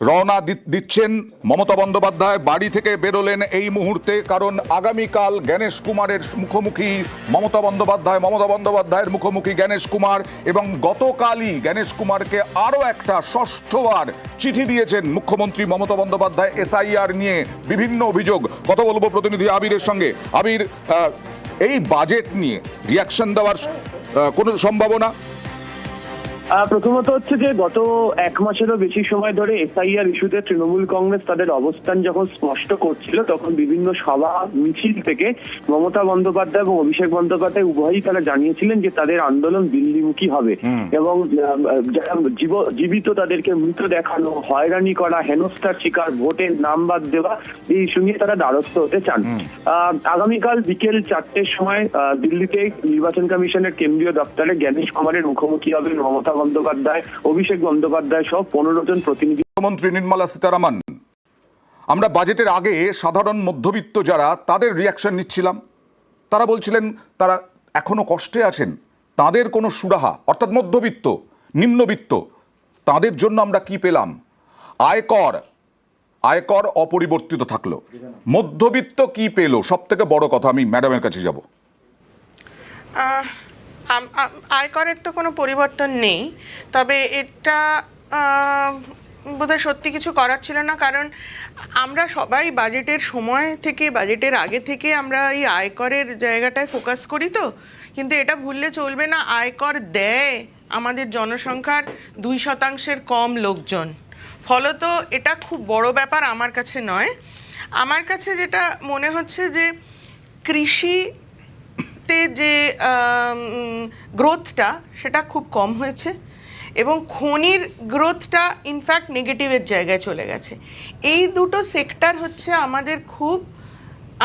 রওনা দিচ্ছেন মমতা বন্দ্যোপাধ্যায়। বাড়ি থেকে বেরোলেন এই মুহূর্তে, কারণ আগামীকাল জ্ঞানেশ কুমারের মুখোমুখি মমতা বন্দ্যোপাধ্যায়ের মুখোমুখি জ্ঞানেশ কুমার। এবং গতকালই জ্ঞানেশ কুমারকে আরও একটা ষষ্ঠবার চিঠি দিয়েছেন মুখ্যমন্ত্রী মমতা বন্দ্যোপাধ্যায় SIR নিয়ে বিভিন্ন অভিযোগ। কথা বলবো প্রতিনিধি আবিরের সঙ্গে। আবির, এই বাজেট নিয়ে রিয়াকশন দেওয়ার কোনো সম্ভাবনা?
প্রথমত হচ্ছে যে গত 1 মাসেরও বেশি সময় ধরে SIR ইস্যুতে তৃণমূল কংগ্রেস তাদের অবস্থান যখন স্পষ্ট করছিল, তখন বিভিন্ন সভা মিছিল থেকে মমতা বন্দ্যোপাধ্যায় এবং অভিষেক বন্দ্যোপাধ্যায় উভয়ই তারা জানিয়েছিলেন যে তাদের আন্দোলন দিল্লিমুখী হবে এবং যারা জীবিত তাদেরকে মৃত দেখানো, হয়রানি করা, হেনস্থার শিকার, ভোটের নাম বাদ দেওয়া, এই ইস্যু নিয়ে তারা দ্বারস্থ হতে চান। আগামীকাল বিকেল 4টের সময় দিল্লিতে নির্বাচন কমিশনের কেন্দ্রীয় দপ্তরে জ্ঞানেশ কুমারের মুখোমুখি হবেন মমতা বন্দ্যোপাধ্যায়, অভিষেক বন্দ্যোপাধ্যায় সহ 15 জন প্রতিনিধি।
মন্ত্রী নির্মলা সীতারামন, আমরা বাজেটের আগে সাধারণ মধ্যবিত্ত যারা তাদের রিয়াকশন নিচ্ছিলাম, তারা বলছিলেন তারা এখনো কষ্টে আছেন, তাদের কোনো সুরাহা, অর্থাৎ মধ্যবিত্ত নিম্নবিত্ত, তাদের জন্য আমরা কি পেলাম? আয়কর অপরিবর্তিত থাকলো, মধ্যবিত্ত কি পেল? সব থেকে বড় কথা, আমি ম্যাডামের কাছে যাব।
আয়করের তো কোনো পরিবর্তন নেই, তবে এটা বোধহয় সত্যি কিছু করার ছিল না, কারণ আমরা সবাই বাজেটের সময় থেকে, বাজেটের আগে থেকে আমরা এই আয়করের জায়গাটায় ফোকাস করি তো, কিন্তু এটা ভুললে চলবে না, আয়কর দেয় আমাদের জনসংখ্যার 2% কম লোকজন। ফলত এটা খুব বড় ব্যাপার আমার কাছে নয়। আমার কাছে যেটা মনে হচ্ছে যে কৃষিতে যে গ্রোথটা সেটা খুব কম হয়েছে এবং খনির গ্রোথটা ইনফ্যাক্ট নেগেটিভের জায়গায় চলে গেছে। এই দুটো সেক্টর হচ্ছে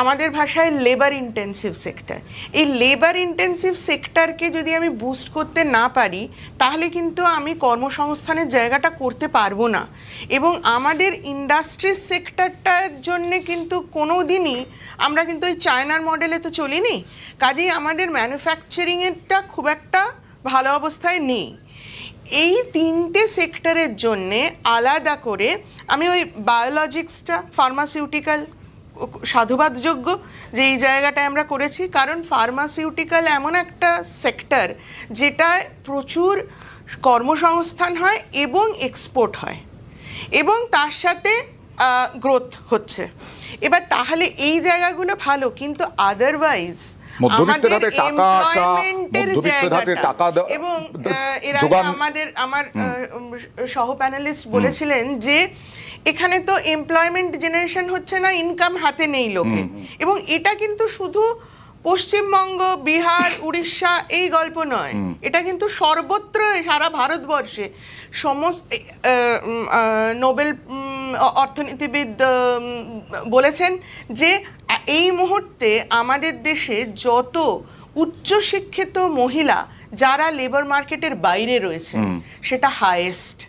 আমাদের ভাষায় লেবার ইন্টেন্সিভ সেক্টর। এই লেবার ইন্টেন্সিভ সেক্টরকে যদি আমি বুস্ট করতে না পারি তাহলে কিন্তু আমি কর্মসংস্থানের জায়গাটা করতে পারবো না, এবং আমাদের ইন্ডাস্ট্রিজ সেক্টরটার জন্যে কিন্তু কোনো দিনই আমরা কিন্তু ওই চায়নার মডেলে তো চলিনি, কাজেই আমাদের ম্যানুফ্যাকচারিংয়েরটা খুব একটা ভালো অবস্থায় নেই। এই তিনটে সেক্টরের জন্যে আলাদা করে আমি ওই বায়োলজিক্সটা, ফার্মাসিউটিক্যাল সাধুবাদযোগ্য যে এই জায়গাটায় আমরা করেছি, কারণ ফার্মাসিউটিক্যাল এমন একটা সেক্টর যেটায় প্রচুর কর্মসংস্থান হয় এবং এক্সপোর্ট হয় এবং তার সাথে গ্রোথ হচ্ছে। এবার তাহলে এই জায়গাগুলো ভালো, কিন্তু আদারওয়াইজ আমাদের এমপ্লয়মেন্টের জায়গাটা, এবং এর আগে আমার সহ প্যানেলিস্ট বলেছিলেন যে এখানে তো এমপ্লয়মেন্ট জেনারেশন হচ্ছে না, ইনকাম হাতে নেই লোকে, এবং এটা কিন্তু শুধু পশ্চিমবঙ্গ, বিহার, উড়িষ্যা এই গল্প নয়, এটা কিন্তু সর্বত্র সারা ভারতবর্ষে সমস্ত নোবেল অর্থনীতিবিদ বলেছেন যে এই মুহূর্তে আমাদের দেশে যত উচ্চশিক্ষিত মহিলা যারা লেবার মার্কেটের বাইরে রয়েছে সেটা হাইয়েস্ট।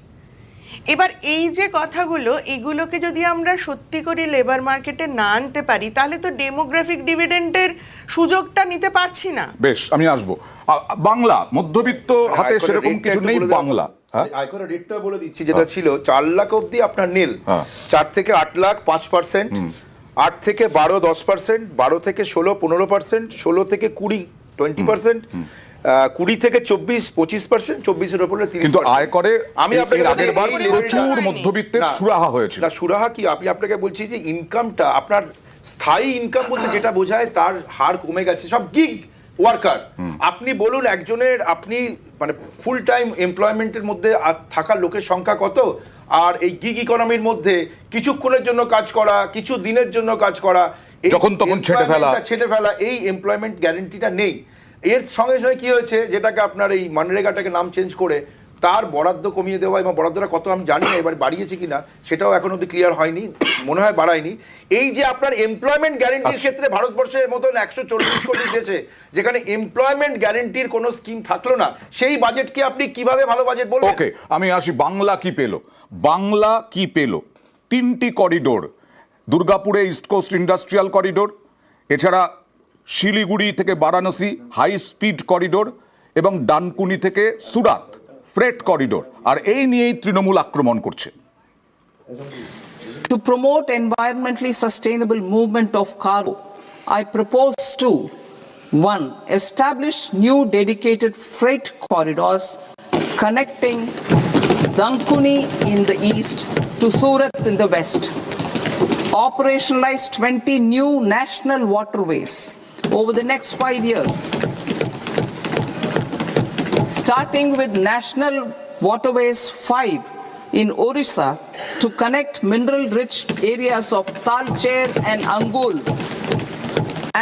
এবার এই যে কথাগুলো, এগুলোকে যদি আমরা সত্যি করে লেবার মার্কেটে না আনতে পারি তাহলে তো ডেমোগ্রাফিক ডিভিডেন্ডের সুযোগটা নিতে পারছি না।
বেশ, আমি আসবো। বাংলা মধ্যবিত্ত হাতে সেরকম কিছু নেই। বাংলা
আয়করের রেটটা বলে দিচ্ছি, যেটা ছিল 4 লাখ অবধি আপনার নীল, 4 থেকে 8 লাখ 5%, 8 থেকে 12 10%, 12 থেকে 16 15%, 16 থেকে 20 20%, 20 থেকে 24 25%, 24-এর উপরে 30%।
কিন্তু আয়করে আমি আপনাকে আগেরবার প্রচুর মধ্যবিত্তের সুরাহা হয়েছিল।
না, সুরাহা কি, আমি আপনাকে বলছি যে ইনকামটা আপনার স্থায়ী ইনকাম বলতে যেটা বোঝায় তার হার কমে গেছে। সব গিগ ওয়ার্কার, আপনি বলুন একজনের, আপনি মানে ফুল টাইম এমপ্লয়মেন্টের মধ্যে থাকা লোকের সংখ্যা কত, আর এই গিগ ইকোনমির মধ্যে কিছুক্ষণের জন্য কাজ করা, কিছু দিনের জন্য কাজ করা,
যখন তখন
ছেটে ফেলা, এই এমপ্লয়মেন্ট গ্যারেন্টিটা নেই। এর সঙ্গে সঙ্গে কি হয়েছে, যেটাকে আপনার এই মনরেগাটাকে নাম চেঞ্জ করে তার বরাদ্দ কমিয়ে দেওয়া, এবং বরাদ্দটা কত আমি জানি না, এবার বাড়িয়েছে কিনা সেটাও এখন অব্দি ক্লিয়ার হয়নি, মনে হয় বাড়ায়নি। এই যে আপনার এমপ্লয়মেন্ট গ্যারেন্টির ক্ষেত্রে ভারতবর্ষের মতন 140 কোটি দেশে যেখানে এমপ্লয়মেন্ট গ্যারেন্টির কোনো স্কিম থাকলো না, সেই বাজেটকে আপনি কিভাবে ভালো বাজেট বলবেন?
ওকে, আমি আসি। বাংলা কি পেল? বাংলা কি পেল? 3টি করিডোর, দুর্গাপুরে ইস্ট কোস্ট ইন্ডাস্ট্রিয়াল করিডোর, এছাড়া শিলিগুড়ি থেকে বারাণসী হাই স্পিড করিডোর, এবং ডানকুনি থেকে সুরাত ফ্রেট করিডোর। আর এই নিয়েই তৃণমূল আক্রমণ করছে।
To promote environmentally sustainable movement of cargo, I propose to 1. Establish new dedicated freight corridors connecting Dankuni in the east to Surat in the west. Operationalize 20 new national waterways over the next 5 years, starting with National Waterways 5 in Orissa to connect mineral-rich areas of Talcher and Angul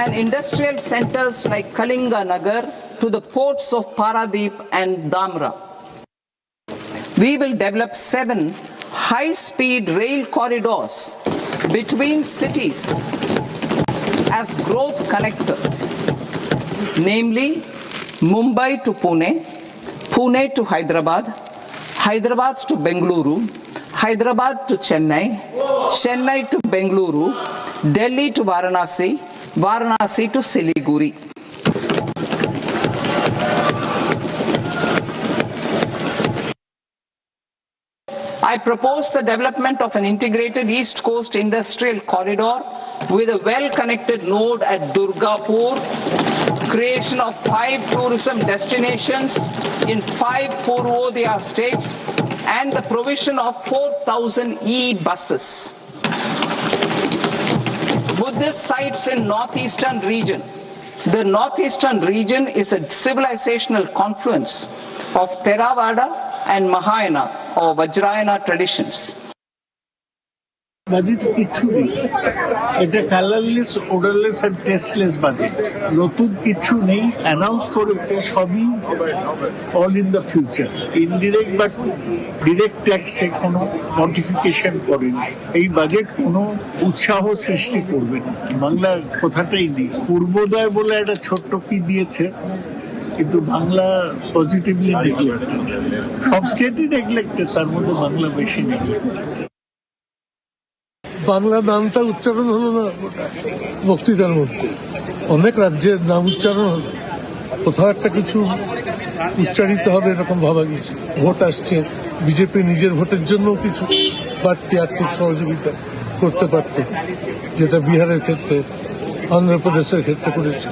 and industrial centers like Kalinga Nagar to the ports of Paradip and Dhamra. We will develop 7 high-speed rail corridors between cities as growth connectors, namely Mumbai to Pune, Pune to Hyderabad, Hyderabad to Bengaluru, Hyderabad to Chennai, Chennai to Bengaluru, Delhi to Varanasi, Varanasi to Siliguri. I propose the development of an integrated East Coast industrial corridor with a well-connected node at Durgapur, creation of 5 tourism destinations in 5 Purvodaya states, and the provision of 4,000 e-buses. Buddhist sites in northeastern region. The northeastern region is a civilizational confluence of Theravada and Mahayana or Vajrayana traditions.
Budget কিছু নেই, এটা colourless, odourless আর tasteless budget. নতুন কিছু নেই, announce করেছে সবই all in the future. Indirect বা ডিরেক্ট ট্যাক্সে কোনো মডিফিকেশন করেনি। এই বাজেট কোনো উৎসাহ সৃষ্টি করবে না, বাংলা কথাটাই নেই। পূর্বোদয় বলে একটা ছোট্ট কি দিয়েছে, কিন্তু বাংলা পজিটিভলি নেগলেক্টেড। সব স্টেটই নেগলেক্টেড, তার মধ্যে বাংলা বেশি নেগলেক্টেড।
বাংলা নামটা উচ্চারণ হলো না গোটা বক্তৃতার মধ্যে, অনেক রাজ্যের নাম উচ্চারণ হলো, কোথাও একটা কিছু উচ্চারিত হবে এরকম ভাবা গেছে। ভোট আসছে, বিজেপি নিজের ভোটের জন্য কিছু বাড়তি আর্থিক সহযোগিতা করতে পারত, যেটা বিহারের ক্ষেত্রে, অন্ধ্রপ্রদেশের ক্ষেত্রে করেছে,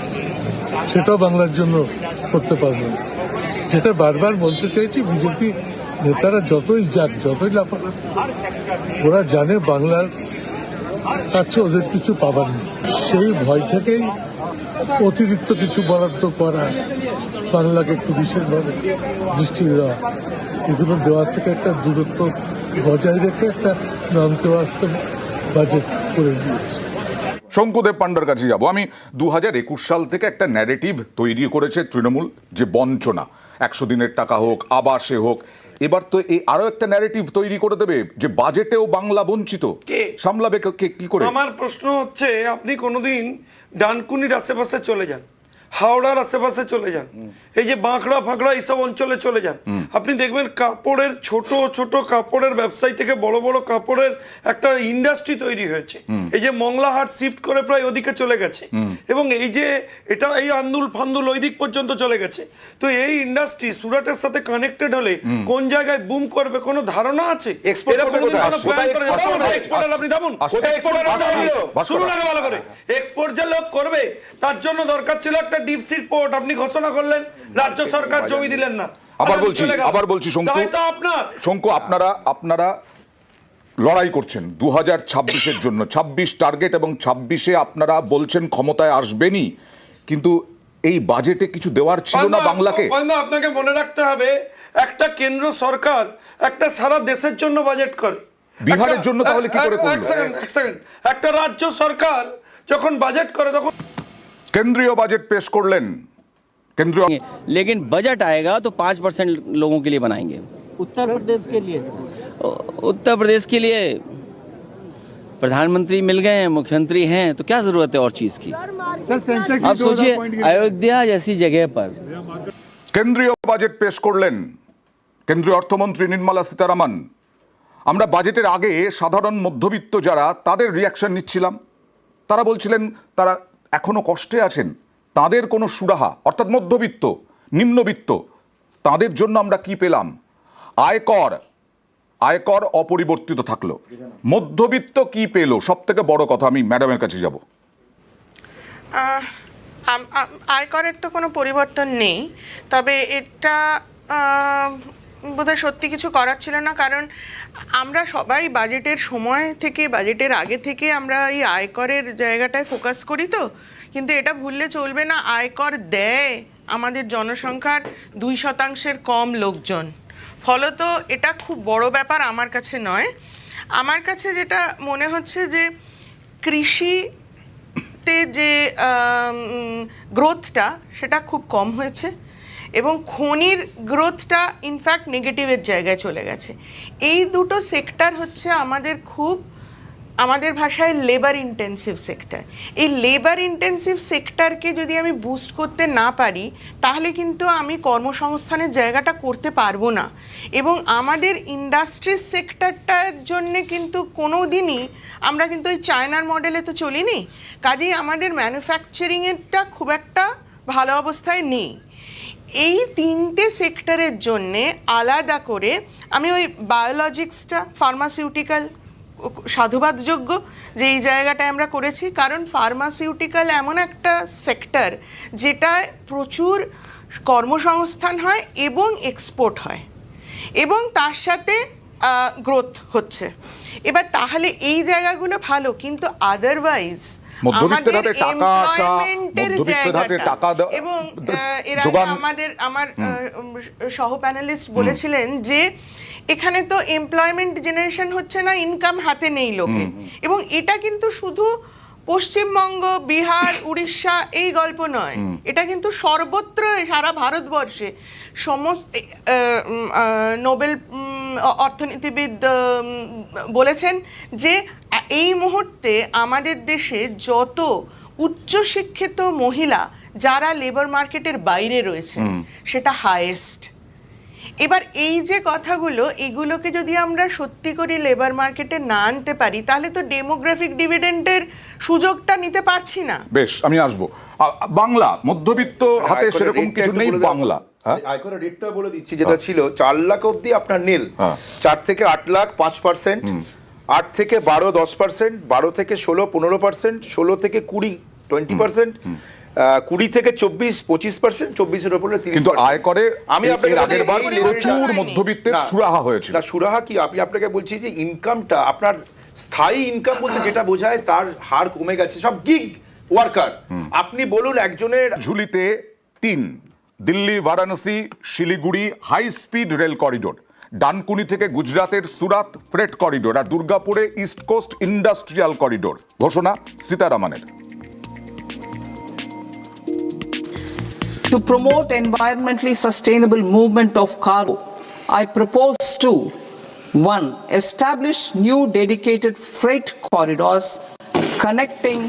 সেটাও বাংলার জন্য করতে পারবে না। যেটা বারবার বলতে চাইছি, বিজেপি নেতারা যতই যাক, যতই লাফালাফি, ওরা জানে বাংলার কাছে ওদের কিছু পাবার নেই। সেই ভয় থেকেই অতিরিক্ত কিছু বরাদ্দ করা, বাংলাকে একটু বিশেষভাবে দৃষ্টি দেওয়া, এগুলো দেওয়ার থেকে একটা দূরত্ব বজায় রেখে একটা নামতে আসতে বাজেট করে দিয়েছে।
শঙ্কুদেব পান্ডার কাছে যাব আমি। 2021 সাল থেকে একটা ন্যারেটিভ তৈরি করেছে তৃণমূল, যে বঞ্চনা, 100 দিনের টাকা হোক, আবাসে হোক। এবার তো এই আরো একটা ন্যারেটিভ তৈরি করে দেবে যে বাজেটেও বাংলা বঞ্চিত। সামলাবে কি করে?
আমার প্রশ্ন হচ্ছে, আপনি কোনোদিন ডানকুনির আশেপাশে চলে যান, হাওড়ার আশেপাশে চলে যান, এই যে বাঁকড়া ফাঁকড়া এইসব অঞ্চলে চলে যান, আপনি দেখবেন কাপড়ের ছোট ছোট কাপড়ের ব্যবসায়ী থেকে বড় বড় কাপড়ের একটা ইন্ডাস্ট্রি তৈরি হয়েছে। এই যে মংলা হাট শিফট করে প্রায় ওদিকে চলে গেছে, এবং এই যে এটা এই আন্দুল ফান্দুল ওই দিক পর্যন্ত চলে গেছে। তো এই ইন্ডাস্ট্রি সুরাটের সাথে কানেক্টেড হলে কোন জায়গায় বুম করবে কোনো ধারণা আছে? এক্সপোর্ট যে লোক করবে তার জন্য দরকার ছিল একটা ডিপ সি পোর্ট, আপনি ঘোষণা করলেন, রাজ্য সরকার জমি দিলেন না।
আবার বলছি শঙ্কু, আপনারা লড়াই করছেন 2026-এর জন্য, 26 টার্গেট, এবং 26-এ আপনারা বলছেন ক্ষমতায় আসবেনই, কিন্তু এই বাজেটে কিছু দেওয়ার ছিল না বাংলাকে।
আপনাকে মনে রাখতে হবে, একটা কেন্দ্র সরকার একটা সারা দেশের জন্য বাজেট করে,
বিহারের জন্য তাহলে কি করে করবে?
একটা রাজ্য সরকার যখন বাজেট করে তখন
কেন্দ্রীয় বাজেট পেশ করলেন, কেন্দ্রীয়,
लेकिन बजट आएगा तो 5% लोगों के लिए बनाएंगे। उत्तर प्रदेश के लिए, उत्तर प्रदेश के लिए प्रधानमंत्री मिल गए हैं, मुख्यमंत्री हैं, तो क्या जरूरत है और चीज की? अब सोचिए, अयोध्या जैसी जगह पर
কেন্দ্রীয় বাজেট পেশ করলেন কেন্দ্রীয় অর্থমন্ত্রী নির্মলা সীতারামন। আমরা বাজেটের আগে সাধারণ মধ্যবিত্ত যারা, তাদের রিয়াকশন নিচ্ছিলাম। তারা বলছিলেন তারা এখনো কষ্টে আছেন, তাদের কোনো সুরাহা, অর্থাৎ মধ্যবিত্ত, নিম্নবিত্ত, তাদের জন্য আমরা কি পেলাম? আয়কর অপরিবর্তিত থাকলো, মধ্যবিত্ত কি পেল? সব থেকে বড় কথা, আমি ম্যাডামের কাছে যাব।
আয়করের তো কোনো পরিবর্তন নেই, তবে এটা বোধহয় সত্যি কিছু করার ছিল না, কারণ আমরা সবাই বাজেটের সময় থেকে, বাজেটের আগে থেকে আমরা এই আয়করের জায়গাটায় ফোকাস করি। তো কিন্তু এটা ভুললে চলবে না, আয়কর দেয় আমাদের জনসংখ্যার 2% কম লোকজন। ফলত এটা খুব বড় ব্যাপার আমার কাছে নয়। আমার কাছে যেটা মনে হচ্ছে যে কৃষিতে যে গ্রোথটা সেটা খুব কম হয়েছে, এবং খনির গ্রোথটা ইনফ্যাক্ট নেগেটিভের জায়গায় চলে গেছে। এই দুটো সেক্টর হচ্ছে আমাদের খুব আমাদের ভাষায় লেবার ইন্টেন্সিভ সেক্টর। এই লেবার ইন্টেন্সিভ সেক্টরকে যদি আমি বুস্ট করতে না পারি তাহলে কিন্তু আমি কর্মসংস্থানের জায়গাটা করতে পারবো না। এবং আমাদের ইন্ডাস্ট্রিজ সেক্টরটার জন্যে কিন্তু কোনো দিনই আমরা কিন্তু ওই চায়নার মডেলে তো চলিনি, কাজেই আমাদের ম্যানুফ্যাকচারিংয়েরটা খুব একটা ভালো অবস্থায় নেই। এই তিনটে সেক্টরের জন্যে আলাদা করে আমি ওই বায়োলজিক্সটা, ফার্মাসিউটিক্যাল সাধুবাদযোগ্য যে এই জায়গাটায় আমরা করেছি, কারণ ফার্মাসিউটিক্যাল এমন একটা সেক্টর যেটায় প্রচুর কর্মসংস্থান হয় এবং এক্সপোর্ট হয় এবং তার সাথে গ্রোথ হচ্ছে। এবার তাহলে এই জায়গাগুলো ভালো, কিন্তু আদারওয়াইজ আমাদের এমপ্লয়মেন্টের জায়গাটা এবং এর আগে আমার সহ প্যানেলিস্ট বলেছিলেন যে এখানে তো এমপ্লয়মেন্ট জেনারেশন হচ্ছে না, ইনকাম হাতে নেই লোকে। এবং এটা কিন্তু শুধু পশ্চিমবঙ্গ, বিহার, উড়িষ্যা এই গল্প নয়, এটা কিন্তু সর্বত্র সারা ভারতবর্ষে সমস্ত নোবেল অর্থনীতিবিদ বলেছেন যে এই মুহূর্তে আমাদের দেশে যত উচ্চশিক্ষিত মহিলা যারা লেবার মার্কেটের বাইরে রয়েছে সেটা হাইয়েস্ট। এবার এই যে কথাগুলো, এগুলোকে যদি আমরা সত্যি করে লেবার মার্কেটে না আনতে পারি তাহলে তো ডেমোগ্রাফিক ডিভিডেন্ডের সুযোগটা নিতে পারছি না।
বেশ, আমি আসবো বাংলা মধ্যবিত্ত হাতে সেরকম কিছু নেই। বাংলা
আয়করের রেটটা বলে দিচ্ছি, যেটা ছিল 4 লাখ অবধি আপনার নীল, 4 থেকে 8 লাখ 5%, 8 থেকে 12 10%, 12 থেকে 16 15%, 16 থেকে 20 20%, 20 থেকে 24 25%, 24-এর উপরে 30%।
কিন্তু আয়করে আমি আপনাকে আগের বার প্রচুর মধ্যবিত্তের সুরাহা হয়েছিল।
না, সুরাহা কি, আমি আপনাকে বলছি যে ইনকামটা আপনার স্থায়ী ইনকাম বলতে যেটা বোঝায় তার হার কমে গেছে, সব গিগ ওয়ার্কার। আপনি বলুন একজনের
ঝুলিতে 3 Delhi, Varanasi, Siliguri high speed rail corridor, Dankuni থেকে গুজরাতের সুরাত ফ্রেট করিডোর, আর দুর্গাপুরে ইস্ট কোস্ট ইন্ডাস্ট্রিয়াল করিডোর। ঘোষণা সীতারামনের।
To promote environmentally sustainable movement of cargo, I propose to 1. Establish new dedicated freight corridors connecting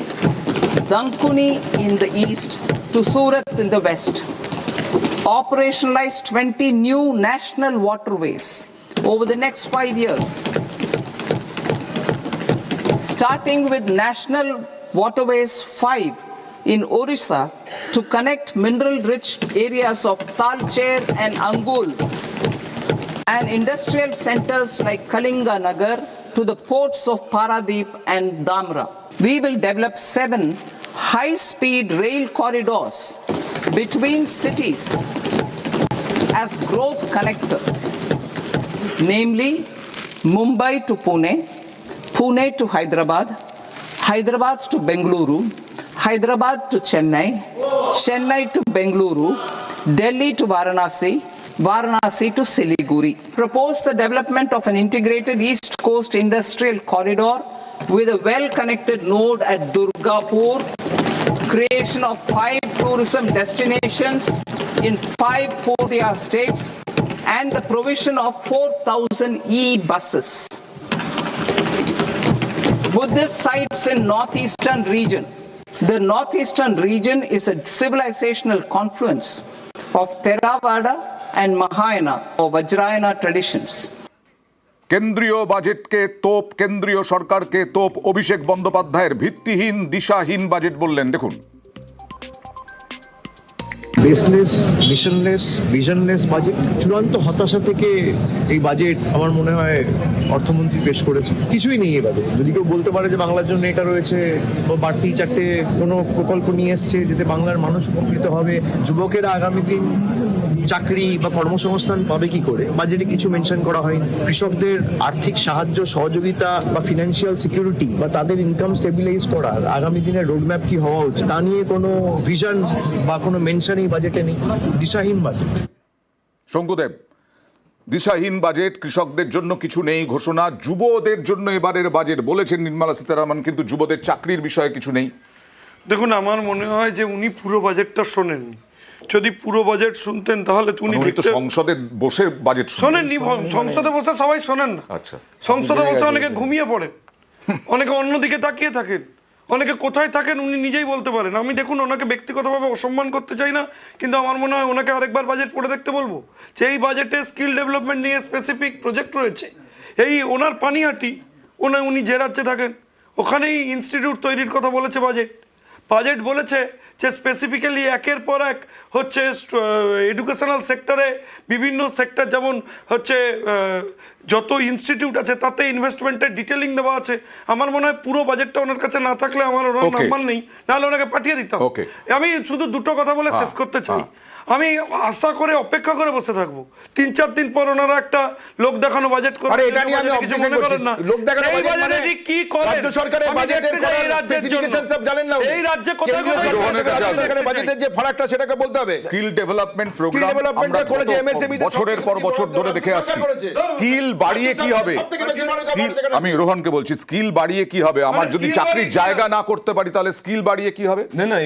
Dankuni in the east to Surat in the west. Operationalize 20 new national waterways over the next 5 years, starting with National Waterways 5 in Orissa to connect mineral-rich areas of Talcher and Angul and industrial centers like Kalinga Nagar to the ports of Paradip and Dhamra. We will develop 7 high-speed rail corridors between cities as growth connectors, namely Mumbai to Pune, Pune to Hyderabad, Hyderabad to Bengaluru, Hyderabad to Chennai, Chennai to Bengaluru, Delhi to Varanasi, Varanasi to Siliguri. Propose the development of an integrated East Coast industrial corridor with a well-connected node at Durgapur, creation of 5 tourism destinations in 5 Purdia states, and the provision of 4,000 e-buses. Buddhist sites in northeastern region. The northeastern region is a civilizational confluence of Theravada and Mahayana or Vajrayana traditions.
কেন্দ্রীয় বাজেটকে তোপ, কেন্দ্রীয় সরকারকে তোপ। অভিষেক বন্দ্যোপাধ্যায়ের ভিত্তিহীন দিশাহীন budget বললেন, দেখুন।
Baseless, missionless, visionless budget. চূড়ান্ত হতাশা থেকে এই বাজেট আমার মনে হয় অর্থমন্ত্রী পেশ করেছে। কিছুই নেই এবারে। যদি কেউ বলতে পারে যে বাংলার জন্য এটা রয়েছে, বাড়তি 4টে কোনো প্রকল্প নিয়ে এসছে যেতে বাংলার মানুষ উপকৃত হবে, যুবকেরা আগামী দিন চাকরি বা কর্মসংস্থান পাবে কি করে, বাজেটে কিছু মেনশন করা হয়নি। কৃষকদের আর্থিক সাহায্য সহযোগিতা বা ফিনান্সিয়াল সিকিউরিটি বা তাদের ইনকাম স্টেবিলাইজ করার আগামী দিনের রোডম্যাপ কি হওয়া উচিত তা নিয়ে কোনো ভিশন বা কোনো মেনশনই বাজেটে নেই। দিশাহীন বাজেট।
শঙ্কুদেব, দিশাহীন বাজেট, কৃষকদের জন্য কিছু নেই ঘোষণা, যুবদের জন্য এবারের বাজেট বলেছেন নির্মলা সীতারামন, কিন্তু যুবদের চাকরির বিষয়ে কিছু নেই।
দেখুন, আমার মনে হয় যে উনি পুরো বাজেটটা শোনেননি। যদি পুরো বাজেট শুনতেন তাহলে উনি
তো সংসদে বসে বাজেট
শোনেননি। সংসদে বসে সবাই শোনেন না।
আচ্ছা,
সংসদে বসে অনেকে ঘুমিয়ে পড়ে। অনেকে অন্যদিকে তাকিয়ে থাকেন, অনেকে কোথায় থাকেন উনি নিজেই বলতে পারেন। আমি দেখুন ওনাকে ব্যক্তিগতভাবে অসম্মান করতে চাই না, কিন্তু আমার মনে হয় ওনাকে আরেকবার বাজেট পড়ে দেখতে বলবো যে এই বাজেটে স্কিল ডেভেলপমেন্ট নিয়ে স্পেসিফিক প্রজেক্ট রয়েছে। এই ওনার পানিহাটি, উনি যে রাজ্যে থাকেন ওখানেই ইনস্টিটিউট তৈরির কথা বলেছে বাজেট বলেছে যে স্পেসিফিক্যালি একের পর এক হচ্ছে এডুকেশনাল সেক্টরে বিভিন্ন সেক্টর, যেমন হচ্ছে যত ইনস্টিটিউট আছে তাতে ইনভেস্টমেন্টের ডিটেলিং দেওয়া আছে। আমার মনে হয় পুরো বাজেটটা ওনার কাছে না থাকলে আমার ওনার নাম্বার নেই, নাহলে ওনাকে পাঠিয়ে দিতাম। আমি শুধু দুটো কথা বলে শেষ করতে চাই। আমি আশা করে অপেক্ষা করে বসে থাকবো 3-4 দিন পর ওনারা একটা লোক দেখানো বাজেট করে, কিছু মনে করেন না কি করেন এই রাজ্যে কোথায়
বাজেটের যে ফারাকটা সেটাকে বলতে হবে।
স্কিল ডেভেলপমেন্ট প্রোগ্রাম আমরা বছরের পর বছর ধরে দেখে আসছি। স্কিল বাড়িয়ে কি হবে? আমি রোহনকে বলছি, স্কিল বাড়িয়ে কি হবে? আমার যদি চাকরির জায়গা না করতে পারি তাহলে স্কিল বাড়িয়ে কি হবে?
না,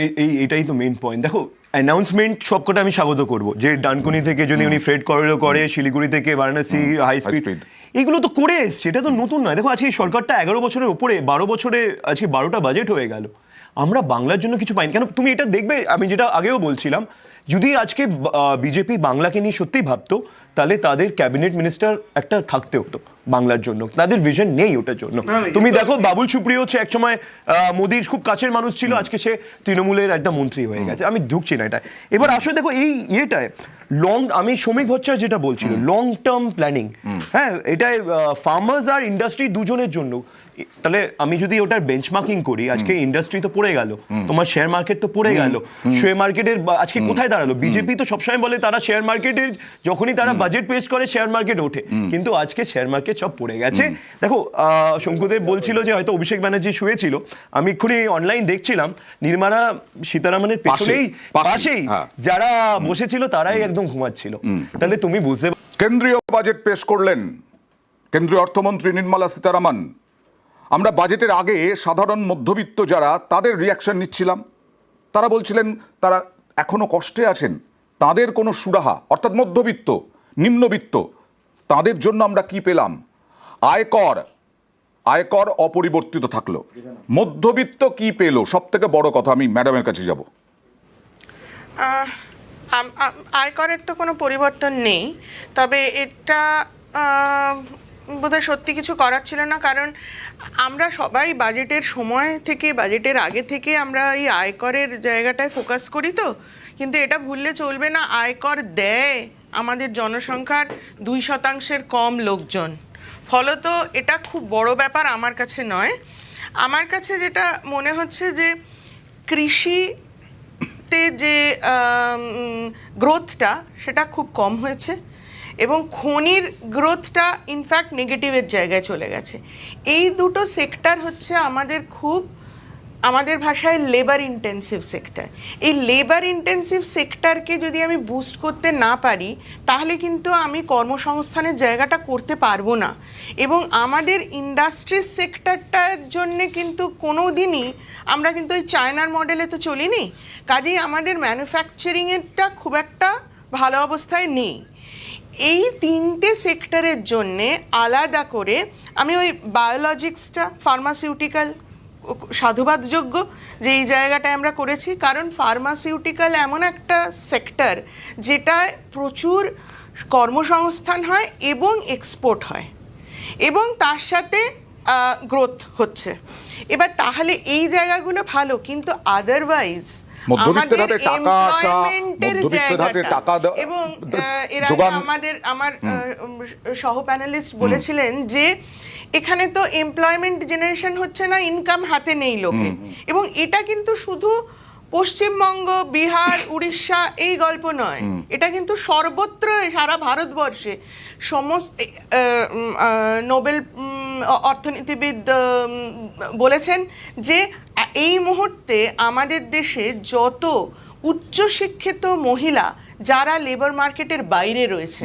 এটাই তো মেইন পয়েন্ট। দেখো, অ্যানাউন্সমেন্ট সবকটা আমি স্বাগত করবো, যে ডানকুনি থেকে যদি উনি ফ্রেড করিডোর করে, শিলিগুড়ি থেকে বারাণসী হাই স্পিড, এগুলো তো করে এসছে, এটা তো নতুন নয়। দেখো, আজকে সরকারটা 11 বছরের উপরে, 12 বছরে আজকে 12টা বাজেট হয়ে গেল, আমরা বাংলার জন্য কিছু পাইনি। কেন তুমি এটা দেখবে, আমি যেটা আগেও বলছিলাম, যদি আজকে বিজেপি বাংলাকে নিয়ে সত্যিই ভাবতো তাহলে তাদের ক্যাবিনেট মিনিস্টার একটা থাকতে হতো বাংলার জন্য, তাদের ভিশন নেই ওটার জন্য। তুমি দেখো, বাবুল সুপ্রিয় হচ্ছে একসময় মোদির খুব কাছের মানুষ ছিল, আজকে সে তৃণমূলের একটা মন্ত্রী হয়ে গেছে। আমি ঢুকছি না এটা। এবার আসলে দেখো এই ইয়েটায় আমি শ্রমিক ভট্টাচার্য যেটা বলছিল লং টার্ম প্ল্যানিং, হ্যাঁ, এটাই ফার্মার্স আর ইন্ডাস্ট্রি দুজনের জন্য। তাহলে আমি যদি ওটার বেঞ্চমার্কিং করি, আজকে ইন্ডাস্ট্রি তো পড়ে গেল, তোমার শেয়ার মার্কেট তো পড়ে গেল, শেয়ার মার্কেটের আজকে কোথায় দাঁড়ালো? বিজেপি তো সবসময় বলে তারা শেয়ার মার্কেটের, যখনই তারা বাজেট পেশ করে শেয়ার মার্কেট ওঠে, কিন্তু আজকে শেয়ার মার্কেট সব পড়ে গেছে। দেখো, শঙ্কুদেব বলছিল যে হয়তো অভিষেক ব্যানার্জি শুয়েছিল, আমি এক্ষুনি অনলাইন দেখছিলাম, নির্মলা সীতারামনের পাশেই যারা বসেছিল তারাই একদম ঘুমাচ্ছিল। তাহলে তুমি বুঝতে,
কেন্দ্রীয় বাজেট পেশ করলেন কেন্দ্রীয় অর্থমন্ত্রী নির্মলা সীতারামন। আমরা বাজেটের আগে সাধারণ মধ্যবিত্ত যারা, তাদের রিয়াকশন নিচ্ছিলাম। তারা বলছিলেন তারা এখনো কষ্টে আছেন, তাদের কোনো সুরাহা, অর্থাৎ মধ্যবিত্ত, নিম্নবিত্ত, তাদের জন্য আমরা কি পেলাম? আয়কর অপরিবর্তিত থাকলো, মধ্যবিত্ত কি পেল? সব থেকে বড় কথা, আমি ম্যাডামের কাছে যাব।
আয়করের তো কোনো পরিবর্তন নেই, তবে এটা বোধহয় সত্যি কিছু করার ছিল না, কারণ আমরা সবাই বাজেটের সময় থেকে, বাজেটের আগে থেকে আমরা এই আয়করের জায়গাটায় ফোকাস করি, তো কিন্তু এটা ভুললে চলবে না, আয়কর দেয় আমাদের জনসংখ্যার 2% কম লোকজন। ফলত এটা খুব বড় ব্যাপার আমার কাছে নয়। আমার কাছে যেটা মনে হচ্ছে যে কৃষিতে যে গ্রোথটা সেটা খুব কম হয়েছে, এবং খনির গ্রোথটা ইনফ্যাক্ট নেগেটিভের জায়গায় চলে গেছে। এই দুটো সেক্টর হচ্ছে আমাদের ভাষায় লেবার ইন্টেন্সিভ সেক্টর। এই লেবার ইন্টেন্সিভ সেক্টরকে যদি আমি বুস্ট করতে না পারি, তাহলে কিন্তু আমি কর্মসংস্থানের জায়গাটা করতে পারবো না। এবং আমাদের ইন্ডাস্ট্রিজ সেক্টরটার জন্যে কিন্তু কোনো দিনই আমরা কিন্তু ওই চায়নার মডেলে তো চলিনি, কাজেই আমাদের ম্যানুফ্যাকচারিংয়েরটা খুব একটা ভালো অবস্থায় নেই। এই 3টে সেক্টরের জন্যে আলাদা করে আমি ওই বায়োলজিক্সটা, ফার্মাসিউটিক্যাল সাধুবাদযোগ্য যে এই জায়গাটায় আমরা করেছি, কারণ ফার্মাসিউটিক্যাল এমন একটা সেক্টর যেটায় প্রচুর কর্মসংস্থান হয় এবং এক্সপোর্ট হয়, এবং তার সাথে গ্রোথ হচ্ছে। এবার তাহলে এই জায়গাগুলো ভালো, কিন্তু আদারওয়াইজ আমাদের এমপ্লয়মেন্টের জায়গাটা, এবং আমার সহ প্যানেলিস্ট বলেছিলেন যে এখানে তো এমপ্লয়মেন্ট জেনারেশন হচ্ছে না, ইনকাম হাতে নেই লোকে। এবং এটা কিন্তু শুধু পশ্চিমবঙ্গ, বিহার, উড়িষ্যা এই গল্প নয়, এটা কিন্তু সর্বত্র, সারা ভারতবর্ষে সমস্ত নোবেল অর্থনীতিবিদ বলেছেন যে এই মুহূর্তে আমাদের দেশে যত উচ্চশিক্ষিত মহিলা যারা লেবার মার্কেটের বাইরে রয়েছে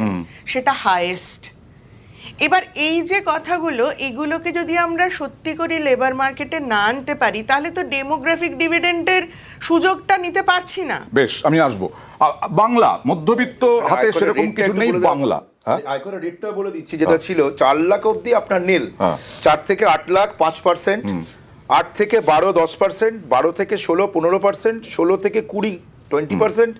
সেটা হাইয়েস্ট। এবার এই যে কথাগুলো, এগুলোকে যদি আমরা সত্যি করে লেবার মার্কেটে না আনতে পারি, তাহলে তো ডেমোগ্রাফিক ডিভিডেন্ডের সুযোগটা নিতে পারছি না।
বেশ, আমি আসবো। বাংলা মধ্যবিত্ত হাতে সেরকম কিছু নেই। বাংলা
আয়করের রেটটা বলে দিচ্ছি, যেটা ছিল 4 লাখ অবধি আপনার নীল, 4 থেকে 8 লাখ 5%, 8 থেকে 12 10%, 12 থেকে 16 15%, 16 থেকে 20 20%,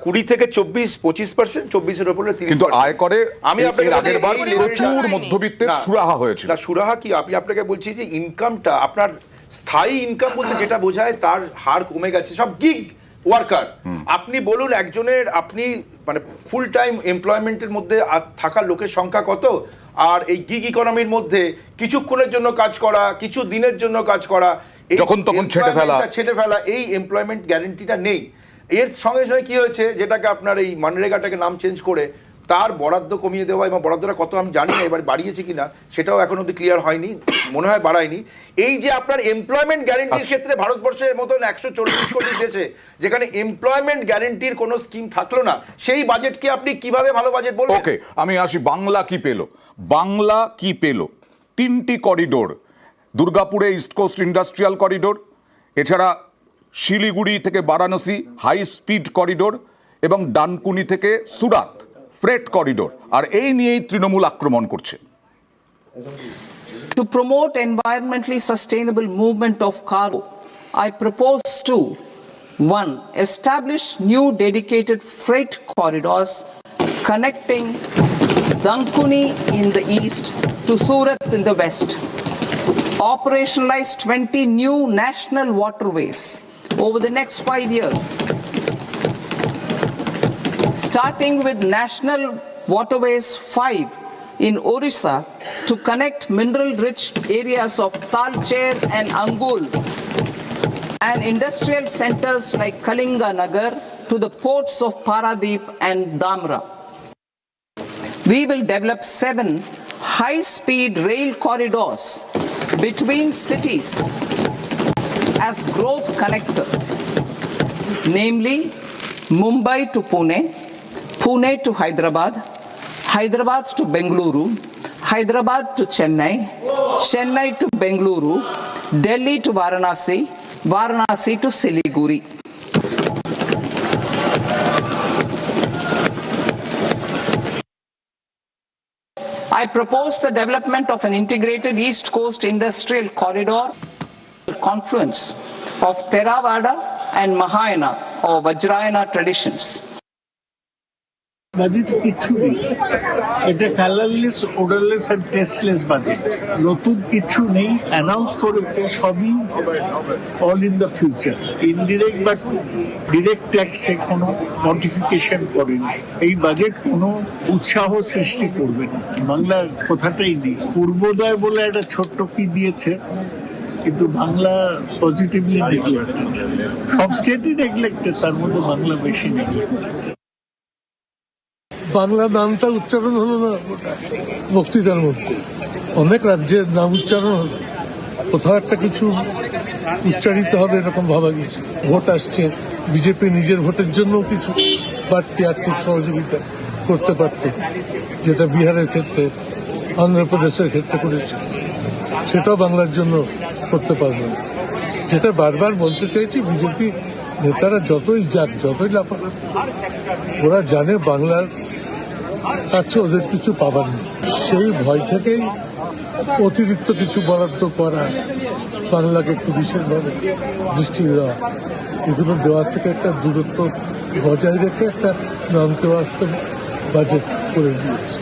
20 থেকে 24 25%, 24-এর উপরে 30%।
কিন্তু আয়করে
আমি আপনাকে
আগের বার প্রচুর মধ্যবিত্তের সুরাহা হয়েছিল।
না, সুরাহা কি, আমি আপনাকে বলছি যে ইনকামটা আপনার স্থায়ী ইনকাম বলতে যেটা বোঝায় তার হার কমে গেছে। সব গিগ ওয়ার্কার, আপনি বলুন একজনের, আপনি মানে ফুল টাইম এমপ্লয়মেন্টের মধ্যে থাকার লোকের সংখ্যা কত, আর এই গিগ ইকোনমির মধ্যে কিছুক্ষণের জন্য কাজ করা, কিছু দিনের জন্য কাজ করা,
যখন তখন
ছেড়ে ফেলা, এই এমপ্লয়মেন্ট গ্যারান্টিটা নেই। এর সঙ্গে সঙ্গে কি হয়েছে, যেটাকে আপনার এই মনরেগাটাকে নাম চেঞ্জ করে তার বরাদ্দ কমিয়ে দেওয়া, এবং বরাদ্দটা কত আমি জানি না, এবার বাড়িয়েছে কিনা সেটাও এখন অব্দি ক্লিয়ার হয়নি, মনে হয় বাড়ায়নি। এই যে আপনার এমপ্লয়মেন্ট গ্যারান্টির ক্ষেত্রে ভারতবর্ষের মতন 140 কোটি দেশে যেখানে এমপ্লয়মেন্ট গ্যারান্টির কোনো স্কিম থাকলো না, সেই বাজেটকে আপনি কিভাবে ভালো বাজেট বলবেন?
ওকে, আমি আসি বাংলা কি পেল। বাংলা কি পেল? 3টি করিডোর, দুর্গাপুরে ইস্ট কোস্ট ইন্ডাস্ট্রিয়াল করিডোর, এছাড়া শিলিগুড়ি থেকে বারাণসী হাই স্পিড করিডোর, এবং ডানকুনি থেকে সুরাত ফ্রেট করিডোর। আর এই নিয়েই তৃণমূল আক্রমণ করছে।
To promote environmentally sustainable movement of cargo, I propose to 1. Establish new dedicated freight corridors connecting Dankuni in the east to Surat in the west. Operationalize 20 new national waterways over the next 5 years. Starting with National Waterways 5 in Orissa to connect mineral-rich areas of Talcher and Angul and industrial centers like Kalinga Nagar to the ports of Paradeep and Dhamra. We will develop 7 high-speed rail corridors between cities as growth connectors, namely Mumbai to Pune, Pune to Hyderabad, Hyderabad to Bengaluru, Hyderabad to Chennai, Chennai to Bengaluru, Delhi to Varanasi, Varanasi to Siliguri. I propose the development of an integrated East Coast industrial corridor, confluence of Theravada and Mahayana or Vajrayana traditions.
Budget কিছু নেই, এটা colourless, odourless আর tasteless budget. নতুন কিছু নেই, announce করেছে সবই all in the future. Indirect বা ডিরেক্ট ট্যাক্সে কোনো মডিফিকেশন করেনি। এই বাজেট কোনো উৎসাহ সৃষ্টি করবে না, বাংলার কথাটাই নেই। পূর্বোদয় বলে একটা ছোট্ট কি দিয়েছে, কিন্তু বাংলা পজিটিভলি নেগলেক্টেড। সব স্টেটই নেগলেক্টেড, তার মধ্যে বাংলা বেশি নেগলেক্টেড।
বাংলা নামটা উচ্চারণ হলো না গোটা বক্তৃতার মধ্যে, অনেক রাজ্যের নাম উচ্চারণ হলো, কোথাও একটা কিছু উচ্চারিত হবে এরকম ভাবা গিয়েছে। ভোট আসছে, বিজেপি নিজের ভোটের জন্য কিছু বাড়তি আর্থিক সহযোগিতা করতে পারত, যেটা বিহারের ক্ষেত্রে, অন্ধ্রপ্রদেশের ক্ষেত্রে করেছে, সেটাও বাংলার জন্য করতে পারবে না। যেটা বারবার বলতে চাইছি, বিজেপি নেতারা যতই যাক, যতই লাফালাফি, ওরা জানে বাংলার কাছে ওদের কিছু পাবার নেই। সেই ভয় থেকেই অতিরিক্ত কিছু বরাদ্দ করা, বাংলাকে একটু বিশেষভাবে দৃষ্টি দেওয়া, এগুলো দেওয়া থেকে একটা দূরত্ব বজায় রেখে একটা নামতে বাস্তব বাজেট করে দিয়েছে।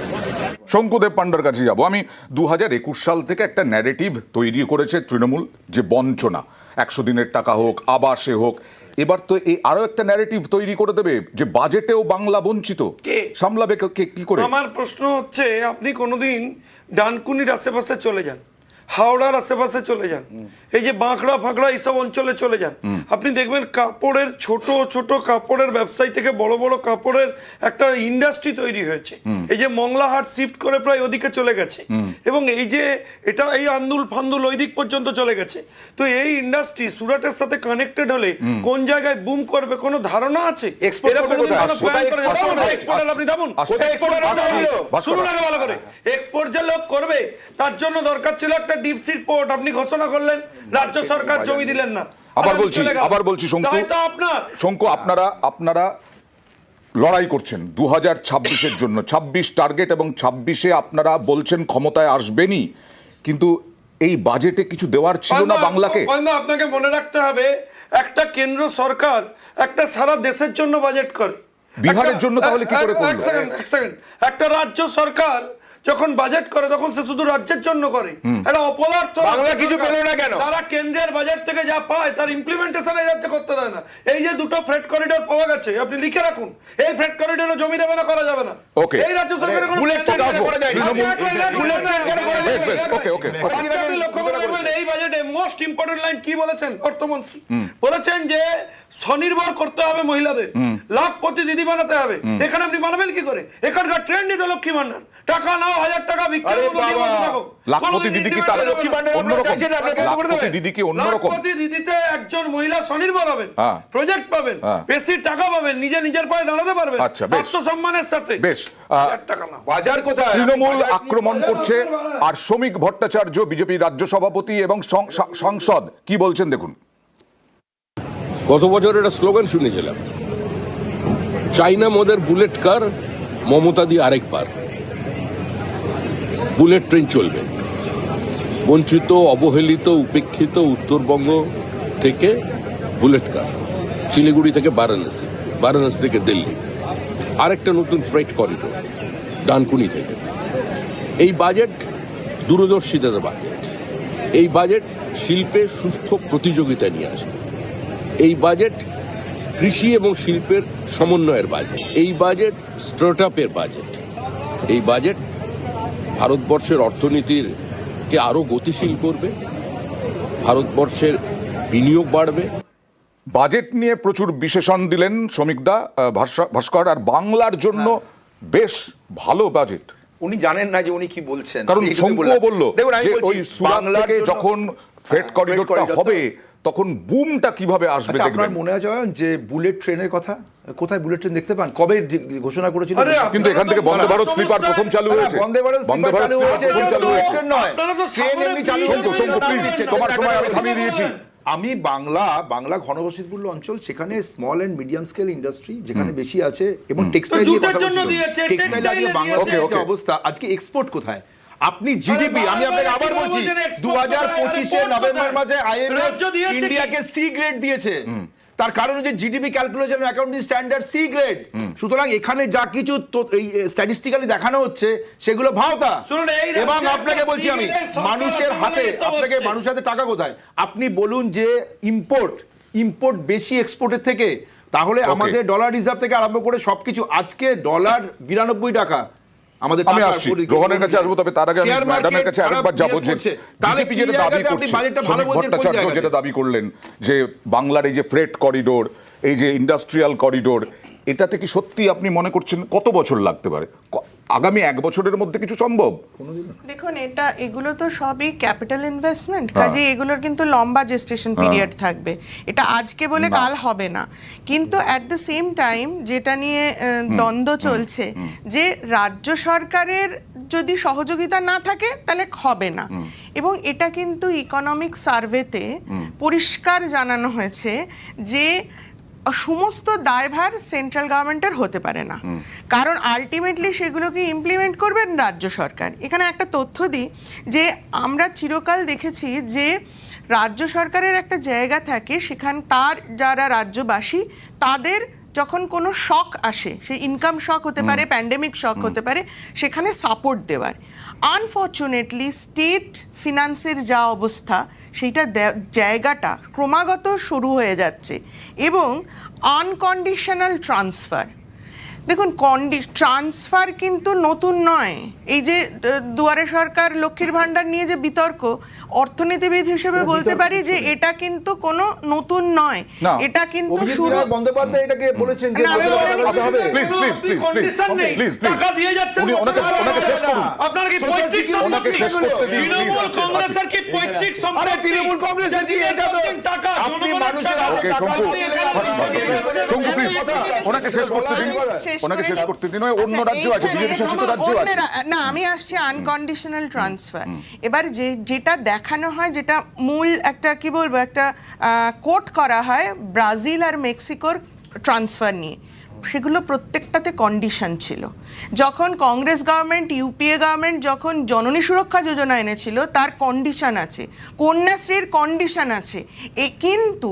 শঙ্কুদেব পান্ডার কাছে যাব আমি। 2021 সাল থেকে একটা ন্যারেটিভ তৈরি করেছে তৃণমূল, যে বঞ্চনা, 100 দিনের টাকা হোক, আবাসে হোক। এবার তো এই আরো একটা ন্যারেটিভ তৈরি করে দেবে যে বাজেটেও বাংলা বঞ্চিত। সামলাবে কি করে?
আমার প্রশ্ন হচ্ছে, আপনি কোনোদিন ডানকুনির আশেপাশে চলে যান, হাওড়ার আশেপাশে চলে যান, এই যে বাঁকড়া ফাঁকড়া এইসব অঞ্চলে চলে যান, আপনি দেখবেন কাপড়ের ছোট ছোট কাপড়ের ব্যবসায়ী থেকে বড় বড় কাপড়ের একটা ইন্ডাস্ট্রি তৈরি হয়েছে। এই যে মংলাহাট শিফট করে প্রায় ওদিকে চলে গেছে, এবং এই যে এটা এই আন্দুল ফান্দুল ওই দিক পর্যন্ত চলে গেছে। তো এই ইন্ডাস্ট্রি সুরাটের সাথে কানেক্টেড হলে কোন জায়গায় বুম করবে কোনো ধারণা আছে? আপনি ভাবুন, শুনুন আগে ভালো করে। এক্সপোর্ট যে লোক করবে তার জন্য দরকার ছিল একটা ডিপ সি পোর্ট, আপনি ঘোষণা করলেন, রাজ্য সরকার জমি দিলেন না।
আবার বলছি শঙ্কু, আপনারা লড়াই করছেন 2026-এর জন্য, 26 টার্গেট, এবং 26-এ আপনারা বলছেন ক্ষমতায় আসবেনই, কিন্তু এই বাজেটে কিছু দেওয়ার ছিল না বাংলাকে?
আপনাকে মনে রাখতে হবে, একটা কেন্দ্র সরকার একটা সারা দেশের জন্য বাজেট করে,
বিহারের জন্য তাহলে কি করে করলো?
এক সেকেন্ড, একটা রাজ্য সরকার যখন বাজেট করে তখন সে শুধু রাজ্যের জন্য করে, এটা অপদার্থ।
বাংলা কিছু পেল না কেন?
তারা কেন্দ্রের বাজেট থেকে যা পায় তার ইমপ্লিমেন্টেশন এই রাজ্যে করতে দেয় না। এই যে দুটো ফ্রেট করিডোর পাওয়া গেছে, আপনি লিখে রাখুন, এই ফ্রেট করিডোরে জমি দেবে না, করা যাবে না।
ওকে,
এই রাজ্য সরকারের কোনো
বুলেট ট্রেন করা যায় না।
ওকে ওকে, আজকে আপনি লক্ষ্য করে দেখবেন এই বাজেটে মোস্ট ইম্পর্টেন্ট লাইন কি বলেছেন অর্থমন্ত্রী? বলেছেন যে স্বনির্ভর করতে হবে মহিলাদের, লাখপতি দিদি বানাতে হবে। এখানে আপনি বানাবেন কি করে? এখানকার ট্রেন্ডই তো লক্ষ্মী ভান্ডার, টাকা নাও 1000 টাকা বিক্রি করো।
লাখপতি দিদি কি তার লক্ষ্মী ভান্ডার অন্যরকম? লাখপতি দিদি কি অন্যরকম?
লাখপতি দিদিতে একজন মহিলা স্বনির্ভর হবেন, প্রজেক্ট পাবেন, বেশি টাকা পাবেন, নিজের পায়ে দাঁড়াতে পারবেন আত্মসম্মানের সাথে।
বেশ,
বাজার কোথায়?
তৃণমূল আক্রমণ করছে, আর শ্রমিক ভট্টাচার্য বিজেপি রাজ্য সভাপতি এবং সাংসদ কি বলছেন দেখুন।
গত বছর একটা স্লোগান শুনেছিলাম, চাইনা মোদের বুলেট কার, মমতা দি আরেক পার। বুলেট ট্রেন চলবে, বঞ্চিত, অবহেলিত, উপেক্ষিত উত্তরবঙ্গ থেকে বুলেট কার, শিলিগুড়ি থেকে বারাণসী, বারাণসী থেকে দিল্লি, আরেকটা নতুন ফ্রেট করিডোর ডানকুনি থেকে। এই বাজেট দূরদর্শিতার বাজেট, এই বাজেট শিল্পের সুস্থ প্রতিযোগিতা নিয়ে আসে, এই বাজেট কৃষি এবং শিল্পের সমন্বয়ের বাজেট, এই বাজেট স্টার্টআপের বাজেট, এই বাজেট ভারতবর্ষের অর্থনীতির কে আরো গতিশীল করবে, ভারতবর্ষের বিনিয়োগ বাড়বে।
বাজেট নিয়ে প্রচুর বিশেষণ দিলেন শ্রমিকদা, ভাস্কর, আর বাংলার জন্য বেশ ভালো বাজেট।
উনি জানেন না যে উনি কি বলছেন,
কারণ শঙ্কুও বললো যে ওই সুরাট থেকে যখন ফ্রেট করিডোরটা হবে তখন বুমটা কিভাবে আসবে দেখবেন।
আপনার মনে আছে যে বুলেট ট্রেনের কথা, কোথায় বুলেট ট্রেন দেখতে পান, কবে ঘোষণা করেছিল?
কিন্তু এখান থেকে বন্দে ভারত স্লিপার প্রথম চালু হয়েছে।
বন্দে ভারত চালু হয়েছে, ট্রেন নয়, ট্রেন এমনি চালু হয়েছে।
তোমার সময় আমি থামিয়ে দিয়েছি।
আমি বাংলা ঘনবসতিপূর্ণ অঞ্চল, সেখানে small and medium scale industry যেখানে বেশি আছে, এবং টেক্সটাইল বাংলাদেশের অবস্থা আজকে এক্সপোর্ট কোথায়? আপনি জিডিপি, আমি আপনাকে আবার বলছি, 2025-এ নভেম্বর মাসে আইএমএফ ইন্ডিয়াকে সি গ্রেড দিয়েছে, তার কারণ হচ্ছে GDP calculation accounting standard C grade. সুতরাং এখানে যা কিছু স্ট্যাটিস্টিক্যালি দেখানো হচ্ছে সেগুলো ভাওতা। এবং আপনাকে বলছি আমি, মানুষের হাতে টাকা কোথায়? আপনি বলুন যে ইম্পোর্ট বেশি এক্সপোর্টের থেকে, তাহলে আমাদের ডলার রিজার্ভ থেকে আরম্ভ করে সবকিছু, আজকে ডলার 92 টাকা।
আমি আসছি, রোহনের কাছে আসবো, তবে তার আগে আমি ম্যাডামের কাছে আরেকবার যাবো। যে বিজেপি যেটা দাবি করছে, শ্রমিক ভট্টাচার্য যেটা দাবি করলেন যে বাংলার এই যে ফ্রেট করিডোর, এই যে ইন্ডাস্ট্রিয়াল করিডোর, এটাতে কি সত্যি আপনি মনে করছেন কত বছর লাগতে পারে? আগামী 1 বছরের মধ্যে কিছু সম্ভব?
দেখুন, এগুলো তো সবই ক্যাপিটাল ইনভেস্টমেন্ট, কাজে এগুলোর কিন্তু লম্বা জেস্টেশন পিরিয়ড থাকবে, এটা আজকে বলে কাল হবে না। কিন্তু অ্যাট দ্য সেম টাইম যেটা নিয়ে দ্বন্দ্ব চলছে, যে রাজ্য সরকারের যদি সহযোগিতা না থাকে তাহলে হবে না, এবং এটা কিন্তু ইকোনমিক সার্ভেতে পরিষ্কার জানানো হয়েছে যে সমস্ত দায়ভার সেন্ট্রাল গভর্নমেন্টের হতে পারে না, কারণ আলটিমেটলি সেগুলোকে ইমপ্লিমেন্ট করবেন রাজ্য সরকার। এখানে একটা তথ্য দিই যে আমরা চিরকাল দেখেছি যে রাজ্য সরকারের একটা জায়গা থাকে, সেখানে তার যারা রাজ্যবাসী, তাদের যখন কোনো শক আসে, সেই ইনকাম শক হতে পারে, প্যান্ডেমিক শক হতে পারে, সেখানে সাপোর্ট দেওয়ার। আনফর্চুনেটলি স্টেট ফিনান্সের যা অবস্থা, সেইটা জায়গাটা ক্রমাগত শুরু হয়ে যাচ্ছে, এবং আনকন্ডিশনাল ট্রান্সফার। দেখুন, ট্রান্সফার কিন্তু নতুন নয়। এই যে দুয়ারে সরকার, লক্ষ্মীর ভান্ডার নিয়ে যে বিতর্ক, অর্থনীতিবিদ হিসেবে বলতে পারি যে এটা কিন্তু কোনো নতুন নয়, এটা কিন্তু শুরু।
বন্দ্যোপাধ্যায় এটাকে বলেছেন যে
টাকা দিয়ে যাচ্ছেন, ওনাকে শেষ করুন। আপনারা কি পৈতৃক সম্পত্তি, তৃণমূল কংগ্রেসের কি পৈতৃক সম্পত্তি? তৃণমূল কংগ্রেসের দিয়ে এটা টাকা আপনি মানুষের হাতে টাকা দিয়ে
ওনাকে শেষ করতে দিন, ওনাকে শেষ করতে দিন। অন্য রাজ্য আছে, বিজেপি শাসিত রাজ্য আছে
না। আমি আসছি আনকন্ডিশনাল ট্রান্সফার। এবার যেটা দেখানো হয়, যেটা মূল একটা কি বলবো, একটা কোট করা হয় ব্রাজিল আর মেক্সিকোর ট্রান্সফার নিয়ে। সেগুলো প্রত্যেকটাতে কন্ডিশন ছিল। যখন কংগ্রেস গভর্নমেন্ট, ইউপিএ গভর্নমেন্ট যখন জননী সুরক্ষা যোজনা এনেছিল, তার কন্ডিশন আছে, কন্যাশ্রীর কন্ডিশন আছে, কিন্তু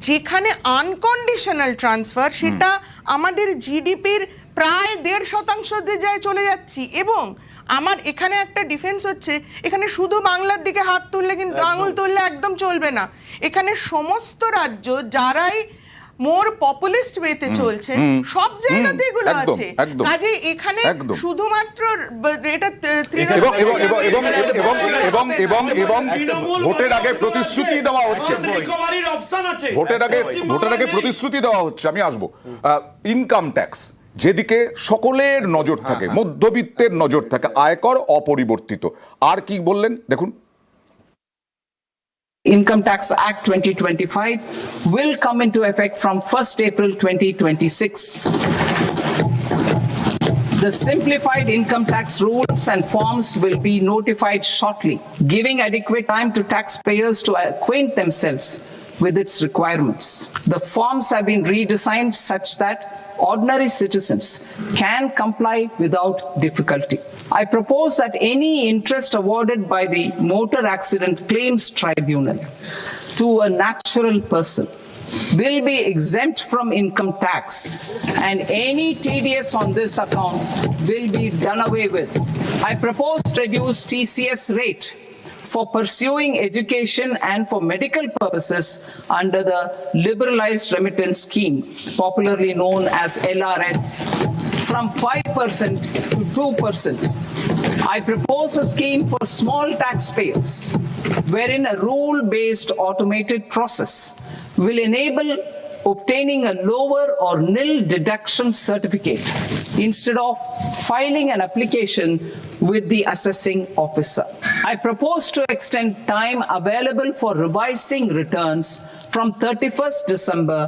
যেখানে আনকন্ডিশনাল ট্রান্সফার, সেটা আমাদের জিডিপির প্রায় 1.5% চলে যাচ্ছি। এবং আমার এখানে একটা ডিফেন্স হচ্ছে, এখানে শুধু বাংলার দিকে হাত তুললে কিন্তু, আঙুল তুললে একদম চলবে না। এখানে সমস্ত রাজ্য যারাই মোর পপুলিস্ট ওয়েতে চলছে, সব জায়গাতে এগুলো আছে। কাজে এখানে শুধুমাত্র এটা
ভোটের আগে প্রতিশ্রুতি দেওয়া হচ্ছে, ভোটের আগে প্রতিশ্রুতি দেওয়া হচ্ছে। আমি আসবো ইনকাম ট্যাক্স, যেদিকে সকলের নজর থাকে, মধ্যবিত্তের নজর থাকে, আয়কর অপরিবর্তিত। আর কি বললেন দেখুন।
Income Tax Act 2025 will come into effect from 1st April 2026. The simplified income tax rules and forms will be notified shortly, giving adequate time to taxpayers to acquaint themselves with its requirements. The forms have been redesigned such that ordinary citizens can comply without difficulty. I propose that any interest awarded by the Motor Accident Claims Tribunal to a natural person will be exempt from income tax, and any TDS on this account will be done away with. I propose to reduce TCS rate for pursuing education and for medical purposes under the liberalized remittance scheme, popularly known as LRS, from 5% to 2%. I propose a scheme for small taxpayers, wherein a rule-based automated process will enable obtaining a lower or nil deduction certificate instead of filing an application with the assessing officer. I propose to extend time available for revising returns from 31st December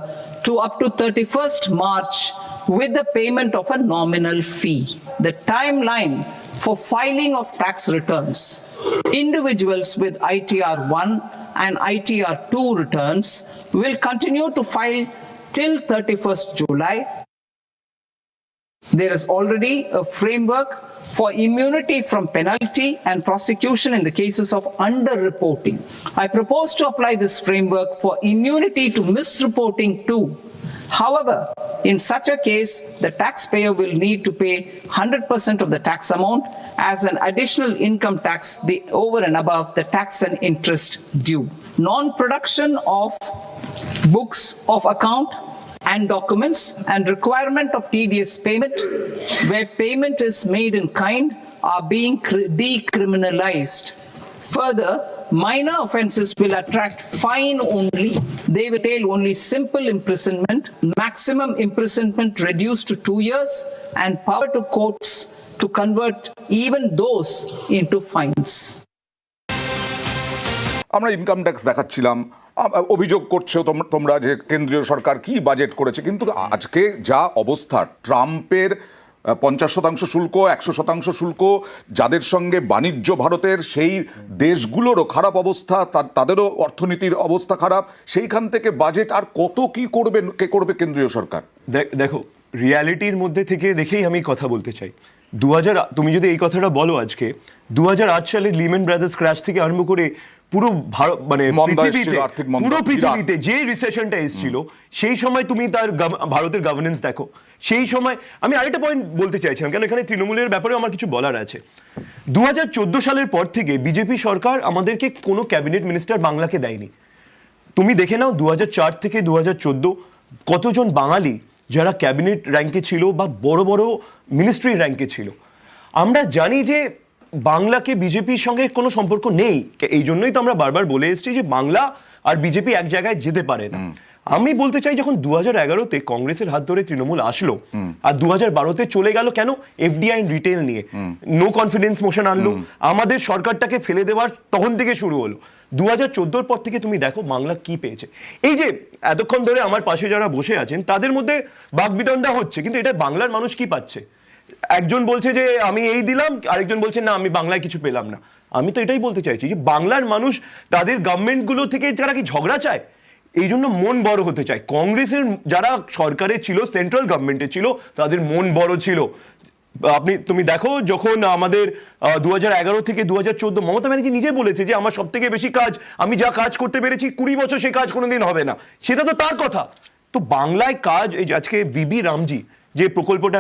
to up to 31st March with the payment of a nominal fee. The timeline for filing of tax returns. Individuals with ITR 1 and ITR 2 returns will continue to file till 31st July. There is already a framework for immunity from penalty and prosecution in the cases of underreporting. I propose to apply this framework for immunity to misreporting too. However, in such a case, the taxpayer will need to pay 100% of the tax amount as an additional income tax over and above the tax and interest due. Non-production of books of account and documents and requirement of TDS payment where payment is made in kind are being decriminalized. Further, minor offences will attract fine only. They will entail only simple imprisonment, maximum imprisonment reduced to 2 years, and power to courts to convert even those into fines.
আমরা income tax দেখাচ্ছিলাম, অভিযোগ করছো তোমরা যে কেন্দ্রীয় সরকার কি budget করেছে, কিন্তু আজকে যা অবস্থা, ট্রাম্পের 50% শুল্ক, 100% শুল্ক, যাদের সঙ্গে বাণিজ্য ভারতের, সেই দেশগুলোরও খারাপ অবস্থা, তাদেরও অর্থনীতির অবস্থা খারাপ, সেইখান থেকে বাজেট আর কত কি করবে কেন্দ্রীয় সরকার?
দেখো, রিয়ালিটির মধ্যে থেকে দেখেই আমি কথা বলতে চাই। তুমি যদি এই কথাটা বলো, আজকে 2008 সালে লিমেন ব্রাদার্স ক্র্যাশ থেকে আরম্ভ করে পুরো পৃথিবীতে যে রিসেশনটা এসেছিল, সেই সময় তুমি তার ভারতের গভর্নেন্স দেখো। সেই সময় আমি আরেকটা পয়েন্ট বলতে চাইছিলাম, কেন এখানে তৃণমূলের ব্যাপারেও আমার কিছু বলার আছে। 2014 সালের পর থেকে বিজেপি সরকার আমাদেরকে কোনো ক্যাবিনেট মিনিস্টার বাংলাকে দেয়নি। তুমি দেখে নাও 2004 থেকে 2014 কতজন বাঙালি যারা ক্যাবিনেট র্যাঙ্কে ছিল বা বড় বড় মিনিস্ট্রি র্যাঙ্কে ছিল। আমরা জানি যে বাংলাকে বিজেপির সঙ্গে কোনো সম্পর্ক নেই, এই জন্যই তো আমরা বারবার বলে এসেছি যে বাংলা আর বিজেপি এক জায়গায় যেতে পারে না। আমি বলতে চাই, যখন 2011-তে কংগ্রেসের হাত ধরে তৃণমূল আসলো আর 2012-তে চলে গেল কেন, এফডিআই রিটেল নিয়ে নো কনফিডেন্স মোশন আনলো, আমাদের সরকারটাকে ফেলে দেওয়ার তখন থেকে শুরু হলো। 2014 পর থেকে তুমি দেখো বাংলা কি পেয়েছে। এই যে এতক্ষণ ধরে আমার পাশে যারা বসে আছেন তাদের মধ্যে বাকবিতণ্ডা হচ্ছে, কিন্তু এটা বাংলার মানুষ কি পাচ্ছে? একজন বলছে যে আমি এই দিলাম, আরেকজন বলছে না আমি বাংলায় কিছু পেলাম না। আমি তো এটাই বলতে চাইছি যে বাংলার মানুষ তাদের গভর্নমেন্টগুলো থেকে যারা কি ঝগড়া চায়, এই জন্য মন বড় হতে চায়। কংগ্রেসের যারা সরকারে ছিল, সেন্ট্রাল গভর্নমেন্টে ছিল, তাদের মন বড় ছিল। তুমি দেখো, যখন আমাদের 2011 থেকে 2014 মমতা ব্যানার্জি নিজে বলেছে যে আমার সব থেকে বেশি কাজ, আমি যা কাজ করতে পেরেছি 20 বছর, সেই কাজ কোনোদিন হবে না, সেটা তো তার কথা। তো বাংলায় কাজ, এই আজকে বিবি রামজি যে প্রকল্পটা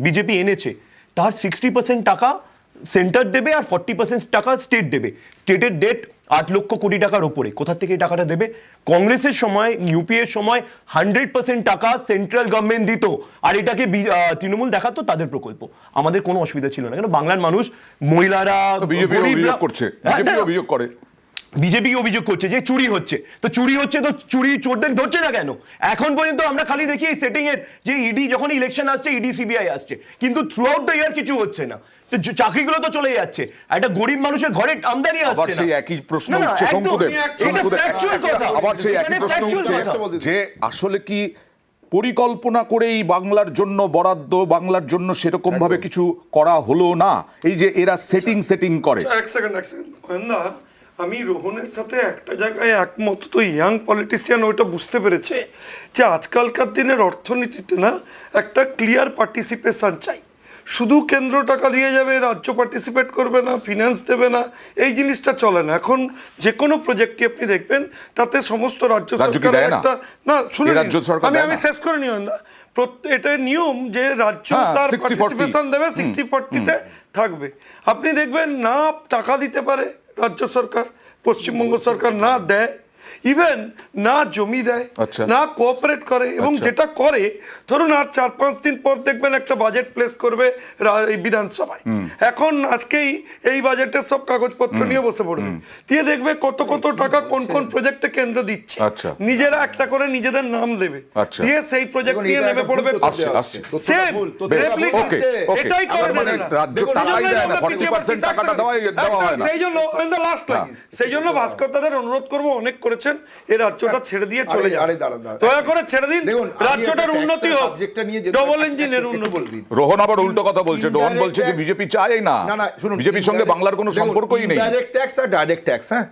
বিজেপি এনেছে, তার 60% টাকা সেন্টার দেবে আর 40% টাকা স্টেট দেবে। স্টেটের ডেট 8 লক্ষ কোটি টাকার উপরে। কোথা থেকে এই টাকাটা দেবে? কংগ্রেসের সময়, ইউপিএর সময় 100% টাকা সেন্ট্রাল গভর্নমেন্ট দিত, আর এটাকে তৃণমূল দেখাতো তাদের প্রকল্প। আমাদের কোনো অসুবিধা ছিল না, কেন বাংলার মানুষ, মহিলারা,
অভিযোগ করছে, অভিযোগ করে,
বিজেপি অভিযোগ করছে যে চুরি হচ্ছে। তো চুরি হচ্ছে, তো চুরি চোরদের ধরছে না কেন? এখন পর্যন্ত আমরা খালি দেখি এই সেটিং এর, যে ইডি যখন ইলেকশন আসছে, ইডি সিবিআই আসছে, কিন্তু থ্রু আউট দ্য ইয়ার কিছু হচ্ছে না। চাকরিগুলো তো চলে যাচ্ছে, একটা গরিব মানুষের ঘরে আমদানি আসছে না।
সেই একই প্রশ্ন উঠছে শঙ্কুদেব, আবার সেই একই প্রশ্ন উঠছে যে আসলে কি পরিকল্পনা করেই বাংলার জন্য বরাদ্দ, বাংলার জন্য সেরকম ভাবে কিছু করা হলো না? এই যে এরা সেটিং করে।
এক সেকেন্ড আমি রোহনের সাথে একটা জায়গায় একমত। তো ইয়াং পলিটিশিয়ান ওইটা বুঝতে পেরেছে যে আজকালকার দিনের অর্থনীতিতে না একটা ক্লিয়ার পার্টিসিপেশন চাই। শুধু কেন্দ্র টাকা দিয়ে যাবে, রাজ্য পার্টিসিপেট করবে না, ফিনান্স দেবে না, এই জিনিসটা চলে না। এখন যে কোনো প্রজেক্টই আপনি দেখবেন তাতে সমস্ত রাজ্য সরকার একটা, না শুনে আমি শেষ করে নিও না, এটা নিয়ম যে রাজ্য তার পার্টিসিপেশন দেবে, 60-40-তে থাকবে। আপনি দেখবেন না টাকা দিতে পারে রাজ্য সরকার, পশ্চিমবঙ্গ সরকার না দেয়, ইভেন না জমি দেয়, না কোঅপারেট করে, এবং যেটা করে ধরুন আর 4-5 দিন পর দেখবেন একটা বাজেট প্লেস করবে বিধানসভায়। এখন আজকেই এই বাজেটের সব কাগজপত্র নিয়ে বসে পড়বে, দিয়ে দেখবে কত কত টাকা কোন কোন প্রজেক্টে কেন্দ্র দিচ্ছে, নিজেরা একটা করে নিজেদের নাম দেবে, দিয়ে সেই প্রজেক্ট নিয়ে নেমে পড়বে। সেই জন্য ভাস্কর দাদের অনুরোধ করবো, অনেক করেছেন, এই রাজ্যটা ছেড়ে দিয়ে চলে যান, দয়া করে ছেড়ে দিন, রাজ্যটার উন্নতি হোক, ডবল ইঞ্জিনের উন্নতি।
রোহন আবার উল্টো কথা বলছে, রোহন বলছে যে বিজেপি চায় না, বিজেপির সঙ্গে বাংলার কোনো সম্পর্কই নেই।
ডাইরেক্ট ট্যাক্স আর ডাইরেক্ট ট্যাক্স, হ্যাঁ,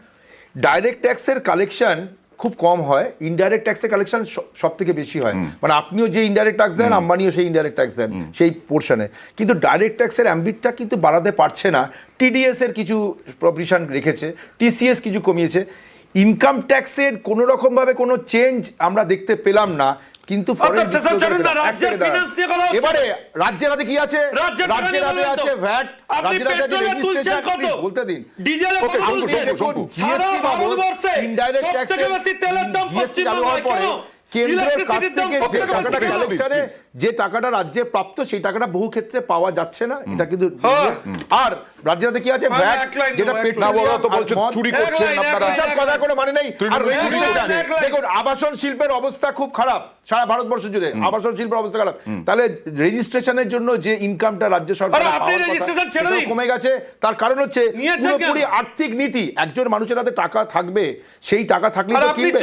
ডাইরেক্ট ট্যাক্সের কালেকশন খুব কম হয়, ইনডাইরেক্ট ট্যাক্সের কালেকশন সব থেকে বেশি হয়। মানে আপনিও যে ইনডাইরেক্ট ট্যাক্স দেন, আম্বানিও সেই ইনডাইরেক্ট ট্যাক্স দেন সেই পোর্শনে, কিন্তু ডাইরেক্ট ট্যাক্সের অ্যাম্বিটটা কিন্তু বাড়াতে পারছে না। টিডিএস এর কিছু প্রভিশন রেখেছে, টিসিএস কিছু কমিয়েছে, ইনকাম ট্যাক্সের কোনো রকম ভাবে কোনো চেঞ্জ আমরা দেখতে পেলাম না। কিন্তু এবারে রাজ্যের হাতে কি আছে? রাজ্যের হাতে আছে ভ্যাট, রাজ্যের হাতে রেজিস্ট্রেশন, বলতে দিন ইনডাইরেক্ট ট্যাক্স চালু হওয়ার পরে কেন্দ্রের কাছ থেকে যে টাকাটা কালেকশনে, যে টাকাটা রাজ্যে প্রাপ্ত, সেই টাকাটা বহু ক্ষেত্রে পাওয়া যাচ্ছে না, এটা কিন্তু। আর রাজ্যের হাতে কি আছে? ভ্যাট, যেটা
চুরি করছেন আপনারা,
কথা কোনো মানে নেই। আর দেখুন আবাসন শিল্পের অবস্থা খুব খারাপ, সারা ভারতবর্ষ জুড়ে আবাসন শিল্পের অবস্থা খারাপ। তাহলে রেজিস্ট্রেশনের জন্য যে ইনকামটা রাজ্য সরকার কমে গেছে, তার কারণ হচ্ছে পুরোপুরি আর্থিক নীতি। একজন মানুষের হাতে টাকা থাকবে, সেই টাকা থাকলে তো কিনবে।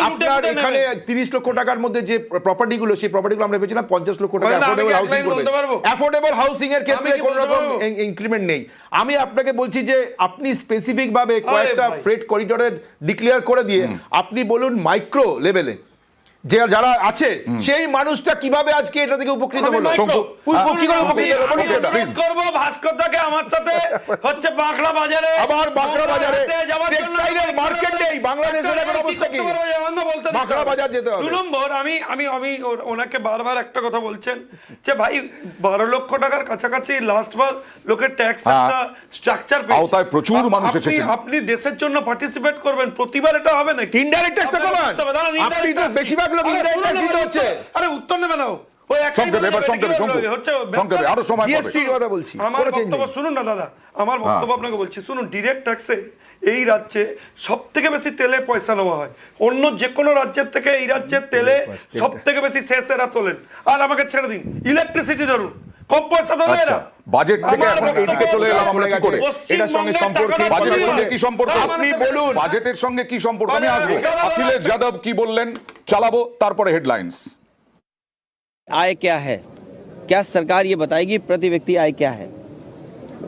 আপনার এখানে 30 লক্ষ টাকার মধ্যে যে প্রপার্টিগুলো, সেই প্রপার্টিগুলো আমরা পেয়েছিলাম 50 লক্ষ টাকা অ্যাফোর্ডেবল হাউসিং করবে। অ্যাফোর্ডেবল হাউসিং এর ক্ষেত্রে কোনো রকম ইনক্রিমেন্ট নেই। আমি আপনাকে বলছি যে আপনি স্পেসিফিক ভাবে কয়েকটা ফ্রেট করিডোরের ডিক্লেয়ার করে দিয়ে আপনি বলুন মাইক্রো লেভেলে যে যারা আছে সেই মানুষটা কিভাবে আজকে এটা থেকে উপকৃত হলো।
ভাস্করদাকে আমার সাথে হচ্ছে বাঁকড়া বাজারে,
আবার বাঁকড়া বাজারে টেক্সটাইলের মার্কেট নেই বাংলাদেশের, এখন অবস্থা কি? বাঁকড়া বাজার যেতে হবে।
2 নম্বর, আমি ওনাকে বারবার একটা কথা বলছেন যে ভাই 12 লক্ষ টাকার কাছাকাছি লাস্টবার লোকের ট্যাক্স একটা স্ট্রাকচার পেয়েছে,
প্রচুর মানুষ এসেছে।
আপনি দেশের জন্য পার্টিসিপেট করবেন, প্রতিবার এটা হবে না।
ইনডাইরেক্ট ট্যাক্স কমান, আপনি তো বেশিরভাগ লোক ইনডাইরেক্ট ট্যাক্স দিতে হচ্ছে।
আরে উত্তর নেবে না, আমার বক্তব্য শুনুন না দাদা, আমার বক্তব্য আপনাকে বলছি শুনুন। ডিরেক্ট ট্যাক্সে এই রাজ্যে সব থেকে বেশি তেলে পয়সা নেওয়া হয়, অন্য যে কোনো রাজ্যের থেকে এই রাজ্যের তেলে সব থেকে বেশি শেষেরা তোলেন। আর আমাকে ছেড়ে দিন, ইলেকট্রিসিটি ধরুন, কম পয়সা তোলে এরা।
বাজেট থেকে এখন এইদিকে চলে এলাম আমরা, কি করে এটার সঙ্গে সম্পর্ক? বাজেটের সঙ্গে কি সম্পর্ক? আপনি বলুন বাজেটের সঙ্গে কি সম্পর্ক? আমি আসবো। अखिलेश यादव কি বললেন চালাবো, তারপরে হেডলাইন্স।
आय क्या है? क्या सरकार ये बताएगी प्रति व्यक्ति आय क्या है?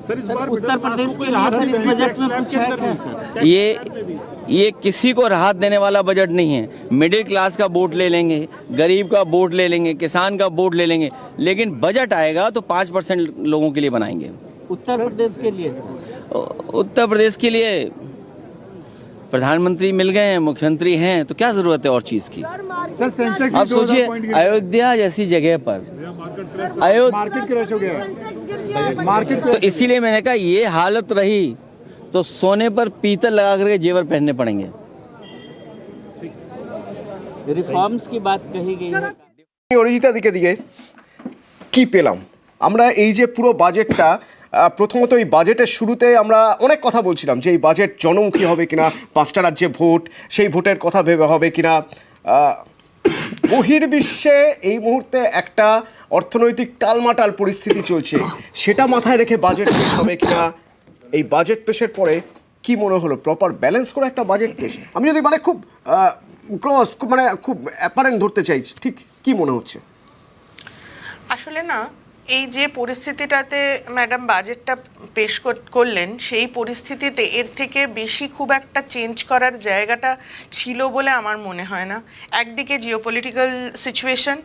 उत्तर प्रदेश के लिए इस बजट में कुछ है क्या सर? ये किसी को राहत देने वाला बजट नहीं है। मिडिल क्लास का वोट ले लेंगे, गरीब का वोट ले लेंगे, किसान का वोट ले लेंगे, लेकिन बजट आएगा तो 5% लोगों के लिए बनाएंगे। उत्तर प्रदेश के लिए सर? उत्तर प्रदेश के लिए प्रधानमंत्री मिल गए हैं, मुख्यमंत्री हैं, तो क्या जरूरत है और चीज की? अब सोचिए अयोध्या जैसी जगह पर
मार्केट क्रैश हो गया मार्केट
तो इसीलिए मैंने कहा ये हालत रही तो सोने पर पीतल लगा करके जेवर पहनने पड़ेंगे। रिफॉर्म्स की बात कही गई है।
অরিজিতা দিকে কি পেলাম আমরা এই যে পুরো বাজেটটা প্রথমত এই বাজেটের শুরুতে আমরা অনেক কথা বলছিলাম যে এই বাজেট জনমুখী হবে কিনা, 5টা রাজ্যে ভোট, সেই ভোটের কথা ভেবে হবে কিনা। বহির্বিশ্বে এই মুহূর্তে একটা অর্থনৈতিক টালমাটাল পরিস্থিতি চলছে, সেটা মাথায় রেখে বাজেট পেশ হবে কিনা, এই বাজেট পেশের পরে কি মনে হলো প্রপার ব্যালেন্স করে একটা বাজেট পেশ? আমি যদি মানে খুব ক্রস মানে খুব অ্যাপারেন্ট ধরতে চাই, ঠিক কি মনে হচ্ছে?
আসলে না, এই যে পরিস্থিতিটাতে ম্যাডাম বাজেটটা পেশ করলেন, সেই পরিস্থিতিতে এর থেকে বেশি খুব একটা চেঞ্জ করার জায়গাটা ছিল বলে আমার মনে হয় না। একদিকে জিওপলিটিক্যাল সিচুয়েশন,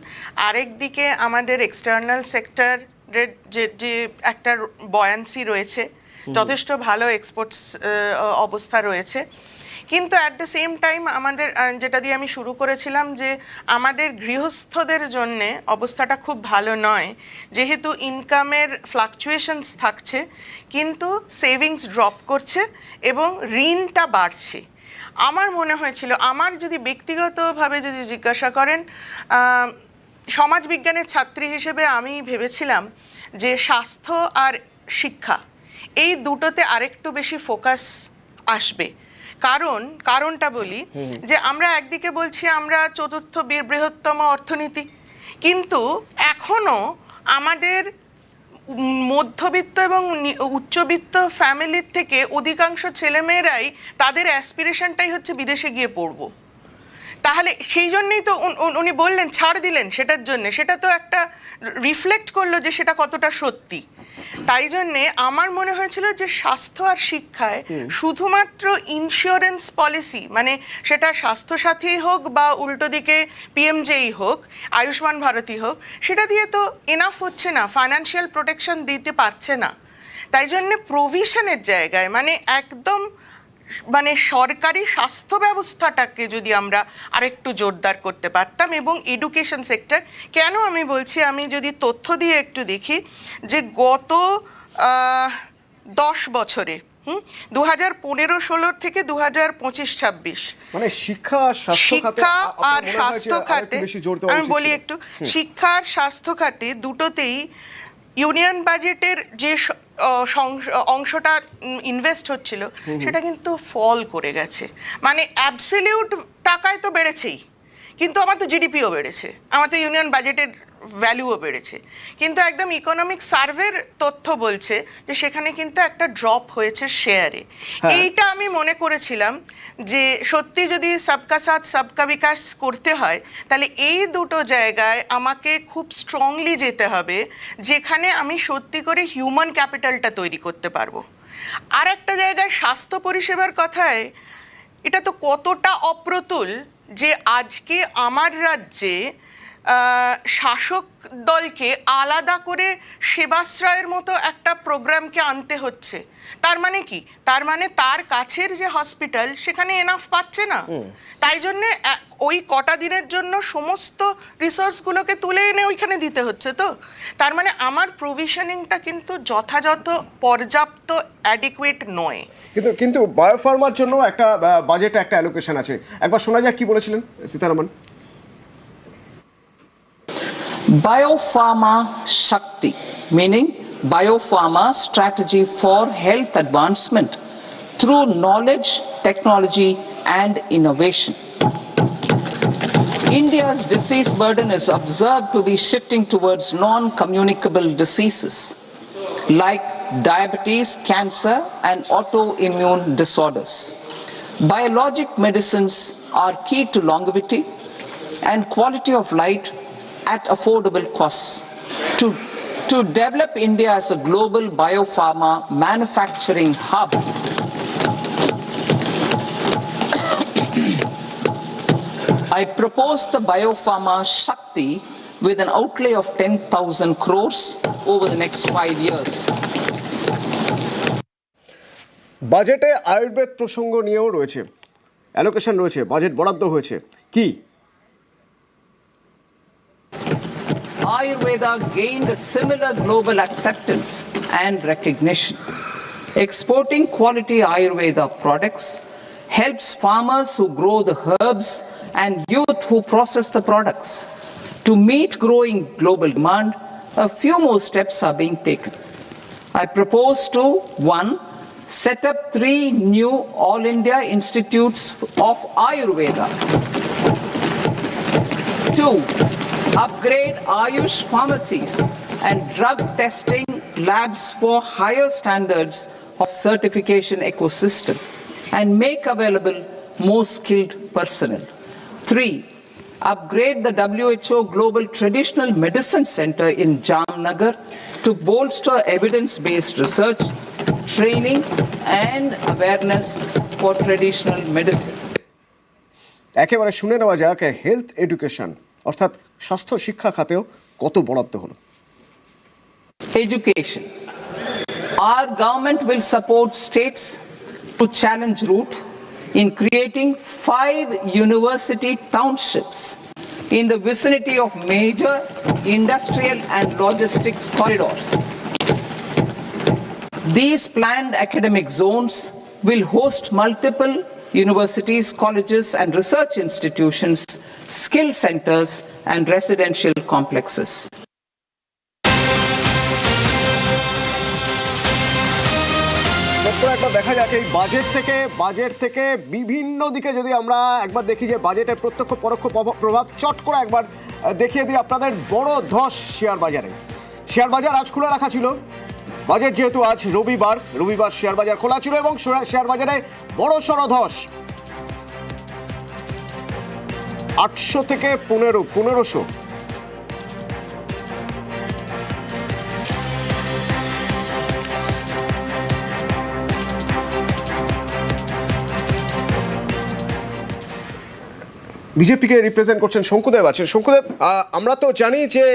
আরেকদিকে আমাদের এক্সটার্নাল সেক্টরের যে একটা বয়ান্সি রয়েছে, যথেষ্ট ভালো এক্সপোর্টস অবস্থা রয়েছে, কিন্তু অ্যাট দ্য সেম টাইম আমাদের যেটা দিয়ে আমি শুরু করেছিলাম যে আমাদের গৃহস্থদের জন্যে অবস্থাটা খুব ভালো নয়, যেহেতু ইনকামের ফ্লাকচুয়েশনস থাকছে কিন্তু সেভিংস ড্রপ করছে এবং ঋণটা বাড়ছে। আমার মনে হয়েছিল, আমার যদি ব্যক্তিগতভাবে যদি জিজ্ঞাসা করেন, সমাজবিজ্ঞানের ছাত্রী হিসেবে আমি ভেবেছিলাম যে স্বাস্থ্য আর শিক্ষা এই দুটোতে আরেকটু বেশি ফোকাস আসবে। কারণটা বলি যে আমরা একদিকে বলছি আমরা চতুর্থ বৃহত্তম অর্থনীতি, কিন্তু এখনো আমাদের মধ্যবিত্ত এবং উচ্চবিত্ত ফ্যামিলির থেকে অধিকাংশ ছেলেমেয়েরাই তাদের অ্যাসপিরেশনটাই হচ্ছে বিদেশে গিয়ে পড়ব। তাহলে সেই জন্যই তো উনি বললেন, ছাড় দিলেন সেটার জন্যে, সেটা তো একটা রিফ্লেক্ট করলো যে সেটা কতটা সত্যি। তাই জন্যে আমার মনে হয়েছিল যে স্বাস্থ্য আর শিক্ষায় শুধুমাত্র ইন্স্যুরেন্স পলিসি, মানে সেটা স্বাস্থ্যসাথী হোক বা উল্টো দিকে পিএমজেই হোক, আয়ুষ্মান ভারতী হোক, সেটা দিয়ে তো এনাফ হচ্ছে না, ফাইন্যান্সিয়াল প্রোটেকশন দিতে পারছে না। তাই জন্যে প্রভিশনের জায়গায় মানে একদম মানে সরকারি স্বাস্থ্য ব্যবস্থাটাকে যদি আমরা আরেকটু জোরদার করতে পারতাম, এবং এডুকেশন সেক্টর, কেন আমি বলছি, আমি যদি তথ্য দিয়ে একটু দেখি যে গত 10 বছরে 2015-16 থেকে 2025-26
মানে শিক্ষা আর স্বাস্থ্য খাতে
আমি বলি একটু, শিক্ষা আর স্বাস্থ্য খাতে দুটোতেই ইউনিয়ন বাজেটের যে অংশটা ইনভেস্ট হচ্ছিল সেটা কিন্তু ফল করে গেছে। মানে অ্যাবসলিউট টাকায় তো বেড়েছেই, কিন্তু আমার তো জিডিপিও বেড়েছে, আমার তো ইউনিয়ন বাজেটের ভ্যালুও বেড়েছে, কিন্তু একদম ইকোনমিক সার্ভের তথ্য বলছে যে সেখানে কিন্তু একটা ড্রপ হয়েছে শেয়ারে। এইটা আমি মনে করেছিলাম যে সত্যি যদি সবকা সাথ সবকা বিকাশ করতে হয় তাহলে এই দুটো জায়গায় আমাকে খুব স্ট্রংলি যেতে হবে, যেখানে আমি সত্যি করে হিউম্যান ক্যাপিটালটা তৈরি করতে পারবো। আর একটা জায়গায় স্বাস্থ্য পরিষেবার কথায় এটা তো কতটা অপ্রতুল যে আজকে আমার রাজ্যে শাসক দলকে আলাদা করে সেবাশ্রয়ের মতো একটা প্রোগ্রামকে আনতে হচ্ছে। তার মানে কি? তার মানে তার কাছের যে হসপিটাল সেখানে এনাফ পাচ্ছে না, তাই জন্য ওই কটা দিনের জন্য সমস্ত রিসোর্সগুলোকে তুলে এনে ওইখানে দিতে হচ্ছে। তো তার মানে আমার প্রভিশনিংটা কিন্তু যথাযথ পর্যাপ্ত অ্যাডিকুয়েট নয়।
কিন্তু বায়োফার্মার জন্য একটা বাজেটে একটা অ্যালোকেশন আছে, একবার শোনা যাক কি বলেছিলেন Sitharaman.
Biopharma Shakti, meaning Biopharma Strategy for Health Advancement through Knowledge, Technology and Innovation. India's disease burden is observed to be shifting towards non-communicable diseases like diabetes, cancer and autoimmune disorders. Biologic medicines are key to longevity and quality of life at affordable costs. To To develop India as a global biopharma manufacturing hub, I propose the Biopharma Shakti with an outlay of 10,000 crores over the next 5 years.
বাজেটে আয়ুর্বেদ প্রসঙ্গ নিয়েও রয়েছে, allocation রয়েছে, budget বরাদ্দ হয়েছে কি?
Ayurveda gained a similar global acceptance and recognition. Exporting quality Ayurveda products helps farmers who grow the herbs and youth who process the products. To meet growing global demand, a few more steps are being taken. I propose to 1. Set up 3 new All India Institutes of Ayurveda. 2. Upgrade Ayush pharmacies and drug testing labs for higher standards of certification ecosystem and make available more skilled personnel. 3. Upgrade the WHO Global Traditional Medicine Center in Jamnagar to bolster evidence-based research, training and awareness for traditional medicine.
একেবারে শুনে নেওয়া যাক health education অর্থাৎ স্বাস্থ্য শিক্ষা খাতেও কত বরাদ্দ হলো।
Education. Our government will support states to challenge route in creating 5 university townships in the vicinity of major industrial and logistics corridors. These planned academic zones will host multiple universities, colleges and research institutions, skill centers and residential complexes.
একবার দেখা যাক এই budget থেকে বিভিন্ন দিকে যদি আমরা একবার দেখি যে বাজেটের প্রত্যক্ষ পরোক্ষ প্রভাব চট করে একবার দেখিয়ে দিই আপনাদের। বড় ধস শেয়ার বাজারে, শেয়ার বাজার আজ খোলা রাখা ছিল, বাজেট যেহেতু আজ রবিবার শেয়ার বাজার খোলা ছিল এবং শেয়ার বাজারে বড় সড় ধস 800 থেকে 1500। বিজেপিকে রিপ্রেজেন্ট করছেন শঙ্কুদেব আছেন। শঙ্কুদেব, আমরা তো জানি যে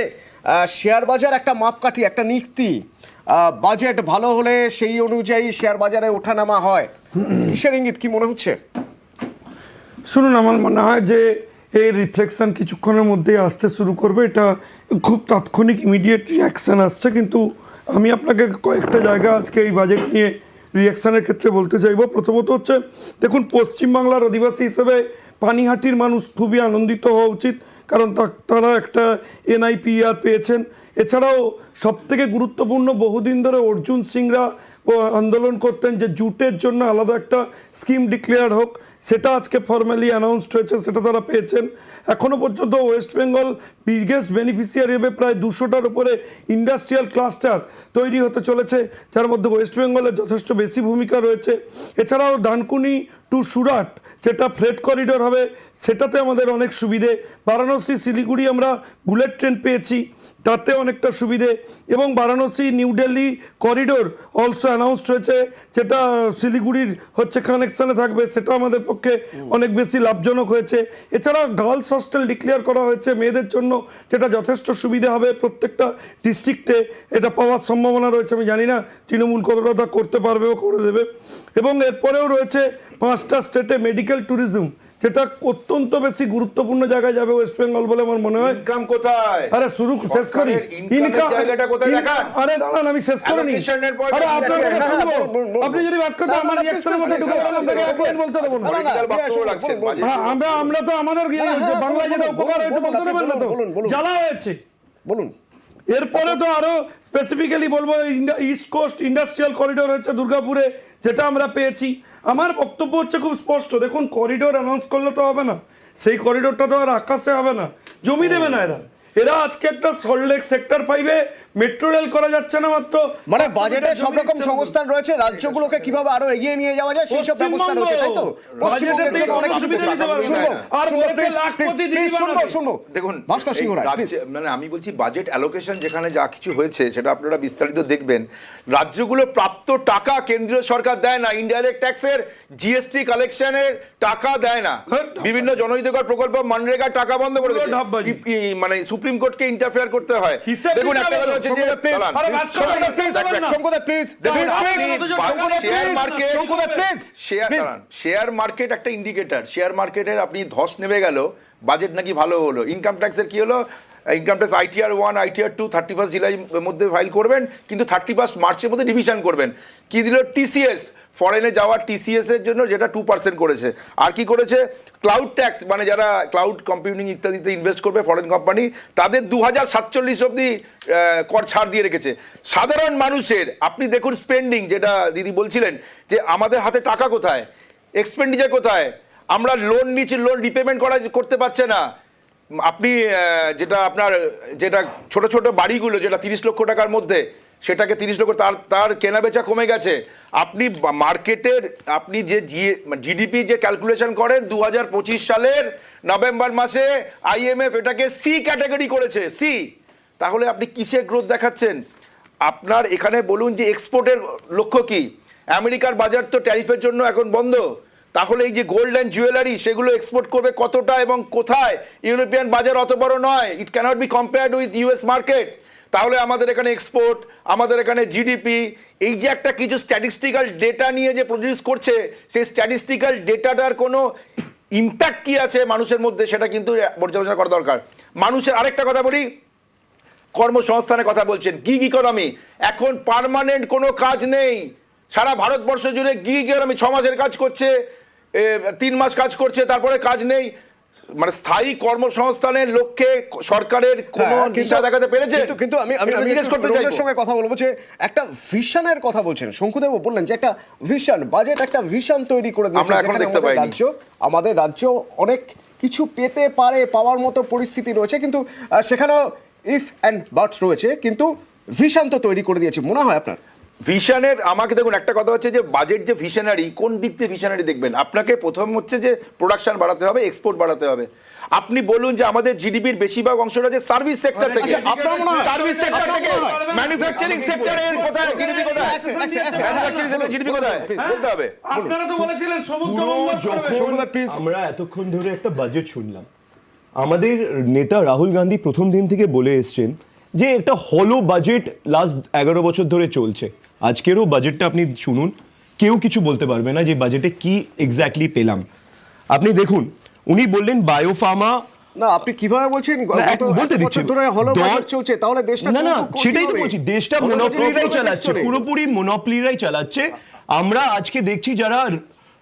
শেয়ার বাজার একটা মাপকাঠি, একটা নীতি, বাজেট ভালো হলে সেই অনুযায়ী শেয়ার বাজারে ওঠানামা হয়, কিসের ইঙ্গিত কি মনে হচ্ছে?
শুনুন, আমার মনে হয় যে এই রিফ্লেকশন কিছুক্ষণের মধ্যেই আসতে শুরু করবে। এটা খুব তাৎক্ষণিক ইমিডিয়েট রিয়াকশান আসছে, কিন্তু আমি আপনাকে কয়েকটা জায়গা আজকে এই বাজেট নিয়ে রিয়াকশানের ক্ষেত্রে বলতে চাইব। প্রথমত হচ্ছে, দেখুন, পশ্চিমবাংলার অধিবাসী হিসেবে পানিহাটির মানুষ খুবই আনন্দিত হওয়া উচিত, কারণ তারা একটা NIPR পেয়েছেন। এছাড়াও সবথেকে গুরুত্বপূর্ণ, বহুদিন ধরে অর্জুন সিংরা আন্দোলন করতেন যে জুটের জন্য আলাদা একটা স্কিম ডিক্লেয়ার হোক, সেটা আজকে ফর্মালি অ্যানাউন্সড হয়েছে, সেটা তারা পেয়েছেন। এখনও পর্যন্ত ওয়েস্ট বেঙ্গল বিগেস্ট বেনিফিশিয়ারি হবে, প্রায় 200টার উপরে ইন্ডাস্ট্রিয়াল ক্লাস্টার তৈরি হতে চলেছে, যার মধ্যে ওয়েস্ট বেঙ্গলের যথেষ্ট বেশি ভূমিকা রয়েছে। এছাড়াও ডানকুনি টু সুরাট যেটা ফ্রেট করিডোর হবে, সেটাতে আমাদের অনেক সুবিধে। বারাণসী শিলিগুড়ি আমরা বুলেট ট্রেন পেয়েছি, তাতে অনেকটা সুবিধে। এবং Varanasi new Delhi corridor also announced হয়েছে, যেটা শিলিগুড়ির হচ্ছে কানেকশানে থাকবে, সেটা আমাদের পক্ষে অনেক বেশি লাভজনক হয়েছে। এছাড়া গার্লস হস্টেল ডিক্লেয়ার করা হয়েছে মেয়েদের জন্য, যেটা যথেষ্ট সুবিধা হবে। প্রত্যেকটা ডিস্ট্রিক্টে এটা পাওয়ার সম্ভাবনা রয়েছে। আমি জানি না তৃণমূল কতটা করতে পারবে ও করে দেবে। এবং এরপরেও রয়েছে 5টা স্টেটে মেডিকেল ট্যুরিজম, যেটা অত্যন্ত বেশি গুরুত্বপূর্ণ জায়গায় যাবে ওয়েস্ট বেঙ্গল বলে আমার মনে হয়।
ইনকাম কোথায়?
আরে শেষ করি।
ইনকাম জায়গাটা কোথায় দেখান?
আরে দাঁড়ান, আমি শেষ করে নি। আরে আপনি যদি বাস করতে আমার রিঅ্যাকশনের মধ্যে ঢুকে গেলেন, আপনাকে এক মিনিট বলতে দেব না। আমরা তো আমাদের বাংলায় যেটা উপকার হয়েছে বলতে দেবেন না তো, জ্বালা হয়েছে
বলুন।
এরপরে তো আরো স্পেসিফিক্যালি বলবো, ইস্ট কোস্ট ইন্ডাস্ট্রিয়াল করিডোর হচ্ছে দুর্গাপুরে, যেটা আমরা পেয়েছি। আমার বক্তব্য হচ্ছে খুব স্পষ্ট, দেখুন, করিডোর অ্যানাউন্স করলে তো হবে না, সেই করিডোরটা তো আর আকাশে হবে না, জমি দেবে না এরা। এরা আজকে একটা সল্টলেক সেক্টর 5-এ মেট্রো রেল করা যাচ্ছে না মাত্র,
মানে বাজেটে সব রকম সংস্থান রয়েছে, রাজ্যগুলোকে কিভাবে আরো এগিয়ে নিয়ে যাওয়া যায় সেই সব ব্যবস্থা রয়েছে, তাই তো? পশ্চিমবঙ্গের জন্য অনেক কিছু শুনবো।
দেখুন
ভাস্কর সিংহ রায়,
মানে আমি বলছি বাজেট অ্যালোকেশন যেখানে যা কিছু হয়েছে সেটা আপনারা বিস্তারিত দেখবেন। রাজ্যগুলো প্রাপ্ত টাকা কেন্দ্রীয় সরকার দেয় না, ইনডাইরেক্ট ট্যাক্সের জিএসটি কালেকশনের টাকা দেয় না, বিভিন্ন জনহিতকর প্রকল্প মনরেগা টাকা বন্ধ করে দিয়েছে, মানে সুপ্রিম কোর্টকে ইন্টারফেয়ার করতে হয়। দেখুন একটা কথা হচ্ছে যে শেয়ার মার্কেট একটা ইন্ডিকেটর, শেয়ার মার্কেটের আপনি ধস নেমে গেল, বাজেট নাকি ভালো হলো, ইনকাম ট্যাক্সের কি হলো, income tax ITR 1 ITR 2 31 July মধ্যে ফাইল করবেন, কিন্তু 31 মার্চের মধ্যে রিভিশন করবেন। কি দিল TCS, ফরেনে যাওয়ার TCS এর জন্য, যেটা 2% করেছে। আর কি করেছে, ক্লাউড ট্যাক্স, মানে যারা ক্লাউড কম্পিউটিং ইত্যাদিতে ইনভেস্ট করবে ফরেন কোম্পানি, তাদের 2047 অব্দি কর ছাড় দিয়ে রেখেছে। সাধারণ মানুষের আপনি দেখুন স্পেন্ডিং, যেটা দিদি বলছিলেন যে আমাদের হাতে টাকা কোথায়, এক্সপেন্ডিচার কোথায়, আমরা লোন নিচ্ছি, লোন রিপেমেন্ট করতে পারছে না। আপনি যেটা ছোট ছোট বাড়িগুলো যেটা 30 লক্ষ টাকার মধ্যে, সেটাকে 30 লক্ষ, তার কেনা বেচা কমে গেছে। আপনি মার্কেটের আপনি যে জিডিপি যে ক্যালকুলেশন করেন 2025 সালের নভেম্বর মাসে IMF এটাকে সি ক্যাটাগরি করেছে, সি। তাহলে আপনি কিসে গ্রোথ দেখাচ্ছেন? আপনার এখানে বলুন যে এক্সপোর্টের লক্ষ্য কি? আমেরিকার বাজার তো ট্যারিফের জন্য এখন বন্ধ, তাহলে এই যে গোল্ড অ্যান্ড জুয়েলারি সেগুলো এক্সপোর্ট করবে কতটা এবং কোথায়? ইউরোপিয়ান বাজার অত বড় নয়, it can't be compared with US market. তাহলে আমাদের এখানে এক্সপোর্ট, আমাদের এখানে জিডিপি, এই যে একটা কিছু স্ট্যাটিস্টিক্যাল ডেটা নিয়ে যে প্রডিউস করছে, সেই স্ট্যাটিস্টিক্যাল ডেটাটার কোনো ইম্প্যাক্ট কি আছে মানুষের মধ্যে, সেটা কিন্তু পর্যালোচনা করা দরকার। মানুষের আরেকটা কথা বলি, কর্মসংস্থানের কথা বলছেন, গিগ ইকোনমি, এখন পার্মানেন্ট কোনো কাজ নেই। সারা ভারতবর্ষ জুড়ে গিগ ইকোনমি, 6 মাসের কাজ করছে, 3 মাস কাজ করছে, তারপরে কাজ নেই। মানে স্থায়ী কর্মসংস্থানের লক্ষ্যে সরকারের কোনো দিশা দেখাতে পেরেছে?
কিন্তু আমি জিজ্ঞেস করতে চাই, এর সঙ্গে কথা বলবো যে একটা ভিশনের কথা বলছেন, শঙ্কুদেব বললেন যে একটা ভিশন, বাজেট একটা ভিশন তৈরি করে দিয়েছে, যেখানে আমাদের রাজ্য অনেক কিছু পেতে পারে, পাওয়ার মতো পরিস্থিতি রয়েছে, কিন্তু সেখানেও ইফ অ্যান্ড বাটস রয়েছে, কিন্তু ভিশন তো তৈরি করে দিয়েছে। মনে হয় আপনার
ভিশনের, আমাকে দেখুন একটা কথা হচ্ছে যে বাজেট যে ভিশনারি, কোন দিক থেকে ভিশনারি দেখবেন? আপনাকে প্রথম হচ্ছে যে প্রোডাকশন বাড়াতে হবে, এক্সপোর্ট বাড়াতে হবে। আপনি বলুন যে আমাদের জিডিপির বেশিরভাগ অংশটা যে সার্ভিস সেক্টর থেকে, সার্ভিস সেক্টর থেকে ম্যানুফ্যাকচারিং সেক্টরের কোথায় জিডিপি, কোথায় ম্যানুফ্যাকচারিং সেক্টর জিডিপি কোথায় বলতে হবে।
আপনারা তো বলেছিলেন সমুদ্র
আমরা এতক্ষণ ধরে একটা বাজেট শুনলাম, আমাদের নেতা রাহুল গান্ধী প্রথম দিন থেকে বলে এসছেন যে একটা হলো বাজেট লাস্ট 11 বছর ধরে চলছে। আজকেরও বাজেটটা আপনি শুনুন, কেউ কিছু বলতে পারবে না যে বাজেটে কি এক্স্যাক্টলি পেলাম। আপনি দেখুন, উনি বললেন বায়োফার্মা,
না আপনি কিভাবে বলছেন
বলতে দিচ্ছেন
চলছে, তাহলে দেশটা,
না না সেটাই তো বলছি, দেশটা মনোপলিরাই চালাচ্ছে, পুরোপুরি মনোপলিরাই চালাচ্ছে। আমরা আজকে দেখছি যারা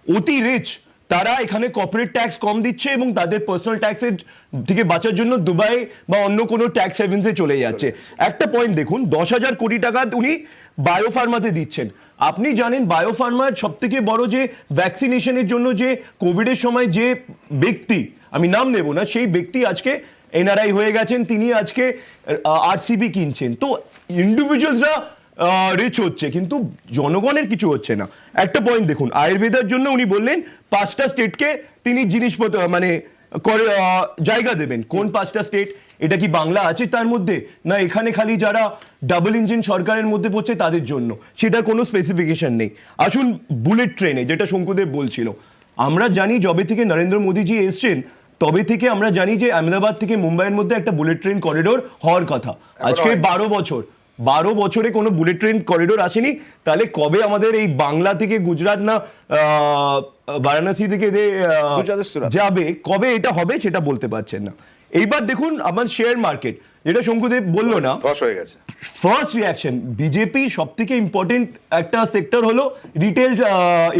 অতি রিচ তারা এখানে কর্পোরেট ট্যাক্স কম দিচ্ছে এবং তাদের পার্সোনাল ট্যাক্সের থেকে বাঁচার জন্য দুবাই বা অন্য কোনো ট্যাক্স হেভেন্সে চলে যাচ্ছে। একটা পয়েন্ট দেখুন, 10,000 কোটি টাকা উনি বায়োফার্মাতে দিচ্ছেন। আপনি জানেন বায়োফার্মার সব থেকে বড় যে ভ্যাকসিনেশনের জন্য যে কোভিডের সময় যে ব্যক্তি, আমি নাম নেব না, সেই ব্যক্তি আজকে NRI হয়ে গেছেন, তিনি আজকে RCB কিনছেন। তো ইন্ডিভিজুয়ালসরা রিচ হচ্ছে, কিন্তু জনগণের কিছু হচ্ছে না। একটা পয়েন্ট দেখুন, আয়ুর্বেদার জন্য উনি বললেন 5টা স্টেটকে তিনি জিনিসপত্র মানে জায়গা দেবেন। কোন 5টা স্টেট? এটা কি বাংলা আছে তার মধ্যে? না এখানে খালি যারা ডাবল ইঞ্জিন সরকারের মধ্যে পড়ছে তাদের জন্য? সেটা কোনো স্পেসিফিকেশন নেই। আসুন বুলেট ট্রেনে, যেটা শঙ্কুদেব বলছিল, আমরা জানি যবে থেকে নরেন্দ্র মোদীজি এসছেন তবে থেকে আমরা জানি যে আহমেদাবাদ থেকে মুম্বাইয়ের মধ্যে একটা বুলেট ট্রেন করিডোর হওয়ার কথা। আজকে 12 বছরে কোনো বুলেট ট্রেন করিডোর আসেনি। তাহলে কবে আমাদের এই বাংলা থেকে গুজরাট না বারাণসী থেকে যাবে, কবে এটা হবে সেটা বলতে পারছেন না। এইবার দেখুন আমার শেয়ার মার্কেট, যেটা শঙ্কুদেব বললো না,
হয়ে গেছে।
ফার্স্ট রিয়াকশন, বিজেপি সব থেকে ইম্পর্টেন্ট একটা সেক্টর হলো রিটেল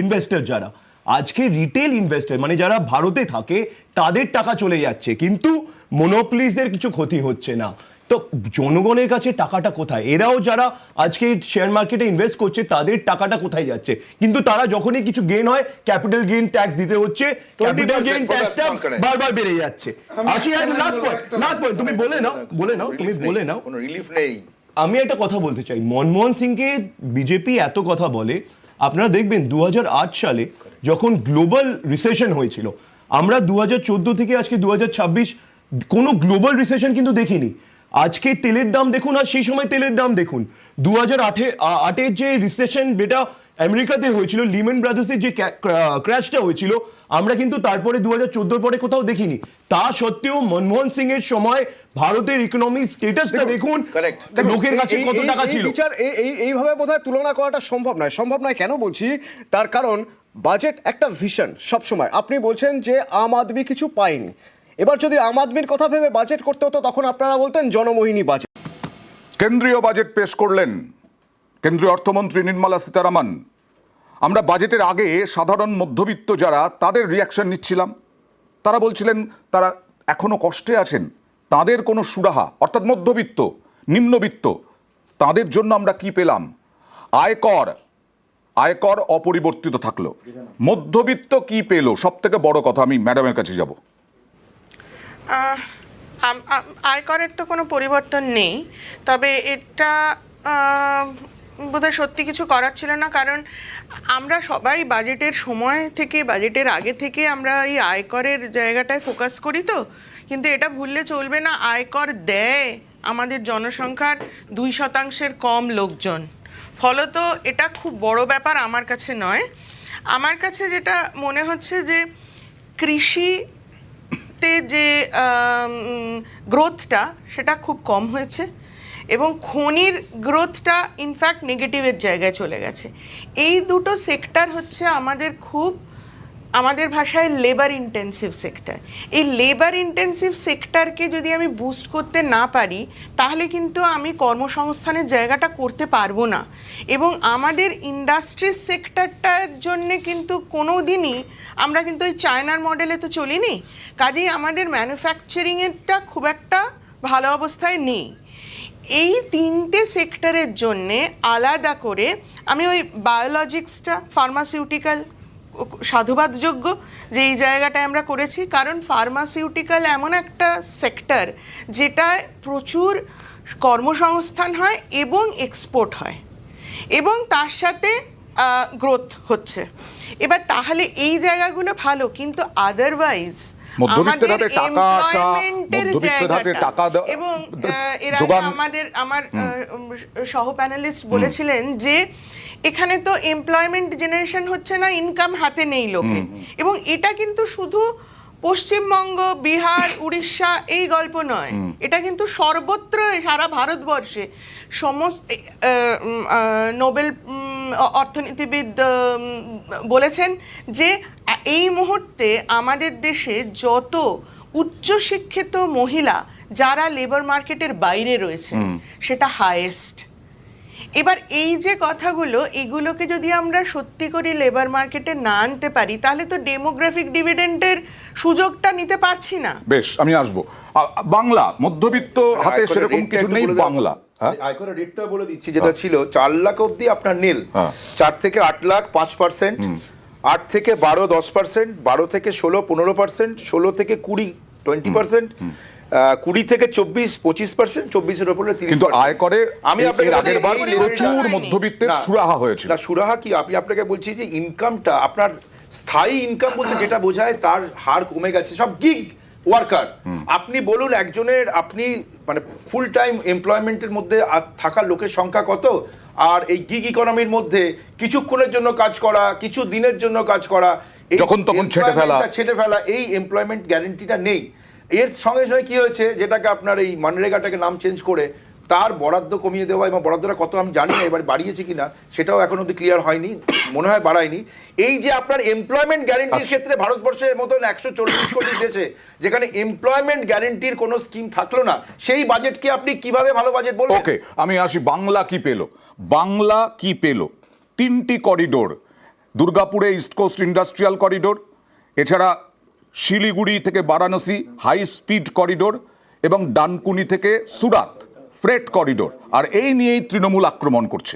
ইনভেস্টর। যারা আজকে রিটেল ইনভেস্টর মানে যারা ভারতে থাকে তাদের টাকা চলে যাচ্ছে, কিন্তু মনোপলিজদের কিছু ক্ষতি হচ্ছে না। তো জনগণের কাছে টাকাটা কোথায়? এরাও যারা আজকে শেয়ার মার্কেটে ইনভেস্ট করছে তাদের টাকাটা কোথায় যাচ্ছে? কিন্তু তারা যখনই কিছু গেইন হয় ক্যাপিটাল গেইন ট্যাক্স দিতে হচ্ছে, ক্যাপিটাল গেইন ট্যাক্সটা বারবার বেড়ে যাচ্ছে। লাস্ট পয়েন্ট তুমি বলে নাও
কোনো রিলিফ নেই।
আমি একটা কথা বলতে চাই, মনমোহন সিংকে বিজেপি এত কথা বলে, আপনারা দেখবেন 2008 সালে যখন গ্লোবাল রিসেশন হয়েছিল, আমরা 2014 থেকে আজকে 2026 কোনো গ্লোবাল রিসেশন কিন্তু দেখিনি। আজকে তেলের দাম দেখুন আর সেই সময় তেলের দাম দেখুন। 2008-এর যে রিসেশন যেটা আমেরিকাতে হয়েছিল, লিমেন ব্রাদার্সের যে ক্র্যাশটা হয়েছিল, আমরা কিন্তু তারপরে 2014 পরে কোথাও দেখিনি। তা সত্ত্বেও মনমোহন সিং এর সময় ভারতের ইকোনমিক স্ট্যাটাসটা দেখুন, লোকের কাছে কত টাকা ছিল।
এইভাবে বোধহয় তুলনা করাটা সম্ভব নয়। কেন বলছি? তার কারণ বাজেট একটা ভিশন সবসময়। আপনি বলছেন যে আম আদমি কিছু পায়নি, এবার যদি আম আদমির কথা ভেবে বাজেট করতে হতো তখন আপনারা বলতেন জনমোহিনী বাজেট।
কেন্দ্রীয় বাজেট পেশ করলেন কেন্দ্রীয় অর্থমন্ত্রী নির্মলা সীতারামন। আমরা বাজেটের আগে সাধারণ মধ্যবিত্ত যারা, তাদের রিয়াকশন নিচ্ছিলাম। তারা বলছিলেন তারা এখনো কষ্টে আছেন, তাদের কোনো সুরাহা, অর্থাৎ মধ্যবিত্ত নিম্নবিত্ত, তাদের জন্য আমরা কি পেলাম? আয়কর অপরিবর্তিত থাকলো, মধ্যবিত্ত কি পেল? সব থেকে বড় কথা, আমি ম্যাডামের কাছে যাব।
আয়করের তো কোনো পরিবর্তন নেই, তবে এটা বোধহয় সত্যি কিছু করার ছিল না, কারণ আমরা সবাই বাজেটের সময় থেকে, বাজেটের আগে থেকে আমরা এই আয়করের জায়গাটায় ফোকাস করি। তো কিন্তু এটা ভুললে চলবে না, আয়কর দেয় আমাদের জনসংখ্যার 2% কম লোকজন। ফলত এটা খুব বড় ব্যাপার আমার কাছে নয়। আমার কাছে যেটা মনে হচ্ছে যে কৃষিতে যে গ্রোথটা সেটা খুব কম হয়েছে এবং খনির গ্রোথটা ইনফ্যাক্ট নেগেটিভের জায়গায় চলে গেছে। এই দুটো সেক্টর হচ্ছে আমাদের ভাষায় লেবার ইন্টেন্সিভ সেক্টর। এই লেবার ইন্টেন্সিভ সেক্টরকে যদি আমি বুস্ট করতে না পারি তাহলে কিন্তু আমি কর্মসংস্থানের জায়গাটা করতে পারবো না। এবং আমাদের ইন্ডাস্ট্রিজ সেক্টরটার জন্যে কিন্তু কোনো দিনই আমরা কিন্তু ওই চায়নার মডেলে তো চলিনি, কাজেই আমাদের ম্যানুফ্যাকচারিংয়েরটা খুব একটা ভালো অবস্থায় নেই। এই তিনটে সেক্টরের জন্যে আলাদা করে আমি ওই বায়োলজিক্সটা, ফার্মাসিউটিক্যাল সাধুবাদযোগ্য যে এই জায়গাটায় আমরা করেছি, কারণ ফার্মাসিউটিক্যাল এমন একটা সেক্টর যেটায় প্রচুর কর্মসংস্থান হয় এবং এক্সপোর্ট হয় এবং তার সাথে গ্রোথ হচ্ছে। এবার তাহলে এই জায়গাগুলো ভালো, কিন্তু আদারওয়াইজ আমাদের এমপ্লয়মেন্টের জায়গাটা এবং এর আগে আমার সহ প্যানেলিস্ট বলেছিলেন যে এখানে তো এমপ্লয়মেন্ট জেনারেশন হচ্ছে না, ইনকাম হাতে নেই লোকে। এবং এটা কিন্তু শুধু পশ্চিমবঙ্গ, বিহার, উড়িষ্যা এই গল্প নয়, এটা কিন্তু সর্বত্র সারা ভারতবর্ষে সমস্ত নোবেল অর্থনীতিবিদ বলেছেন যে এই মুহূর্তে আমাদের দেশে যত উচ্চশিক্ষিত মহিলা যারা লেবার মার্কেটের বাইরে রয়েছে সেটা হাইয়েস্ট। এবার এই যে কথাগুলো, এগুলোকে যদি আমরা সত্যি করে লেবার মার্কেটে না আনতে পারি তাহলে তো ডেমোগ্রাফিক ডিভিডেন্ডের সুযোগটা নিতে পারছি না।
বেশ, আমি আসবো। বাংলা মধ্যবিত্ত হাতে সেরকম কিছু নেই। বাংলা
আয়করের রেটটা বলে দিচ্ছি, যেটা ছিল 4 লাখ অবধি আপনার নীল, 4 থেকে 8 লাখ 5%, 8 থেকে 12 10%, 12 থেকে 16 15%, 16 থেকে 20 20%, 20 থেকে 24 25%, 24-এর উপরে 30%।
কিন্তু আয়করে আমি আপনাকে আগেরবার প্রচুর মধ্যবিত্তের সুরাহা হয়েছিল।
না, সুরাহা কি, আমি আপনাকে বলছি যে ইনকামটা আপনার স্থায়ী ইনকাম বলতে যেটা বোঝায় তার হার কমে গেছে। সব গিগ ওয়ার্কার, আপনি বলুন একজনের, আপনি মানে ফুল টাইম এমপ্লয়মেন্টের মধ্যে থাকা লোকের সংখ্যা কত, আর এই গিগ ইকোনমির মধ্যে কিছুক্ষণের জন্য কাজ করা, কিছু দিনের জন্য কাজ করা,
যখন তখন
ছেটে ফেলা, এই এমপ্লয়মেন্ট গ্যারেন্টিটা নেই। এর সঙ্গে সঙ্গে কি হয়েছে, যেটাকে আপনার এই মানরেগাটাকে নাম চেঞ্জ করে তার বরাদ্দ কমিয়ে দেওয়া, এবং বরাদ্দটা কত আমি জানি না, এবার বাড়িয়েছে কিনা সেটাও এখন অব্দি ক্লিয়ার হয়নি, মনে হয় বাড়ায়নি। এই যে আপনার এমপ্লয়মেন্ট গ্যারেন্টির ক্ষেত্রে ভারতবর্ষের মতন 140 কোটি দেশে যেখানে এমপ্লয়মেন্ট গ্যারেন্টির কোনো স্কিম থাকলো না, সেই বাজেটকে আপনি কিভাবে ভালো বাজেট বলবেন?
ওকে, আমি আসি। বাংলা কি পেল? বাংলা কি পেল? 3টি করিডোর, দুর্গাপুরে ইস্ট কোস্ট ইন্ডাস্ট্রিয়াল করিডোর, এছাড়া শিলিগুড়ি থেকে বারাণসী হাই স্পিড করিডোর, এবং ডানকুনি থেকে সুরাত ফ্রেট করিডোর, আর এই নিয়েই তৃণমূল আক্রমণ করছে।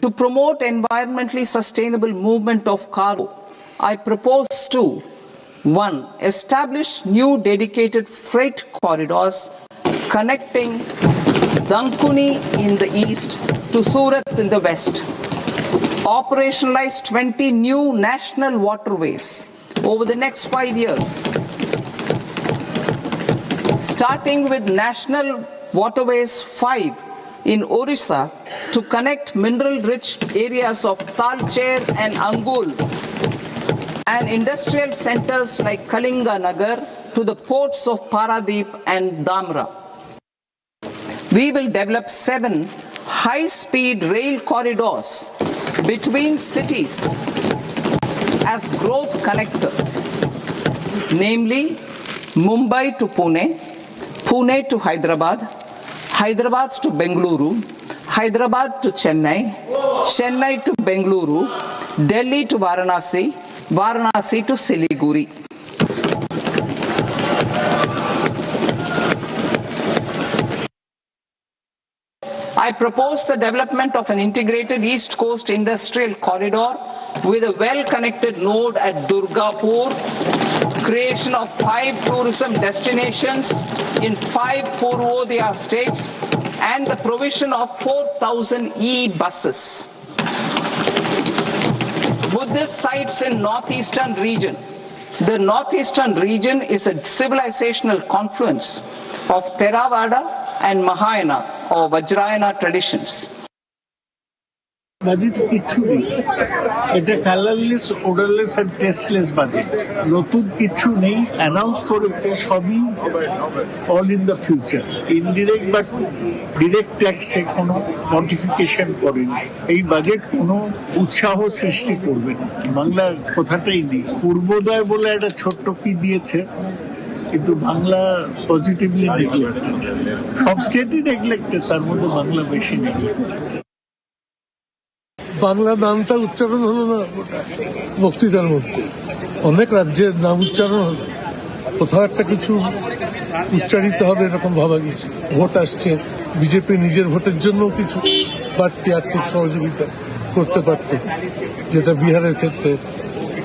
To promote environmentally sustainable movement of cargo, I propose to 1. Establish new dedicated freight corridors connecting Dankuni in the east to Surat in the west. Operationalize 20 new national waterways over the next 5 years. Starting with National Waterways 5 in Orissa to connect mineral-rich areas of Talcher and Angul and industrial centers like Kalinga Nagar to the ports of Paradip and Dhamra. We will develop 7 high-speed rail corridors between cities as growth connectors, namely Mumbai to Pune, Pune to Hyderabad, Hyderabad to Bengaluru, Hyderabad to Chennai, Chennai to Bengaluru, Delhi to Varanasi, Varanasi to Siliguri. I propose the development of an integrated East Coast industrial corridor with a well-connected node at Durgapur, creation of 5 tourism destinations in 5 Purvodaya states, and the provision of 4,000 e-buses. Buddhist sites in northeastern region. The northeastern region is a civilizational confluence of Theravada and Mahayana or Vajrayana traditions.
Budget কিছু নেই, এটা colourless, ওডারলেস and tasteless budget. নতুন কিছু নেই, announce করেছে সবই all in the future. Indirect বা direct ট্যাক্সে কোনো মডিফিকেশন করেনি। এই বাজেট কোনো উৎসাহ সৃষ্টি করবে না, বাংলা কথাটাই নেই। পূর্বোদয় বলে একটা ছোট্ট কি দিয়েছে, কিন্তু বাংলা পজিটিভলি নেগলেক্টেড। সব স্টেটই নেগলেক্টেড, তার মধ্যে বাংলা বেশি নেগলেক্টেড।
বাংলা নামটা উচ্চারণ হলো না গোটা বক্তৃতার মধ্যে, অনেক রাজ্যের নাম উচ্চারণ হলো, কোথাও একটা কিছু উচ্চারিত হবে এরকম ভাবা গেছে। ভোট আসছে, বিজেপি নিজের ভোটের জন্য কিছু বাড়তি আর্থিক সহযোগিতা করতে পারত, যেটা বিহারের ক্ষেত্রে,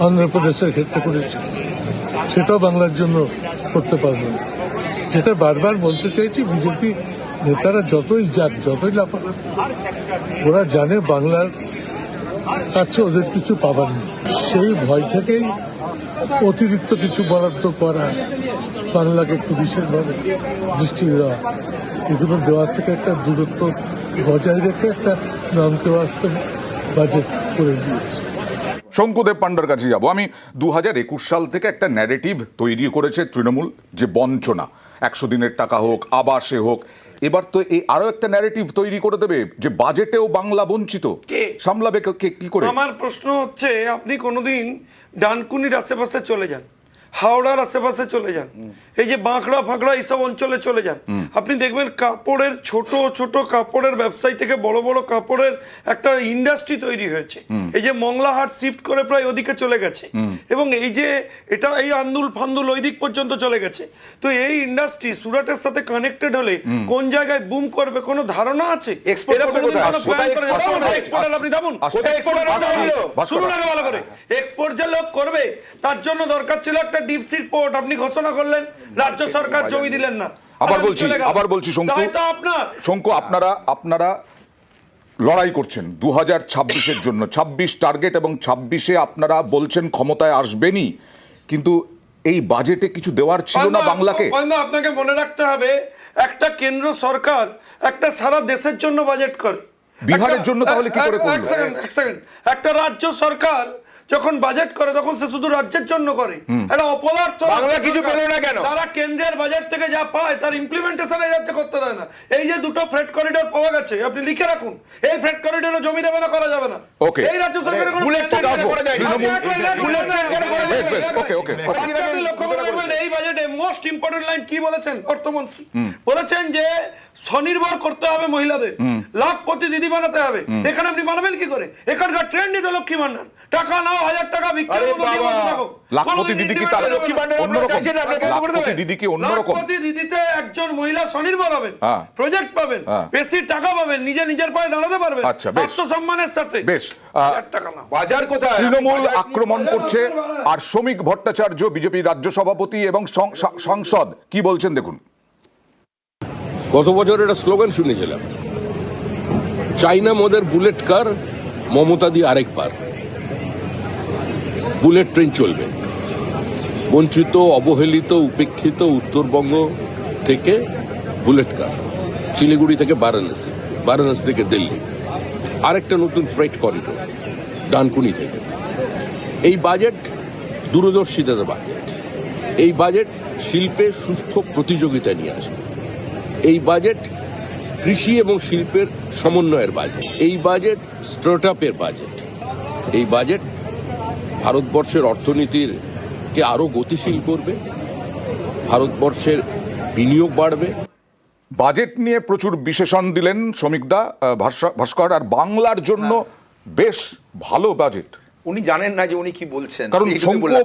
অন্ধ্রপ্রদেশের ক্ষেত্রে করেছে, সেটাও বাংলার জন্য করতে পারবে না। যেটা বারবার বলতে চাইছি, বিজেপি নেতারা যতই যাক, যতই লাফালাফি, ওরা জানে বাংলার কাছে ওদের কিছু পাবার নেই। সেই ভয় থেকেই অতিরিক্ত কিছু বরাদ্দ করা, বাংলাকে একটু বিশেষভাবে দৃষ্টি দেওয়া, এগুলো দেওয়ার থেকে একটা দূরত্ব বজায় রেখে একটা নামকে বাস্তব বাজেট করে দিয়েছে।
শঙ্কুদেব পান্ডার কাছে যাব আমি। 2021 সাল থেকে একটা ন্যারেটিভ তৈরি করেছে তৃণমূল, যে বঞ্চনা, 100 দিনের টাকা হোক, আবাসে হোক। এবার তো এই আরো একটা ন্যারেটিভ তৈরি করে দেবে যে বাজেটেও বাংলা বঞ্চিত। সামলাবে কি করে?
আমার প্রশ্ন হচ্ছে, আপনি কোনোদিন ডানকুনির আশেপাশে চলে যান, হাওড়ার আশেপাশে চলে যান, এই যে বাঁকড়া ফাঁকড়া এইসব অঞ্চলে চলে যান, আপনি দেখবেন কাপড়ের ছোট ছোট কাপড়ের ব্যবসায়ী থেকে বড় বড় কাপড়ের একটা ইন্ডাস্ট্রি তৈরি হয়েছে। এই যে মংলা হাট শিফট করে প্রায় ওদিকে চলে গেছে, এবং এই যে এটা এই আন্দুল ফান্দুল ওই দিক পর্যন্ত চলে গেছে। তো এই ইন্ডাস্ট্রি সুরাটের সাথে কানেক্টেড হলে কোন জায়গায় বুম করবে কোনো ধারণা আছে? এক্সপোর্ট যে লোক করবে তার জন্য দরকার ছিল একটা ডিপ সি পোর্ট, আপনি ঘোষণা করলেন, রাজ্য সরকার জমি দিলেন না।
আবার বলছি শঙ্কু, আপনারা লড়াই করছেন 2026-এর জন্য, 26 টার্গেট, এবং 26-এ আপনারা বলছেন ক্ষমতায় আসবেনই, কিন্তু এই বাজেটে কিছু দেওয়ার ছিল না বাংলাকে।
আপনাকে মনে রাখতে হবে, একটা কেন্দ্র সরকার একটা সারা দেশের জন্য বাজেট করে,
বিহারের জন্য তাহলে কি করে করলো?
এক সেকেন্ড, একটা রাজ্য সরকার যখন বাজেট করে তখন সে শুধু রাজ্যের জন্য করে, এটা অপদার্থ।
বাংলা কিছু পেল না কেন?
তারা কেন্দ্রের বাজেট থেকে যা পায় তার ইমপ্লিমেন্টেশন এই রাজ্যে করতে দেয় না। এই যে 2টো ফ্রেট করিডোর পাওয়া গেছে, আপনি লিখে রাখুন, এই ফ্রেট করিডোরে জমি দেবে না, করা যাবে না। এই রাজ্য সরকারের কোনো এই বাজেটে মোস্ট ইম্পর্টেন্ট লাইন কি বলেছেন অর্থমন্ত্রী? বলেছেন যে স্বনির্ভর করতে হবে মহিলাদের, লাখপতি দিদি বানাতে হবে। এখানে আপনি বানাবেন কি করে? এখানকার ট্রেন্ডই তো লক্ষ্মী ভান্ডার, টাকা নাও 1000 টাকা ভিক্ষার মতো দিয়ে বসে থাকো।
লাখপতি দিদি কি তাহলে
লক্ষ্মী ভান্ডারের
অন্যরকম?
চাইছেন আপনাকে বন্ধ করে দেবে?
লাখপতি দিদি কি অন্যরকম?
লাখপতি দিদিতে একজন মহিলা স্বনির্ভর হবেন,
হ্যাঁ।
প্রজেক্ট পাবেন,
হ্যাঁ।
বেশি টাকা পাবেন, নিজের পায়ে দাঁড়াতে পারবেন
আচ্ছা, বেশ।
আত্মসম্মানের সাথে।
বেশ,
1000 টাকা না।
বাজার কোথায়?
তৃণমূল আক্রমণ করছে আর শ্রমিক ভট্টাচার্য বিজেপি রাজ্য সভাপতি এবং সাংসদ কি বলছেন দেখুন।
গত বছর একটা স্লোগান শুনেছিলাম, চাইনা মোদের বুলেট কার, মমতা দি আরেক পার। বুলেট ট্রেন চলবে। বঞ্চিত, অবহেলিত, উপেক্ষিত উত্তরবঙ্গ থেকে বুলেট কার, শিলিগুড়ি থেকে বারাণসী, বারাণসী থেকে দিল্লি, আরেকটা নতুন ফ্রেট করিডোর ডানকুনি থেকে। এই বাজেট দূরদর্শিতার বাজেট। এই বাজেট শিল্পের সুস্থ প্রতিযোগিতা নিয়ে আসবে। এই বাজেট কৃষি এবং শিল্পের সমন্বয়ের বাজেট। এই বাজেট স্টার্টআপের বাজেট। এই বাজেট ভারতবর্ষের অর্থনীতির কে আরো গতিশীল করবে, ভারতবর্ষের বিনিয়োগ বাড়বে।
বাজেট নিয়ে প্রচুর বিশেষণ দিলেন শ্রমিকদা, ভাস্কর, আর বাংলার জন্য বেশ ভালো বাজেট।
উনি জানেন না যে উনি কি বলছেন,
কারণ
এইটুকুই বললাম।